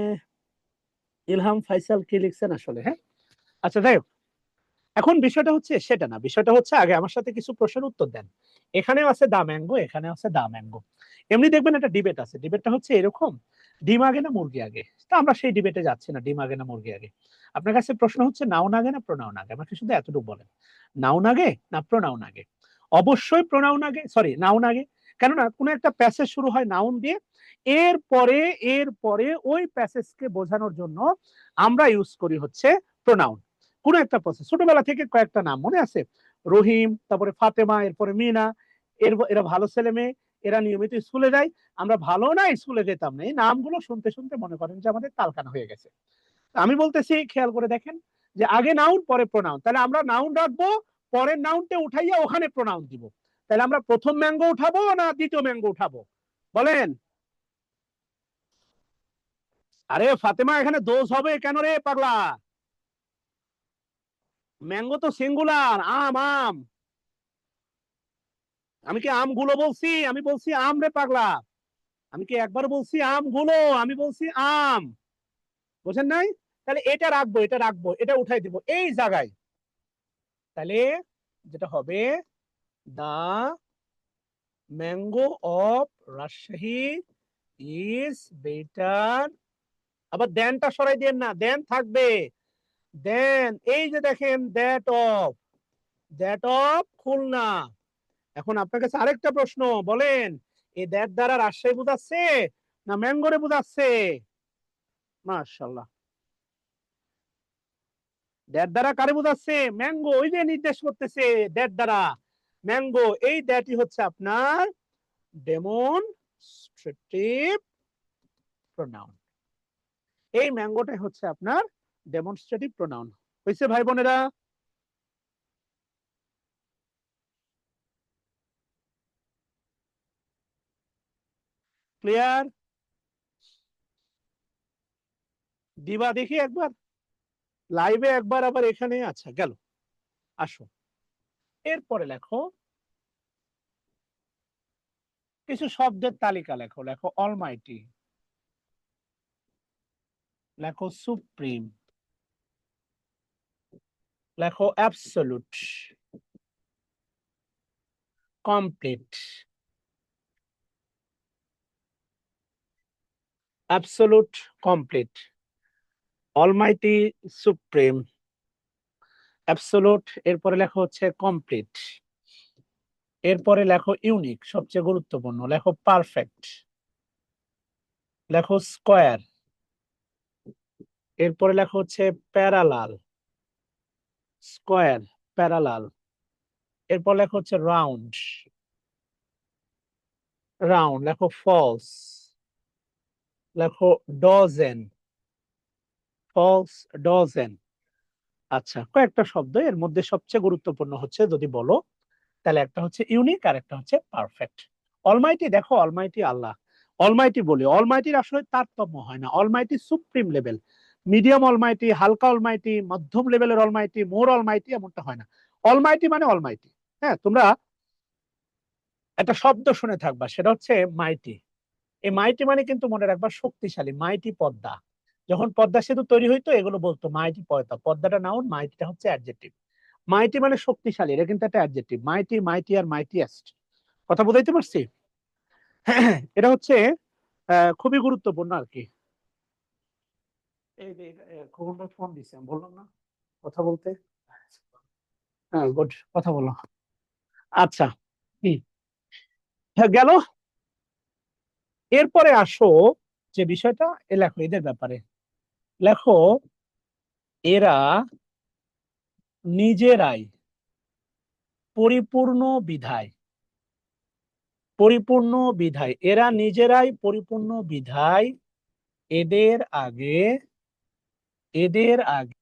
ইলহাম ফাইসাল কি লিখছেন আসলে? হ্যাঁ, আচ্ছা যাই হোক, এখন বিষয়টা হচ্ছে সেটা না, বিষয়টা হচ্ছে আগে আমার সাথে কিছু প্রশ্নের উত্তর দেন। এখানেও আছে দা ম্যাঙ্গো, এখানে আছে দা ম্যাঙ্গো। এমনি দেখবেন একটা ডিবেট আছে, ডিবেটটা হচ্ছে এরকম, ডিম আগে না মুরগি আগে। তো আমরা সেই ডিবেটে যাচ্ছি না, ডিম আগে না মুরগি আগে। আপনার কাছে প্রশ্ন হচ্ছে নাউন আগে না প্রোনাউন আগে, আমাকে শুধু এতটুকু বলেন, নাউন আগে না প্রোনাউন আগে? অবশ্যই প্রোনাউন আগে, সরি নাউন আগে। কেননা কোনো একটা প্যাসেজ শুরু হয় নাউন দিয়ে, এরপরে এরপরে ওই প্যাসেজকে বোঝানোর জন্য আমরা ইউজ করি হচ্ছে প্রোনাউন। কোন একটা প্রসেস, ছোটবেলা থেকে কয়েকটা নাম মনে আছে, রহিম, তারপরে ফাতেমা, এরপরে মিনা, এরা ভালো ছেলে মেয়ে, এরা নিয়মিত স্কুলে যায়, আমরা ভালো না স্কুলে যেতাম না, এই নামগুলো শুনতে শুনতে মনে করেন যে আমাদের তালকানা হয়ে গেছে। আমি বলতেছি খেয়াল করে দেখেন, যে আগে নাউন পরে প্রোনাউন, তাহলে আমরা নাউন রাখবো, পরের নাউনটা উঠাইয়া ওখানে প্রোনাউন দিব। তাহলে আমরা প্রথম ম্যাঙ্গো উঠাবো না দ্বিতীয় ম্যাঙ্গো উঠাবো? বলেন। আরে ফাতেমা, এখানে দোষ হবে কেন রে পাগলা? ম্যাঙ্গো তো সিঙ্গুলার, আম আম। আমি কি আমগুলো বলছি? আমি বলছি আম রে পাগলা। আমি কি একবার বলছি আমগুলো? আমি বলছি আম। বুঝেন নাই? তাহলে এটা রাখবো, এটা রাখবো, এটা উঠাই দিব এই জায়গায়। তাহলে যেটা হবে, the mango of Rajshahi is better, আবার দেনটা সরাই দেন না, দেন থাকবে। দেন এই যে দেখেন, দ্যাট অফ খুলনা, এখন আপনার কাছে আরেকটা প্রশ্ন, বলেন এই দ্যাট দ্বারা রাজশাহী বোঝাচ্ছে না ম্যাঙ্গোরে বোঝাচ্ছে? মাশাআল্লাহ, দ্যাট দ্বারা কারে বোঝাচ্ছে? ম্যাঙ্গো, ওই যে নির্দেশ করতেছে দ্যাট দ্বারা ম্যাঙ্গো। এই দ্যাটই হচ্ছে আপনার ডেমনস্ট্রেটিভ প্রোনাউন। এই ম্যাঙ্গোটাই হচ্ছে আপনার ডেমনস্ট্রেটিভ প্রোনাউন। হয়েছে ভাই বোনেরা? ক্লিয়ার? দিবা দেখি একবার লাইভে, একবার আবার এখানে। আচ্ছা গেল, আসো এরপরে লেখো কিছু শব্দের তালিকা। লেখো, লেখো অলমাইটি, লেখো সুপ্রিম, লেখো absolute, complete, absolute, complete, almighty, supreme, absolute, এরপরে লেখো হচ্ছে কমপ্লিট, এরপরে লেখো ইউনিক, সবচেয়ে গুরুত্বপূর্ণ, লেখো পারফেক্ট, লেখো স্কোয়ার, এরপরে লেখো হচ্ছে প্যারালাল, স্কোয়ার, প্যারালাল, এরপর লেখো হচ্ছে রাউন্ড, রাউন্ড, লেখো ফলস, লেখো ডজেন, ফলস, ডজেন। আচ্ছা, কয়েকটা শব্দ, এর মধ্যে সবচেয়ে গুরুত্বপূর্ণ হচ্ছে যদি বলো তাহলে একটা হচ্ছে ইউনিক আর একটা হচ্ছে পারফেক্ট। অলমাইটি, দেখো অলমাইটি আল্লাহ, অলমাইটি বলি, অলমাইটির আসলে তারতম্য হয় না। Almighty supreme level, medium Almighty, হালকা অলমাইটি, মধ্যম লেভেলের অলমাইটি, মোর অলমাইটি, এমনটা হয় না। অলমাইটি মানে অলমাইটি। হ্যাঁ, তোমরা একটা শব্দ শুনে থাকবা, সেটা হচ্ছে মাইটি। এই মাইটি মানে কিন্তু মনে রাখবা শক্তিশালী, মাইটি পদ্মা। যখন পদ্মা সেতু তৈরি হইতো এগুলো বলতো মাইটি পদ্মা। পদ্মাটা নাউন, মাইটিটা হচ্ছে অ্যাডজেক্টিভ। মাইটি মানে শক্তিশালী, এটা কিন্তু একটা অ্যাডজেক্টিভ। মাইটি, মাইটি আর মাইটিয়েস্ট, কথা বুঝাইতে পারছি? এটা হচ্ছে খুবই গুরুত্বপূর্ণ আর কি। এই যে খবর ফোন দিছে, আমি বললাম না কথা বলতে। হ্যাঁ গুড, কথা বলো। আচ্ছা, কি হ্যাঁ গেল। এরপরে আসো যে বিষয়টা, লেখো এদের ব্যাপারে। লেখো এরা নিজেরাই পরিপূর্ণ বিধায়, পরিপূর্ণ বিধায়, এরা নিজেরাই পরিপূর্ণ বিধায়, এদের আগে, এদের আগে।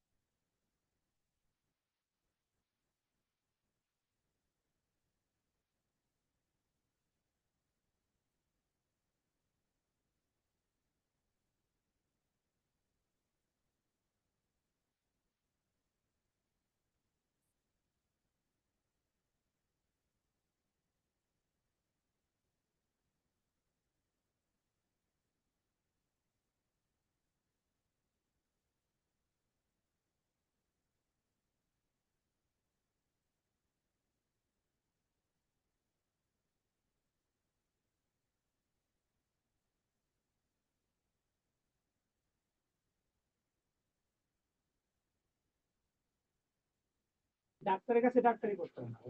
ডাক্তারের কাছে ডাক্তারি করতে হবে।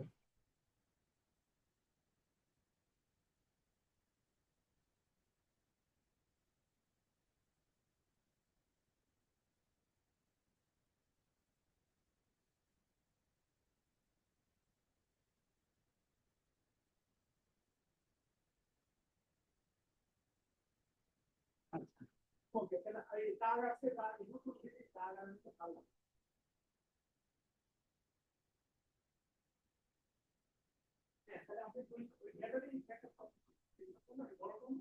আচ্ছা, ওকে, তাহলে এই দাগ আছে, দাগ নতুন জিনিস, দাগ আর হচ্ছে ভালো। হ্যাঁ, তাহলে আপনি ওই গ্যাদারিং একটা বড় কোনো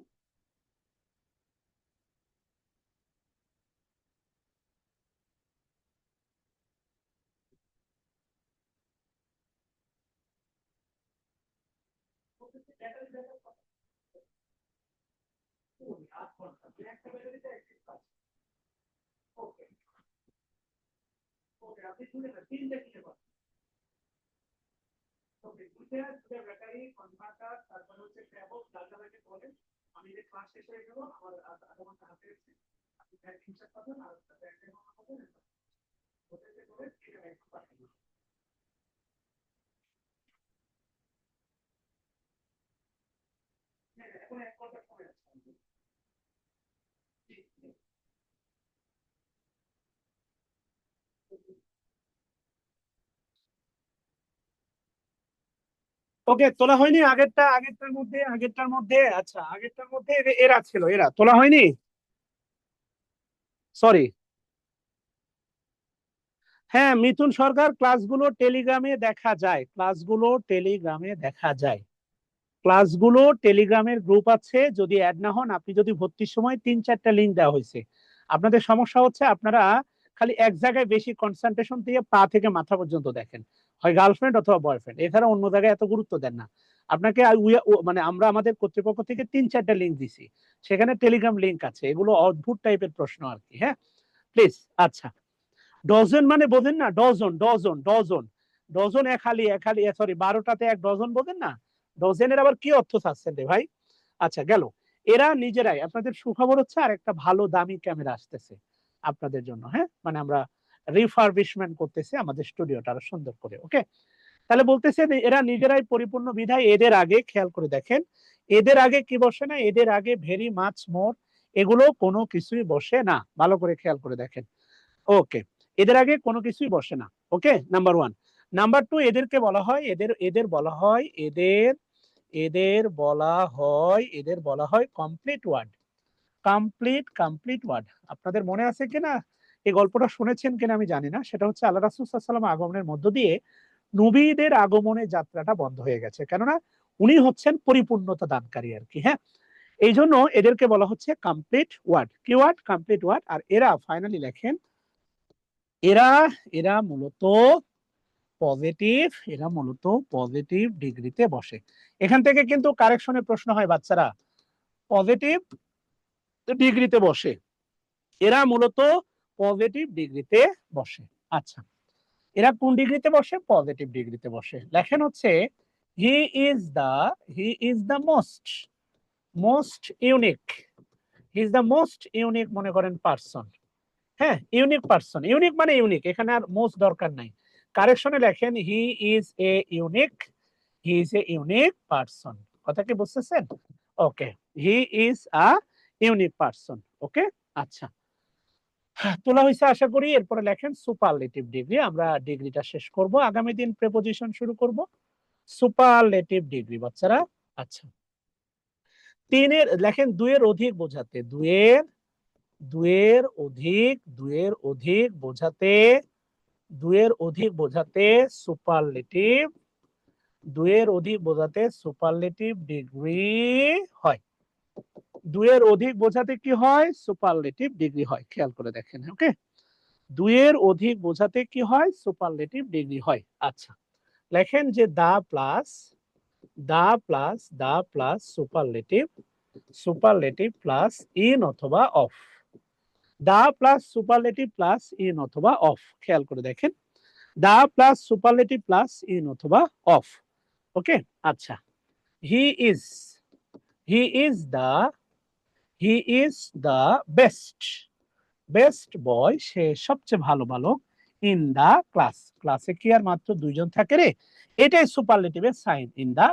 গ্যাদারিং একটা 8 ঘন্টা, একটা ব্যাটারিতে 1 কাজ। ওকে, ওকে, আপনি শুনে না, 3টে কিনে পাবেন। ওকে, দুটো ব্যাটারি, কনভার্টার, তারপরে হচ্ছে ট্যাবল, যাকে বলেন। আমি যে ক্লাস শেষ হয়ে গেল, আমার আধা ঘন্টা হাতে এসেছে, আপনি ব্যাগ হিসাব পাবেন আর ব্যাগ পাবেন, ওদেরকে করে এটা একটু পাঠিয়ে দিন। ওকে, তোলা হয়নি আগেরটার মধ্যে আচ্ছা, আগেরটার মধ্যে এরা ছিল, এরা তোলা হয়নি, সরি। হ্যাঁ, মিথুন সরকার, ক্লাসগুলো টেলিগ্রামে দেখা যায়, ক্লাসগুলো টেলিগ্রামে দেখা যায়, ক্লাসগুলো টেলিগ্রামের গ্রুপ আছে, যদি অ্যাড না হন, আপনি যদি ভর্তির সময় 3-4টা লিঙ্ক দেওয়া হয়েছে, আপনাদের সমস্যা হচ্ছে আপনারা খালি এক জায়গায় বেশি কনসেন্ট্রেশন দিয়ে পা থেকে মাথা পর্যন্ত দেখেন, হয় গার্লফ্রেন্ড অথবা বয়ফ্রেন্ড, এছাড়া অন্য জায়গায় এত গুরুত্ব দেন না। আপনাকে মানে আমরা আমাদের কর্তৃপক্ষ থেকে 3-4টা লিঙ্ক দিছি, সেখানে টেলিগ্রাম লিঙ্ক আছে, এগুলো অদ্ভুত টাইপের প্রশ্ন আর কি। হ্যাঁ, প্লিজ। আচ্ছা, ডজন মানে বোঝেন না, ডজন ডজন ডজন, ডজন এক হালি সরি 12টাতে এক ডজন বোঝেন না, ডজনের আবার কি অর্থ চাচ্ছেন রে ভাই। আচ্ছা, গেল। এরা নিজেরাই, আপনাদের সুখবর হচ্ছে আর একটা ভালো দামি ক্যামেরা আসতেছে আপনাদের জন্য। হ্যাঁ, মানে আমরা রিফারবিশমেন্ট করতেছি আমাদের স্টুডিওটা আরো সুন্দর করে। ওকে, তাহলে বলতেছে যে এরা নিজেরাই পরিপূর্ণ বিধায় এদের আগে খেয়াল করে দেখেন, এদের আগে কি বসে না, এদের আগে ভেরি মাছ মোর, এগুলো কোনো কিছুই বসে না, ভালো করে খেয়াল করে দেখেন। ওকে, এদের আগে কোনো কিছুই বসে না। ওকে, নাম্বার ওয়ান। নাম্বার টু, এদেরকে বলা হয়, এদের বলা হয়, এদের বলা হয় কমপ্লিট ওয়ার্ড। Complete word. আপনাদের মনে আছে কিনা, এই গল্পটা শুনেছেন কিনা আমি জানি না, সেটা হচ্ছে আল্লাহ রাসূল সাল্লাল্লাহু আলাইহি ওয়াসাল্লাম আগমনের মধ্য দিয়ে নবীদের আগমনের যাত্রাটা বন্ধ হয়ে গেছে, কেননা উনি হচ্ছেন পরিপূর্ণতা দানকারী আর কি। হ্যাঁ, এই জন্য এদেরকে বলা হচ্ছে কমপ্লিট ওয়ার্ড। কি ওয়ার্ড? Complete word. আর এরা ফাইনালি লেখেন, এরা এরা মূলত পজিটিভ ডিগ্রিতে বসে। এখান থেকে কিন্তু কারেকশনের প্রশ্ন হয় বাচ্চারা, পজিটিভ ডিগ্রিতে বসে, এরা মূলত পজিটিভ ডিগ্রিতে বসে। আচ্ছা, এরা কোন ডিগ্রিতে বসে? পজিটিভ ডিগ্রিতে বসে। লেখেন হচ্ছে, he is the most unique, he is the most unique, মনে করেন পার্সন। হ্যাঁ, ইউনিক পার্সন, ইউনিক মানে ইউনিক, এখানে আর মোস্ট দরকার নাই। কারেকশনে লেখেন, he is a unique person. কথা কি বুঝতেছেন? Okay, he is a unique person. Okay, আচ্ছা, তোলা হয়েছে আশা করি। এরপরে লেখেন সুপারলেটিভ ডিগ্রি, আমরা ডিগ্রিটা শেষ করব, আগামী দিন প্রেপোজিশন শুরু করব। সুপারলেটিভ ডিগ্রি বাচ্চারা। আচ্ছা, লেখেন দুইয়ের অধিক বোঝাতে, দুইয়ের অধিক বোঝাতে, সুপারলেটিভ, ডিগ্রি হয়। দুইয়ের অধিক বোঝাতে কি হয়? সুপারলেটিভ ডিগ্রি হয়। খেয়াল করে দেখেন। ওকে, দুইয়ের অধিক বোঝাতে কি হয়? সুপারলেটিভ ডিগ্রি হয়। আচ্ছা, লেখেন যে the plus superlative plus in অথবা of, the plus superlative plus in অথবা অফ। খেয়াল করে দেখেন, the plus superlative plus in অথবা অফ। ওকে, আচ্ছা, he is he is the he is the best boy, সে সবচেয়ে ভালো বালক, ইন দা ক্লাসে কি আর মাত্র দুইজন থাকে রে, এটাই সুপারলেটিভের সাইন, ইন দা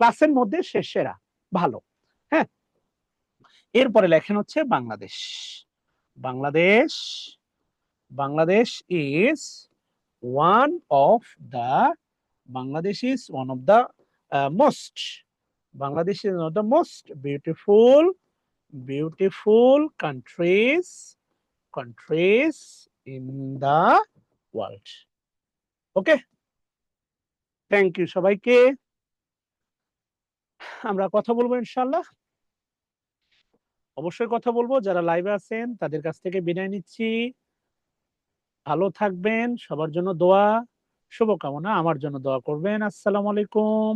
ক্লাসের মধ্যে সে সেরা, ভালো। হ্যাঁ, এরপরে লেখেন হচ্ছে Bangladesh, Bangladesh Bangladesh is one of the Bangladesh is one of the most Bangladesh is one of the most beautiful countries in the world. Okay, thank you সবাইকে। আমরা কথা বলবো ইনশাআল্লাহ, অবশ্যই কথা বলবো। যারা লাইভে আছেন তাদের কাছ থেকে বিদায় নিচ্ছি। ভালো থাকবেন, সবার জন্য দোয়া, শুভকামনা, আমার জন্য দোয়া করবেন। আসসালামু আলাইকুম।